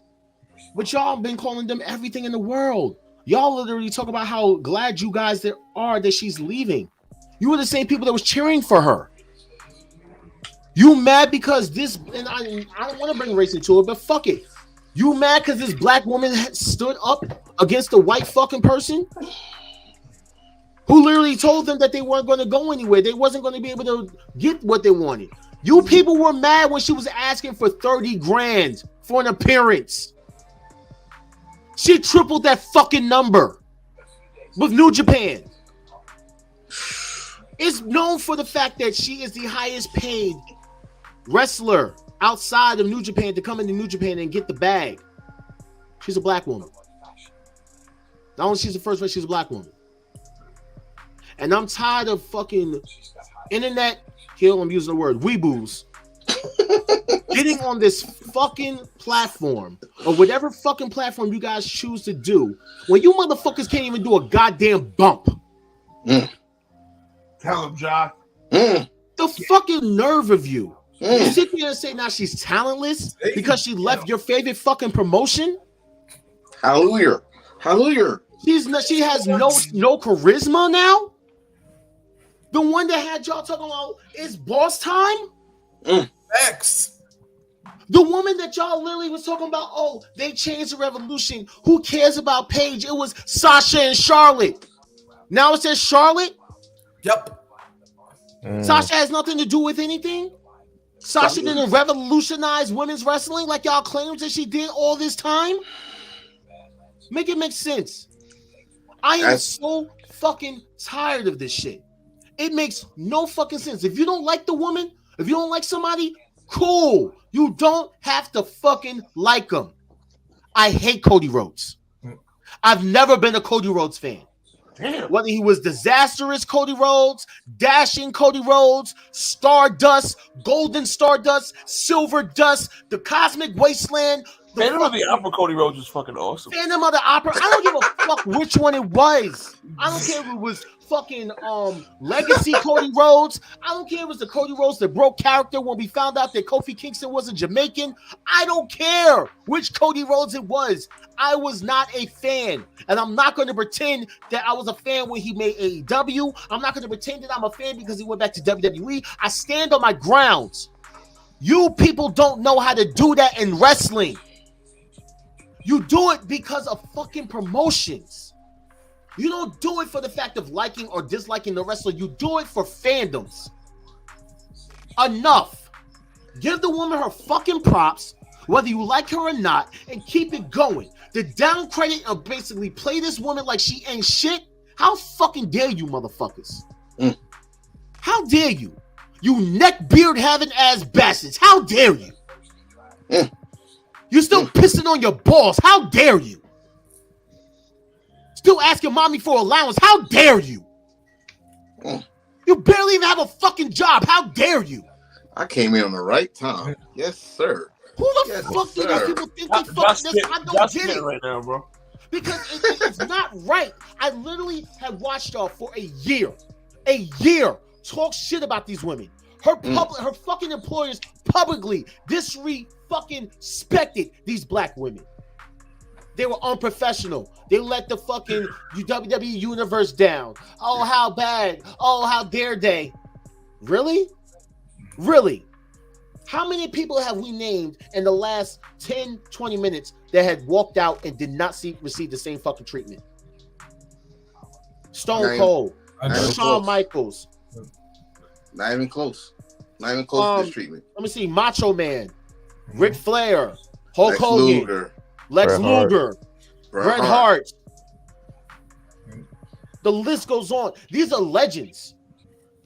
But y'all been calling them everything in the world. Y'all literally talk about how glad you guys are that she's leaving. You were the same people that was cheering for her. You mad because this, and I don't want to bring race into it, but fuck it. You mad because this black woman stood up against a white fucking person who literally told them that they weren't going to go anywhere. They wasn't going to be able to get what they wanted. You people were mad when she was asking for 30 grand for an appearance. She tripled that fucking number with New Japan. Is known for the fact that she is the highest paid wrestler outside of New Japan to come into New Japan and get the bag. She's a black woman. Not only she's the first one, she's a black woman. And I'm tired of fucking internet, here I'm using the word, weeboos, getting on this fucking platform or whatever fucking platform you guys choose to do when you motherfuckers can't even do a goddamn bump. Tell him, Jock. The fucking nerve of you. You sit there and say now she's talentless because she left your favorite fucking promotion? Hallelujah. Hallelujah. She has no charisma now? The one that had y'all talking about is boss time? X. The woman that y'all literally was talking about, oh, they changed the revolution. Who cares about Paige? It was Sasha and Charlotte. Now it says Charlotte? Yep. Sasha has nothing to do with anything. Sasha didn't revolutionize women's wrestling like y'all claimed that she did all this time. Make it make sense. I am so fucking tired of this shit. It makes no fucking sense. If you don't like the woman, if you don't like somebody, cool. You don't have to fucking like them. I hate Cody Rhodes. I've never been a Cody Rhodes fan. Damn. Whether he was disastrous Cody Rhodes, dashing Cody Rhodes, Stardust, Golden Stardust, Silver Dust, the Cosmic Wasteland. Phantom of the Opera Cody Rhodes was fucking awesome. Phantom of the Opera. I don't give a fuck which one it was. I don't care if it was fucking Legacy Cody Rhodes. I don't care if it was the Cody Rhodes that broke character when we found out that Kofi Kingston was a Jamaican. I don't care which Cody Rhodes it was. I was not a fan. And I'm not going to pretend that I was a fan when he made AEW. I'm not going to pretend that I'm a fan because he went back to WWE. I stand on my grounds. You people don't know how to do that in wrestling. You do it because of fucking promotions. You don't do it for the fact of liking or disliking the wrestler. You do it for fandoms. Enough. Give the woman her fucking props, whether you like her or not, and keep it going. The down credit and basically play this woman like she ain't shit. How fucking dare you, motherfuckers? How dare you? You neck beard having ass bastards. How dare you? You're still pissing on your balls. How dare you? Still asking mommy for allowance. How dare you? You barely even have a fucking job. How dare you? I came in on the right time. Yes, sir. Who the fuck do these people think they fucking this? I don't get it right now, bro. Because it's not right. I literally have watched y'all for a year talk shit about these women. Her fucking employers publicly fucking respected these black women. They were unprofessional. They let the fucking WWE universe down. Oh, how bad. Oh, how dare they. Really? Really? How many people have we named in the last 10, 20 minutes that had walked out and did not receive the same fucking treatment? Stone Cold, Shawn Michaels. Not even close. Not even close to this treatment. Let me see. Macho Man, Ric Flair, Hulk Hogan, Lex Luger, Bret Hart. The list goes on. These are legends.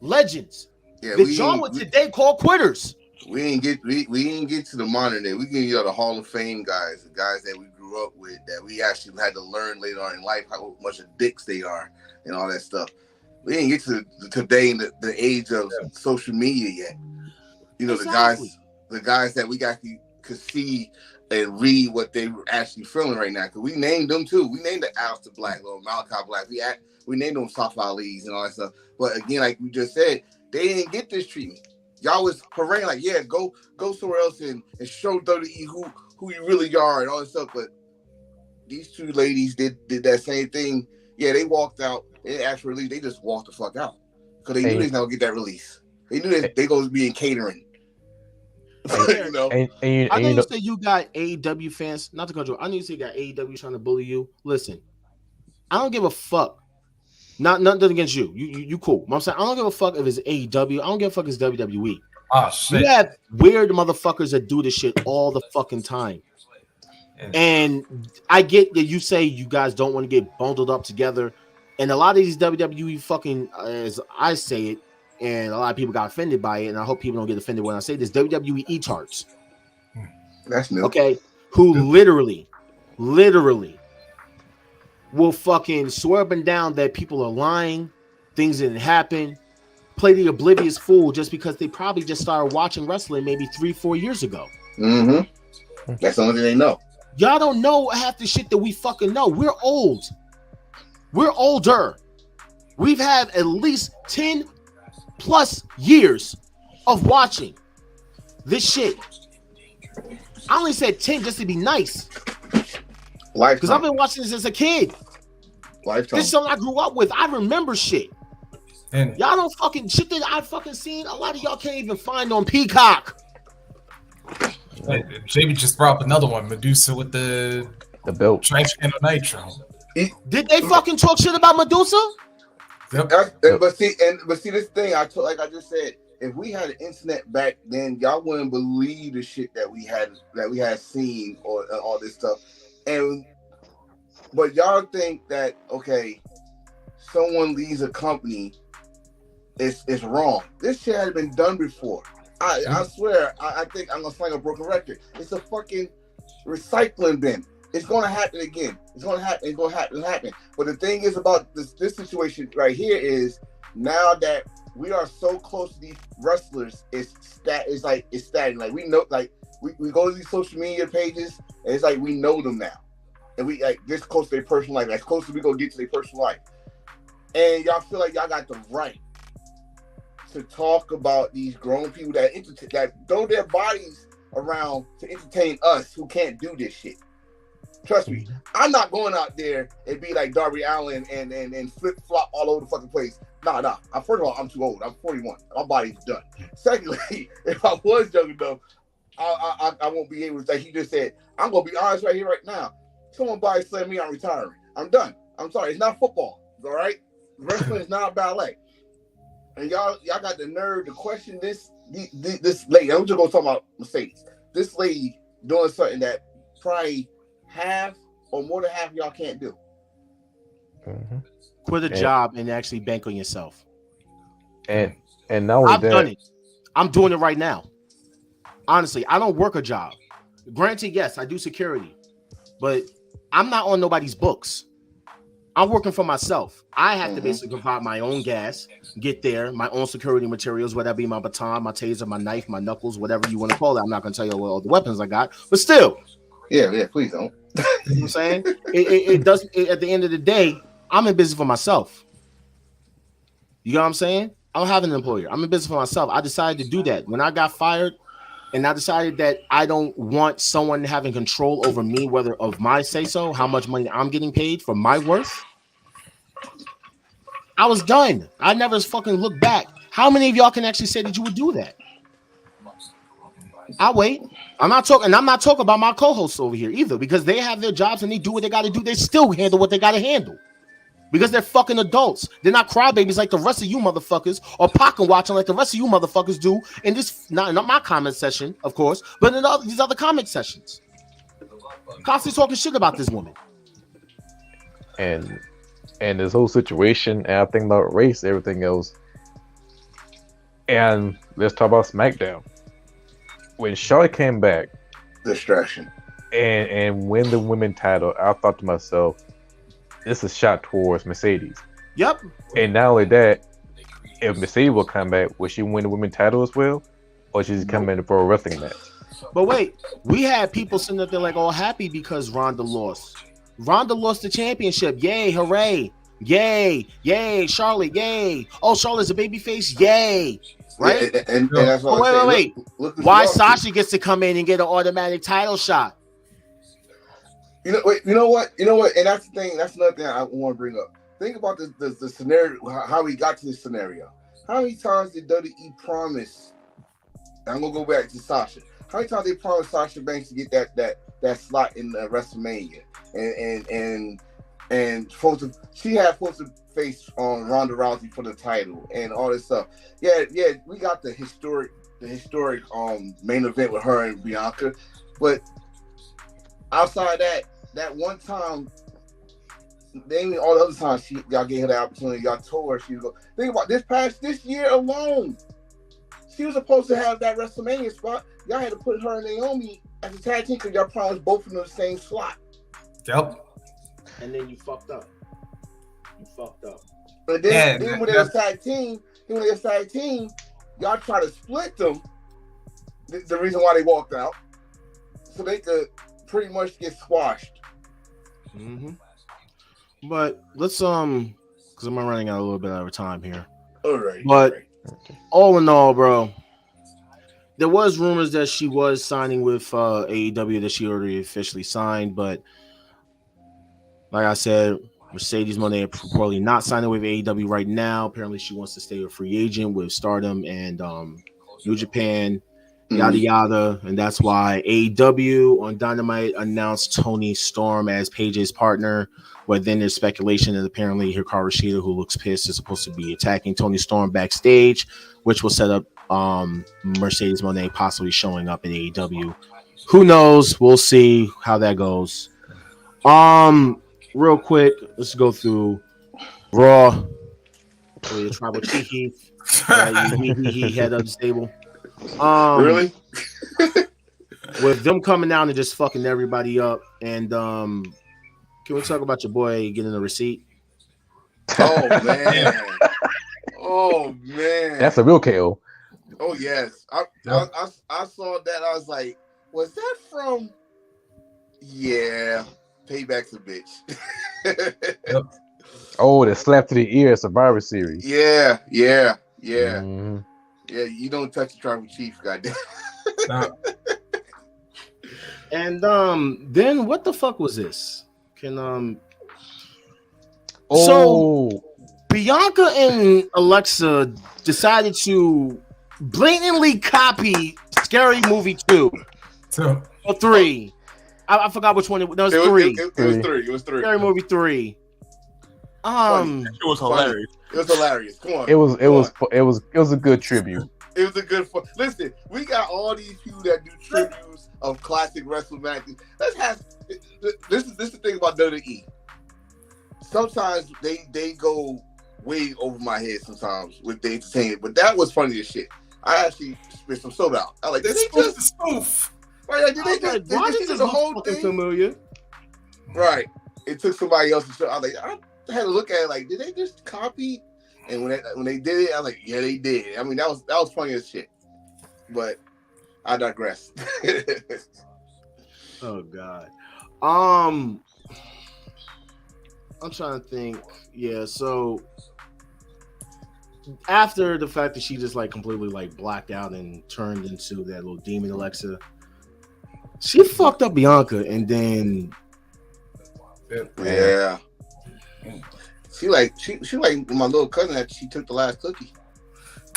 Legends. Yeah, that y'all would today call quitters. We didn't get to the modern day. We get the Hall of Fame guys, the guys that we grew up with, that we actually had to learn later on in life how much of dicks they are and all that stuff. We didn't get to today in the age of social media yet. You know, exactly. the guys that we actually could see and read what they were actually feeling right now. Because we named them too. We named the Aleister Black or Malachi Black. We named them Soft Ali's and all that stuff. But again, like we just said, they didn't get this treatment. Y'all was haranguing like, yeah, go somewhere else and show WWE who you really are and all that stuff. But these two ladies did that same thing. Yeah, they walked out. They didn't ask for release. They just walked the fuck out because they knew they was not gonna get that release. They knew that they gonna be in catering. You know. I know you say you got AEW fans. Not to control. I know you say you got AEW trying to bully you. Listen, I don't give a fuck. Nothing against you. You cool. I'm saying I don't give a fuck if it's AEW. I don't give a fuck if it's WWE. Oh shit. You have weird motherfuckers that do this shit all the fucking time. And I get that you say you guys don't want to get bundled up together. And a lot of these WWE fucking, as I say it, and a lot of people got offended by it, and I hope people don't get offended when I say this, WWE etards. That's new. Okay? Who literally will fucking swear up and down that people are lying, things didn't happen, play the oblivious fool just because they probably just started watching wrestling maybe 3-4 years ago. Mm-hmm. That's the only thing they know. Y'all don't know half the shit that we fucking know. We're old. We're older. We've had at least 10 plus years of watching this shit. I only said 10 just to be nice. Because I've been watching this as a kid. Lifetime. This is something I grew up with. I remember shit. And y'all don't fucking shit that I fucking seen. A lot of y'all can't even find on Peacock. Jamie just brought up another one. Medusa with the belt. Transgender Nitro. Did they fucking talk shit about Medusa? Yep. But see, this thing I just said, if we had an internet back then, y'all wouldn't believe the shit that we had seen or all this stuff. But y'all think that okay, someone leaves a company, it's wrong. This shit had been done before. I swear, I think I'm gonna slang a broken record. It's a fucking recycling bin. It's gonna happen again. It's gonna happen. It's gonna happen. But the thing is about this situation right here is now that we are so close to these wrestlers, it's static. Like we know, like we go to these social media pages, and it's like we know them now, and we like this close to their personal life, as close as we gonna get to their personal life, and y'all feel like y'all got the right to talk about these grown people that throw their bodies around to entertain us who can't do this shit. Trust me, I'm not going out there and be like Darby Allin and flip flop all over the fucking place. Nah. First of all, I'm too old. I'm 41. My body's done. Secondly, if I was young enough, I won't be able to. Like he just said, I'm gonna be honest right here, right now. Someone body slam me, I'm retiring. I'm done. I'm sorry. It's not football. All right, wrestling is not ballet. And y'all got the nerve to question this lady. I'm just gonna talk about Mercedes. This lady doing something that probably half or more than half of y'all can't do. Quit a job and actually bank on yourself. And not only I've done it. I'm doing it right now. Honestly, I don't work a job. Granted, yes, I do security, but I'm not on nobody's books. I'm working for myself. I have to basically provide my own gas, get there, my own security materials, whether that be my baton, my taser, my knife, my knuckles, whatever you want to call it. I'm not going to tell you all the weapons I got, but still. Yeah, please don't. You know what I'm saying? It does. At the end of the day, I'm in business for myself. You know what I'm saying? I don't have an employer. I'm in business for myself. I decided to do that. When I got fired, and I decided that I don't want someone having control over me, whether of my say-so, how much money I'm getting paid for my worth, I was done. I never fucking looked back. How many of y'all can actually say that you would do that? I'll wait. I'm not talking about my co-hosts over here either, because they have their jobs and they do what they got to do. They still handle what they got to handle. Because they're fucking adults. They're not crybabies like the rest of you motherfuckers, or pocket watching like the rest of you motherfuckers do in this, not my comment session, of course, but in these other comment sessions. Constantly talking shit about this woman. And this whole situation, and I think about race, everything else. And let's talk about SmackDown. When Charlotte came back, distraction, and win the women's title, I thought to myself, this is a shot towards Mercedes. Yep. And not only that, if Mercedes will come back, will she win the women's title as well? Or she's coming in for a wrestling match? But wait, we had people sitting up there like all happy because Ronda lost. Ronda lost the championship. Yay, hooray. Yay, yay, Charlotte, yay. Oh, Charlotte's a babyface. Yay. Right? Yeah, and that's what wait. Why Sasha gets to come in and get an automatic title shot? You know what? And that's the thing. That's another thing I want to bring up. Think about the scenario, how we got to this scenario. How many times did WWE promise? I'm gonna go back to Sasha. How many times they promised Sasha Banks to get that slot in WrestleMania, and she had supposed to face on Ronda Rousey for the title and all this stuff. Yeah, we got the historic main event with her and Bianca, but outside that one time, naming all the other times y'all gave her the opportunity, y'all told her she was going. Think about this year alone. She was supposed to have that WrestleMania spot. Y'all had to put her and Naomi as a tag team because y'all promised both of them the same slot. Yep. And then you fucked up. But then when they were tag team, y'all try to split them. The reason why they walked out, so they could pretty much get squashed. But let's because I'm running out a little bit of time here. All right. But all in all, bro, there was rumors that she was signing with AEW, that she already officially signed, but like I said, Mercedes Moné probably not signing with AEW right now. Apparently, she wants to stay a free agent with Stardom and New Japan, yada yada, and that's why AEW on Dynamite announced Toni Storm as Paige's partner. But then there's speculation that apparently Hikaru Shida, who looks pissed, is supposed to be attacking Toni Storm backstage, which will set up Mercedes Moné possibly showing up in AEW. Who knows? We'll see how that goes. Real quick, let's go through Raw. Your tribal chief, he head up the stable. Really? With them coming down and just fucking everybody up, and can we talk about your boy getting a receipt? Oh man! Oh man! That's a real KO. Oh yes, I saw that. I was like, was that from? Yeah, Payback's a bitch. Yep. Oh, the slap to the ear Survivor Series. Yeah. Mm-hmm. Yeah, you don't touch the tribal chief, goddamn. And then what the fuck was this? So Bianca and Alexa decided to blatantly copy Scary Movie 2 or 3. I forgot which one it was. 3. It was 3. Scary Movie 3. It was hilarious. It was hilarious. Come on. It was a good tribute. It was a good fun. Listen, we got all these people that do tributes of classic wrestling matches. Let's have this is the thing about WWE. Sometimes they go way over my head sometimes with the entertainment, but that was funny as shit. I actually spit some soda out. I was like, did they just spoof? Right? Like, did they Why just does do this the look whole fucking thing? familiar? Right. It took somebody else to show. I was like, I had to look at it like, did they just copy? And when they did it, I was like, yeah, they did. I mean, that was funny as shit. But I digress. Oh God. I'm trying to think. Yeah, so after the fact that she just like completely like blacked out and turned into that little demon Alexa, she fucked up Bianca, and then yeah. She like my little cousin that she took the last cookie.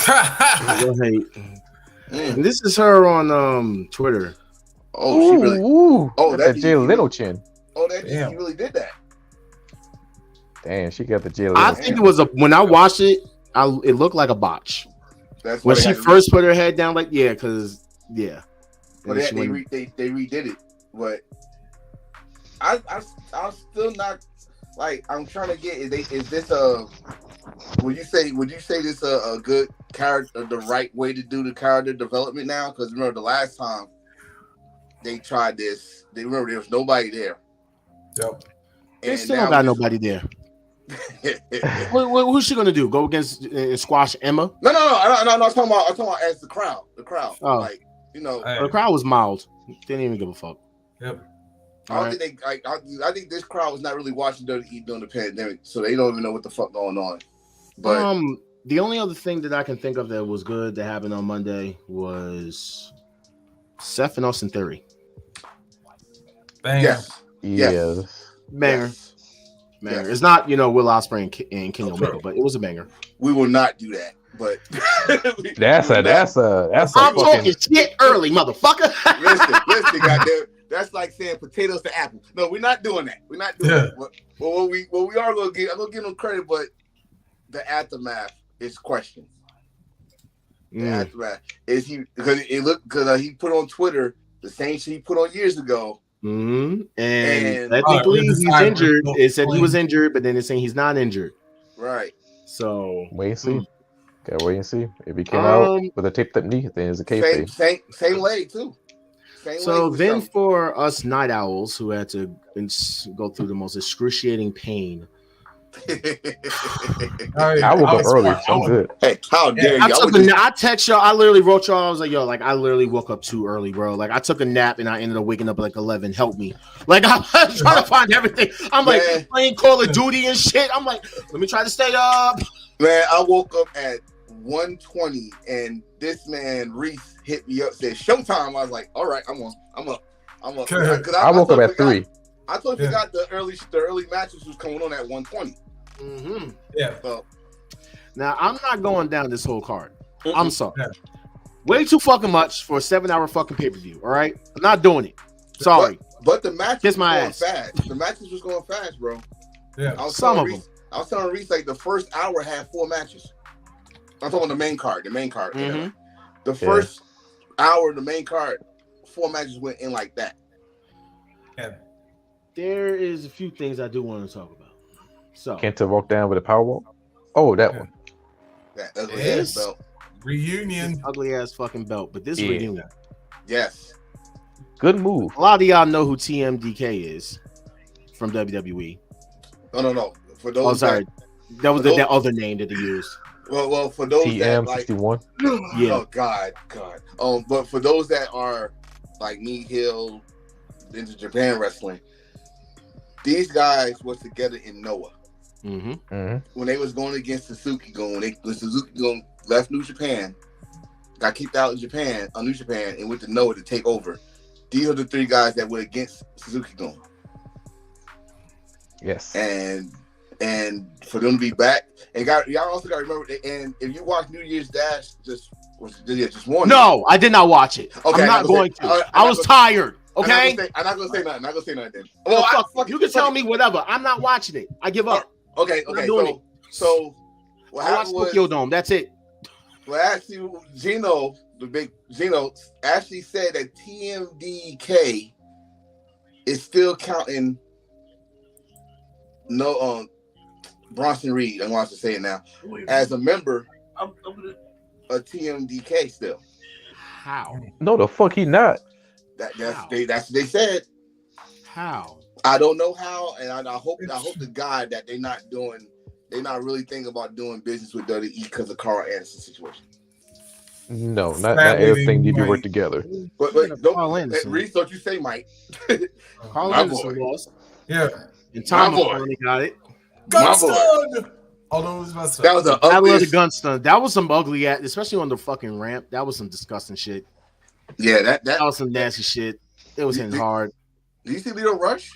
Right. And this is her on Twitter. Oh, she really. Oh, that Jay Leno chin. Oh, that she really did that. Damn, she got the Jay Leno. I think it was when I watched it, it looked like a botch. That's when she first put her head down, like because But they redid it. But I'm still not like I'm trying to get. Is this a? Would you say this a good character, the right way to do the character development now? Because remember the last time they tried this, there was nobody there. Yep. They still don't got nobody there. Who's she gonna do? Go against squash Emma? No. I'm talking about as the crowd. The crowd. Oh. Like, you know, the crowd was mild. Didn't even give a fuck. Yep. I think this crowd was not really watching WWE during the pandemic, so they don't even know what the fuck going on. But the only other thing that I can think of that was good that happened on Monday was Seth and Austin Theory. Bang. Yes. Banger. Yes. Banger. It's not, Will Ospreay and Kenny Omega, but it was a banger. We will not do that. But that's a I'm talking shit early, motherfucker. listen, goddamn. That's like saying potatoes to apple. No, we're not doing that. We're not doing that. But what we are gonna give, I'm gonna give them credit, but the aftermath is questioned. The aftermath is because he put on Twitter the same shit he put on years ago. And technically he's injured. It said he was injured, but then it's saying he's not injured. Right. So wait and see. Gotta wait and see. If he came out with a taped up knee, then it's a case. Same leg too. So then for us night owls who had to go through the most excruciating pain. I woke up early. I'm good. Hey, how dare you? I text y'all. I literally wrote y'all. I was like, I literally woke up too early, bro. Like, I took a nap and I ended up waking up at like 11. Help me. Like, I'm trying to find everything. I'm like playing Call of Duty and shit. I'm like, let me try to stay up. Man, I woke up at 1:20 and this man Reese hit me up, said showtime. I was like, all right, I'm up. I woke up at 3. I totally forgot the early matches was coming on at 1:20. Mm-hmm. Yeah. So, now I'm not going down this whole card. I'm sorry. Yeah. Way too fucking much for a 7-hour fucking pay-per-view. All right, I'm not doing it. Sorry. But the matches was going fast. The matches was going fast, bro. Yeah. I was telling Reese like the first hour had 4 matches. I'm talking the main card. Mm-hmm. The first hour of the main card, 4 matches went in like that. Yeah. There is a few things I do want to talk about. So Kenta walk down with a power walk. Oh, that one. That ugly ass belt. Reunion. Ugly ass fucking belt, but this reunion. Yes. Good move. A lot of y'all know who TMDK is from WWE. No. For those that was the other name that they used. Well, for those that like, 61. Yeah. Oh God. But for those that are like me, Hill, into Japan wrestling, these guys was together in Noah. Mm-hmm. Mm-hmm. When they was going against Suzuki-gun, when Suzuki-gun left New Japan, got kicked out of New Japan, and went to Noah to take over. These are the 3 guys that were against Suzuki-gun. Yes. And for them to be back, and y'all also got to remember, and if you watch New Year's Dash, just one. No, I did not watch it. Okay, I'm not going to. I was tired. Okay, I'm not gonna say nothing. Then. Well, fuck, you can tell me whatever. I'm not watching it. I give up. Okay. So what happened was Tokyo Dome. That's it. Well, actually, Gino actually said that TMDK is still counting. No, Bronson Reed. I want to say it now as a member. a TMDK still. How? No, the fuck he not. That's what they said. How? I don't know how, and I hope to God that they're not really thinking about doing business with WWE because of Carl Anderson's situation. No, not everything need to work together. But don't Reese, don't you say Mike? Carl Anderson lost. Yeah. And Tom finally got it. Gunstun! Although it was messed up. That was an I ugly love the Gunstun. That was some ugly ass, especially on the fucking ramp. That was some disgusting shit. Yeah, that was some nasty shit. It was hitting hard. Do you see Leo Rush?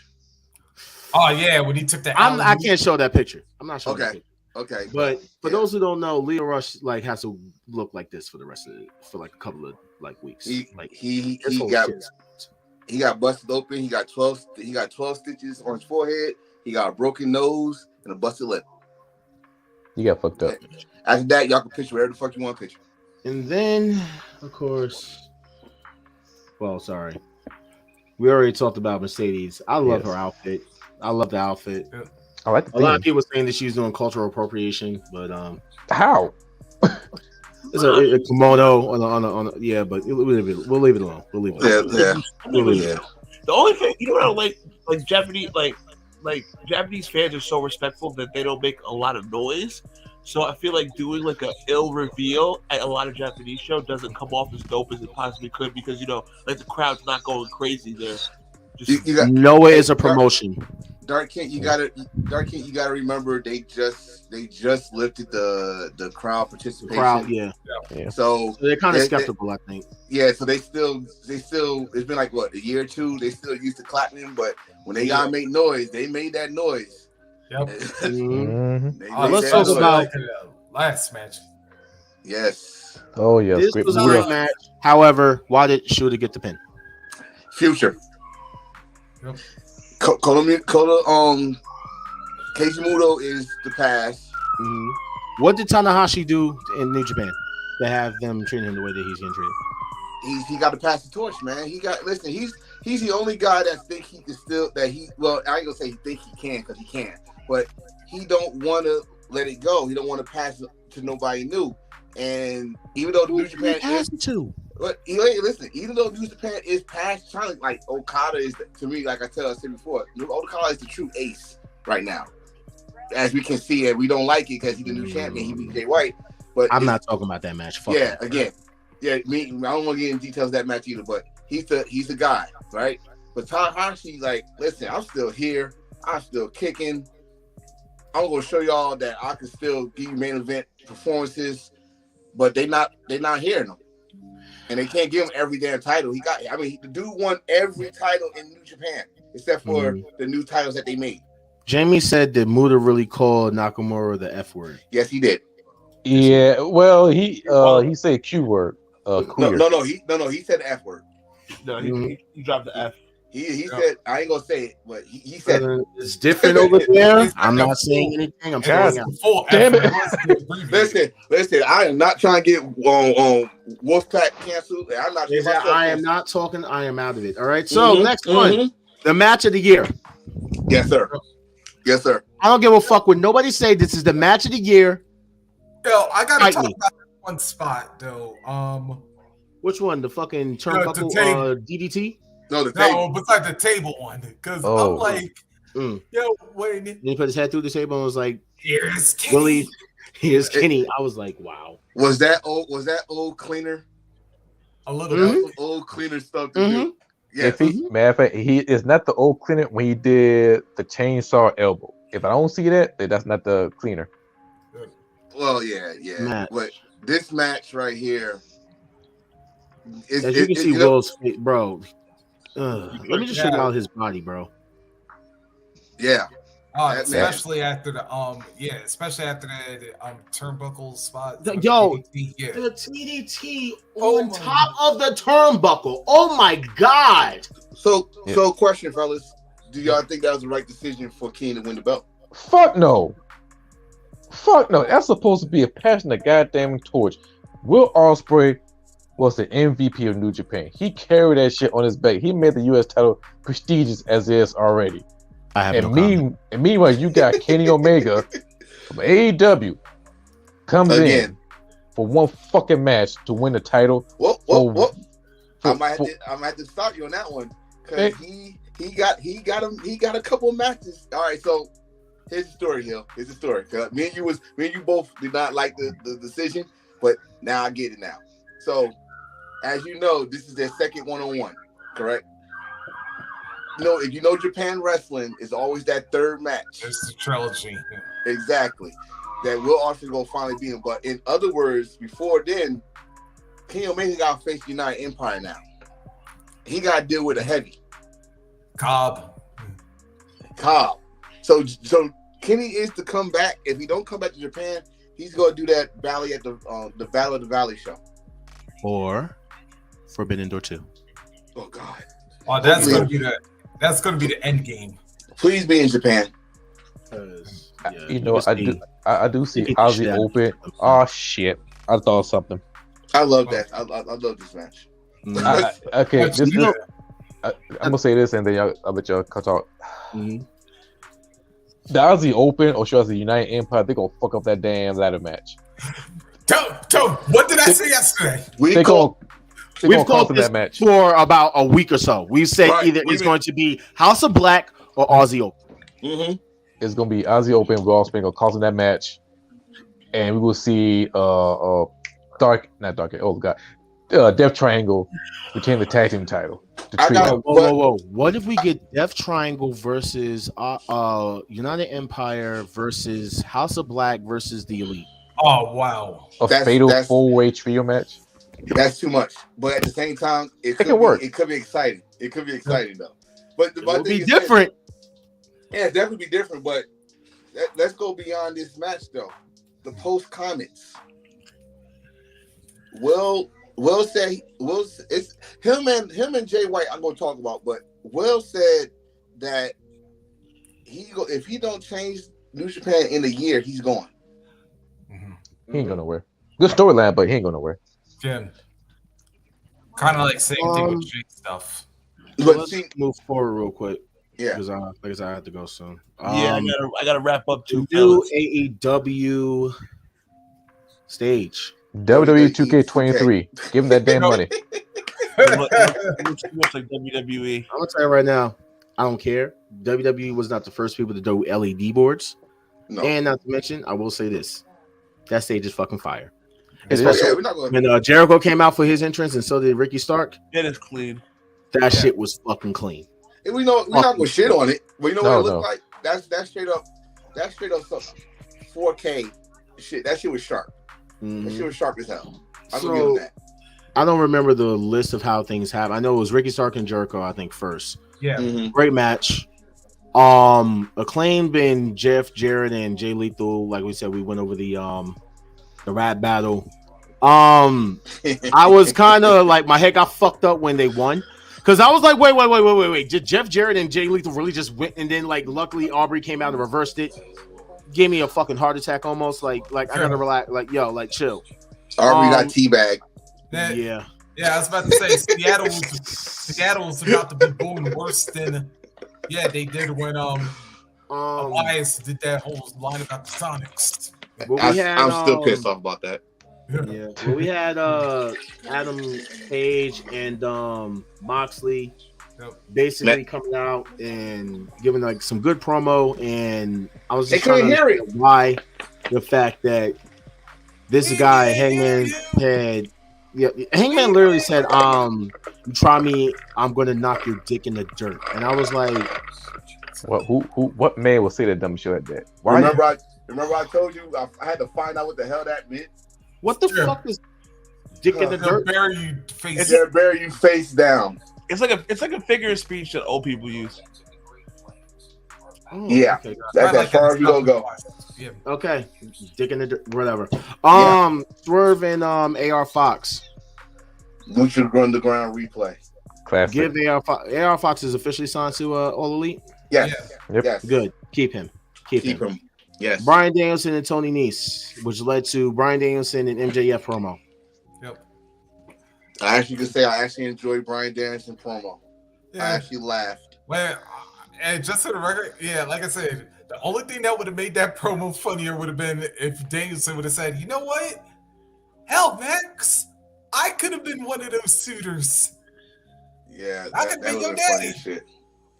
Oh yeah, when he took that. I can't show that picture. I'm not showing that picture. Okay. But for those who don't know, Leo Rush like has to look like this for the rest of for like a couple of like weeks. He got busted open. He got 12 stitches on his forehead. He got a broken nose and a busted lip. He got fucked up. After that, y'all can picture whatever the fuck you want to picture. And then, of course, well, sorry. We already talked about Mercedes. I love her outfit. I love the outfit. I like the A lot of people saying that she's doing cultural appropriation, but how? It's a kimono on a yeah, but we'll leave it alone. We'll leave it alone. We'll leave it alone. The only thing, you know what I like Japanese, like Japanese fans are so respectful that they don't make a lot of noise. So I feel like doing like a ill reveal at a lot of Japanese show doesn't come off as dope as it possibly could, because you know, like the crowd's not going crazy there. No way is a promotion. Dark King, you gotta remember they just lifted the crowd participation. Yeah. So they're kind of skeptical, I think. Yeah, so they still it's been like what, a year or two, they still used to clapping, but when they gotta make noise, they made that noise. Yep. Let's talk about last match. Yes. Oh yes. This was a great match. However, why did Shooter get the pin? Future. Yep. Keishimuto is the pass. Mm-hmm. What did Tanahashi do in New Japan to have them treat him the way that he's getting treated? He got to pass the torch, man. He's the only guy that think he can still I ain't gonna say he think he can, because he can, but he don't want to let it go. He don't want to pass it to nobody new. And even though New Japan is but listen, even though New Japan is past China, like Okada is, to me, like I said before, Okada is the true ace right now. As we can see, and we don't like it because he's the new champion. He beat Jay White, but I'm not talking about that match. Fuck yeah, that. Again, yeah. Me, I don't want to get in details of that match either. But he's the guy, right? But Tanahashi, like, listen, I'm still here. I'm still kicking. I'm gonna show y'all that I can still give you main event performances, but they're not hearing them. And they can't give him every damn title. The dude won every title in New Japan except for the new titles that they made. Jamie said that Muda really called Nakamura the F word. Yes, he did. Yeah, well, he said Q word. Queer. No, he said the F word. No, he dropped the F. He said, I ain't gonna say it, but he said it's different over there. I'm not saying anything. I'm telling you. Damn it. Listen, I am not trying to get Wolfpack canceled. I'm not I am not talking. I am out of it. All right. So next one, the match of the year. Yes, sir. Yes, sir. I don't give a fuck what nobody say. This is the match of the year. Yo, I gotta talk about one spot though. Which one? The fucking turnbuckle DDT? No, the table. No, beside the table one. Because I'm like, yo, wait. Then he put his head through the table and was like, "Here's Kenny." Willie, here's Kenny. I was like, wow. Was that old cleaner? A little bit. Old cleaner stuff to do. Yeah. Matter of fact, he is not the old cleaner when he did the chainsaw elbow. If I don't see that, then that's not the cleaner. Well, yeah. But this match right here, as you can see, Will's face, bro. Let me just check out his body, bro. Yeah. Especially after the turnbuckle spot. The TDT on top of the turnbuckle. Oh my god. So question, fellas. Do y'all think that was the right decision for King to win the belt? Fuck no. That's supposed to be a passionate goddamn torch. Will Ospreay was the MVP of New Japan. He carried that shit on his back. He made the U.S. title prestigious as is already. And meanwhile, you got Kenny Omega from AEW comes in for one fucking match to win the title. Whoa. I might have to stop you on that one because he got a couple of matches. All right, so here's the story, Hill. Here's the story. Me and you both did not like the decision, but now I get it now. So, as you know, this is their second one-on-one, correct? If you know Japan wrestling, is always that third match. It's the trilogy. Exactly. That Will Ospreay gonna finally beat him. But in other words, before then, Kenny Omega got to face United Empire now. He got to deal with a heavy. Cobb. So Kenny is to come back. If he don't come back to Japan, he's gonna do that Valley at the Battle of the Valley show. Or Forbidden Door 2. Oh God. Oh, that's gonna be the end game. Please be in Japan. I do see Ozzy open. Oh shit! I thought of something. I love that. I love this match. Okay, I'm gonna say this, and then I'll let y'all cut talk. Mm-hmm. The Ozzy Open or shows the United Empire, they're gonna fuck up that damn ladder match. What did I say yesterday? We've called this that match for about a week or so. We said either it's going to be House of Black or Ozzy Open. Mm-hmm. It's gonna be Ozzy Open. Will Ospreay gonna cause that match, and we will see Death Triangle retain the tag team title. Whoa! What if we get Death Triangle versus United Empire versus House of Black versus the Elite? Oh wow! That's fatal 4-way trio match. That's too much, but at the same time, it could work. It could be exciting. It could be exciting though. But it will be different. Yeah, definitely be different. But let's go beyond this match though. The post comments. Will it's him and Jay White I'm gonna talk about, but Will said that if he don't change New Japan in a year, he's gone. He ain't going nowhere. Good storyline, but he ain't going nowhere. Jim. Kind of like same thing with Jay stuff. But let's move forward real quick. Yeah, because I have to go soon. I gotta wrap up too. New AEW stage. WWE 2K23. Give him that damn money. Looks like WWE. I'm gonna tell you right now, I don't care. WWE was not the first people to do LED boards. No. And not to mention, I will say this: that stage is fucking fire. Especially when Jericho came out for his entrance, and so did Ricky Stark. It is clean. That shit was fucking clean. And we're not gonna shit on it, but you know what it looked like? That's straight up 4K shit. That shit was sharp. That shit was sharp as hell. I'm gonna give him that. I don't remember the list of how things happened. I know it was Ricky Stark and Jericho, I think, first. Yeah. Mm-hmm. Great match. Acclaimed and Jeff Jarrett and Jay Lethal, like we said, we went over the rap battle. I was kind of like, my head got fucked up when they won. Because I was like, wait. Did Jeff Jarrett and Jay Lethal really just went? And then, like, luckily Aubrey came out and reversed it. Gave me a fucking heart attack almost. Like I gotta relax. Like, yo, like, chill. Aubrey got teabagged. Yeah, I was about to say Seattle was about to be going worse than they did when Elias did that whole line about the Sonics. I'm still pissed off about that. Yeah, well, we had Adam Page and Moxley basically coming out and giving like some good promo, and I was just trying to hear it. Why the fact that this guy Hangman had. Yeah, Hangman literally said, "You try me, I'm gonna knock your dick in the dirt," and I was like, "What man will say that dumb shit like that?" Why? Remember I told you I had to find out what the hell that meant. What the fuck is dick in the dirt? Bury you face. Bury you face down. It's like a figure of speech that old people use. Oh, yeah, okay, that's as far as we gonna go. Yeah. Okay, dick in the dirt, whatever. Swerve and AR Fox. Lucha Underground replay. Classic. Give AR Fox is officially signed to All Elite. Yes. Yep. Yes. Good. Keep him. Yes. Bryan Danielson and Tony Nese, which led to Bryan Danielson and MJF promo. Yep. I actually enjoyed Bryan Danielson promo. Yeah. I actually laughed. Well, and just for the record, like I said, the only thing that would have made that promo funnier would have been if Danielson would have said, "You know what? Hell, Max, I could have been one of those suitors. Yeah, I could be that was your the funny daddy. shit.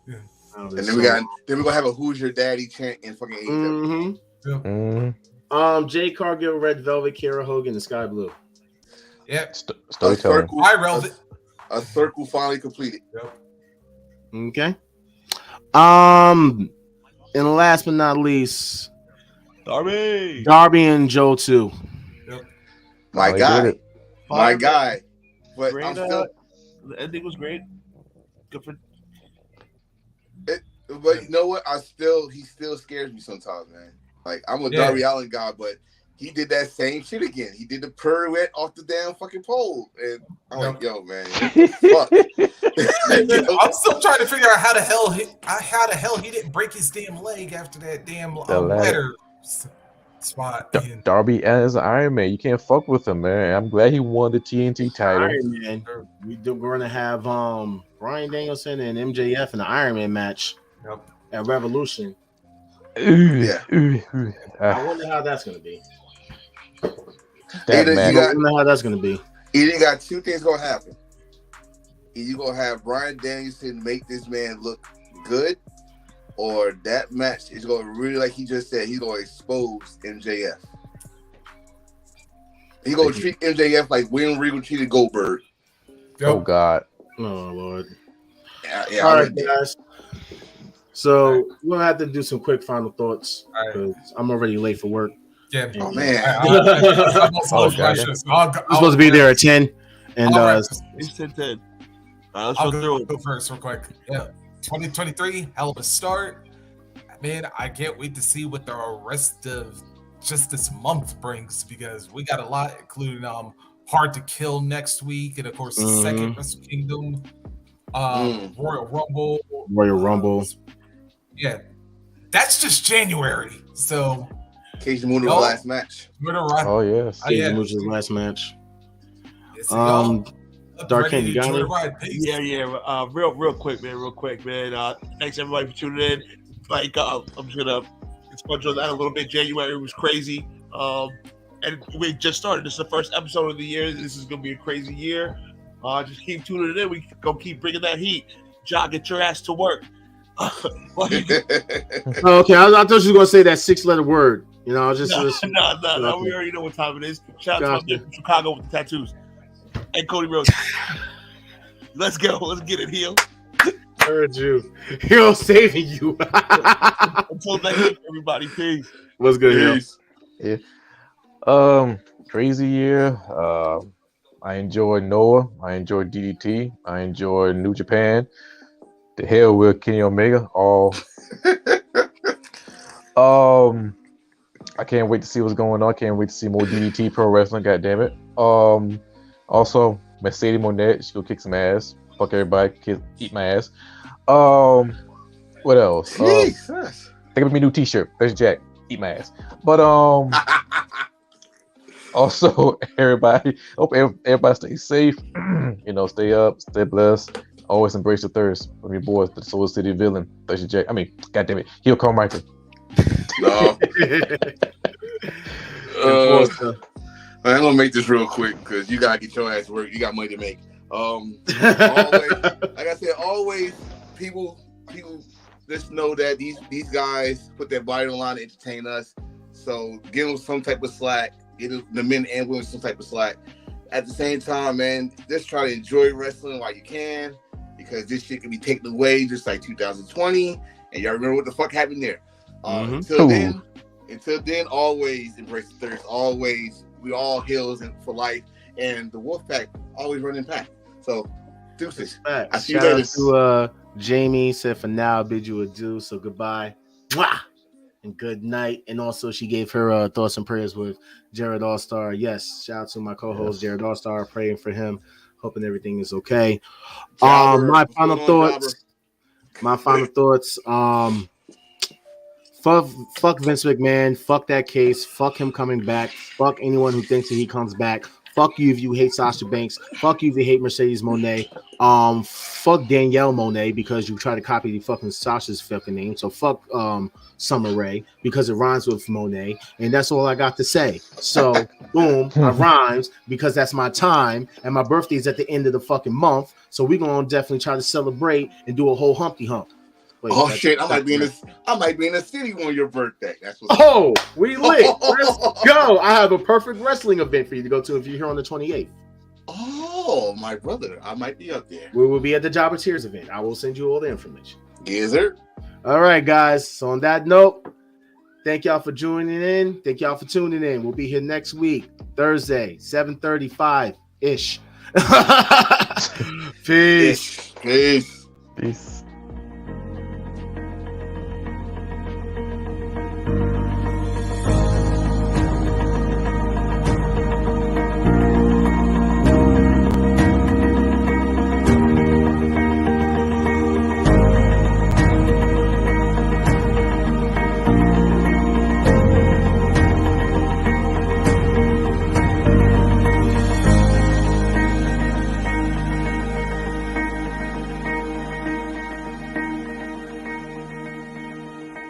Yeah. Oh, And then we're gonna have a "Who's Your Daddy" chant in fucking AEW. Jay Cargill, Red Velvet, Kiera Hogan, and Sky Blue. Yep. Storytelling. A circle finally completed. Yep. Okay. And last but not least, Darby and Joe too. Yep. My guy. But great, I'm still. The ending was great. Good for. But you know what? He still scares me sometimes, man. Like I'm a Darby Allin guy, but he did that same shit again. He did the pirouette off the damn fucking pole, and I'm like, yo, man, what the fuck? I'm still trying to figure out how the hell he didn't break his damn leg after that damn ladder spot. Darby Allin's an Iron Man. You can't fuck with him, man. I'm glad he won the TNT title. Iron Man. We're gonna have Bryan Danielson and MJF in the Iron Man match at Revolution. Yeah. I wonder how that's gonna be. I wonder how that's gonna be. Either got two things gonna happen. Either you gonna have Bryan Danielson make this man look good, or that match is gonna really, like he just said, he's gonna expose MJF. He's gonna treat MJF like William Regal treated Goldberg. Oh God. Oh Lord. Yeah, all right, guys. So we'll have to do some quick final thoughts because I'm already late for work. Yeah. Oh man. I'm supposed to be there at 10. And it's 10. I'll go first real quick. Yeah. 2023, hell of a start. Man, I can't wait to see what the rest of just this month brings because we got a lot, including Hard to Kill next week, and of course the second Wrestle Kingdom, Royal Rumble. Yeah, that's just January. So Cage Mooner's last match. Oh yes, Cage Mooner's last match. Yes, Dark King, you got it? Real quick, man. Thanks everybody for tuning in. Like, I'm just gonna sponge on that a little bit. January was crazy, and we just started. This is the first episode of the year. This is gonna be a crazy year. Just keep tuning in. We gonna keep bringing that heat. Jog, get your ass to work. Okay, I thought you were gonna say that 6-letter word. You know, no. We already know what time it is. Shout out to my man from Chicago with the tattoos. And Cody Rhodes. Let's go. Let's get it, heel. Heard you. Heel saving you. Until next week, everybody. Peace. What's good, heel? Yeah. Crazy year. I enjoyed Noah. I enjoyed DDT. I enjoyed New Japan. The hell with Kenny Omega. I can't wait to see what's going on. Can't wait to see more DDT Pro Wrestling. God damn it. Also, Mercedes Monette. She go kick some ass. Fuck everybody. Eat my ass. What else? Jesus. Think of me new T-shirt. There's Jack. Eat my ass. But also everybody. Hope everybody stays safe. Stay up, stay blessed. Always embrace the thirst from your boys, the Soul City villain. There's Jack. I mean, goddamn it, he'll call Michael. No. I'm gonna make this real quick because you gotta get your ass to work. You got money to make. Always, like I said, always people just know that these guys put their body on the line to entertain us. So give them some type of slack. Give the men and women some type of slack. At the same time, man, just try to enjoy wrestling while you can, because this shit can be taken away just like 2020, and y'all remember what the fuck happened there. Until then, always embrace the thirst. Always, we all heels for life, and the Wolfpack always running pack. So, deuces. I see you later. To Jamie said, for now, I'll bid you adieu. So goodbye, mwah, and good night. And also, she gave her thoughts and prayers with Jared Allstar. Yes, shout out to my co-host Jared Allstar. Praying for him, hoping everything is okay. My final thoughts. Fuck Vince McMahon. Fuck that case. Fuck him coming back. Fuck anyone who thinks that he comes back. Fuck you if you hate Sasha Banks. Fuck you if you hate Mercedes Moné. Fuck Danielle Moné because you try to copy the fucking Sasha's fucking name. So fuck Summer Rae because it rhymes with Monet. And that's all I got to say. So Boom, I rhymes because that's my time, and my birthday is at the end of the fucking month. So we're gonna definitely try to celebrate and do a whole Humpty Hump. Wait, shit! I might be in a city on your birthday. That's what. Oh, we lit. Let's go! I have a perfect wrestling event for you to go to if you're here on the 28th. Oh, my brother, I might be up there. We will be at the Jobber Tears event. I will send you all the information. Yes, sir. All right, guys. So on that note, thank y'all for joining in. Thank y'all for tuning in. We'll be here next week, Thursday, 7:35 ish. Peace. Peace. Peace.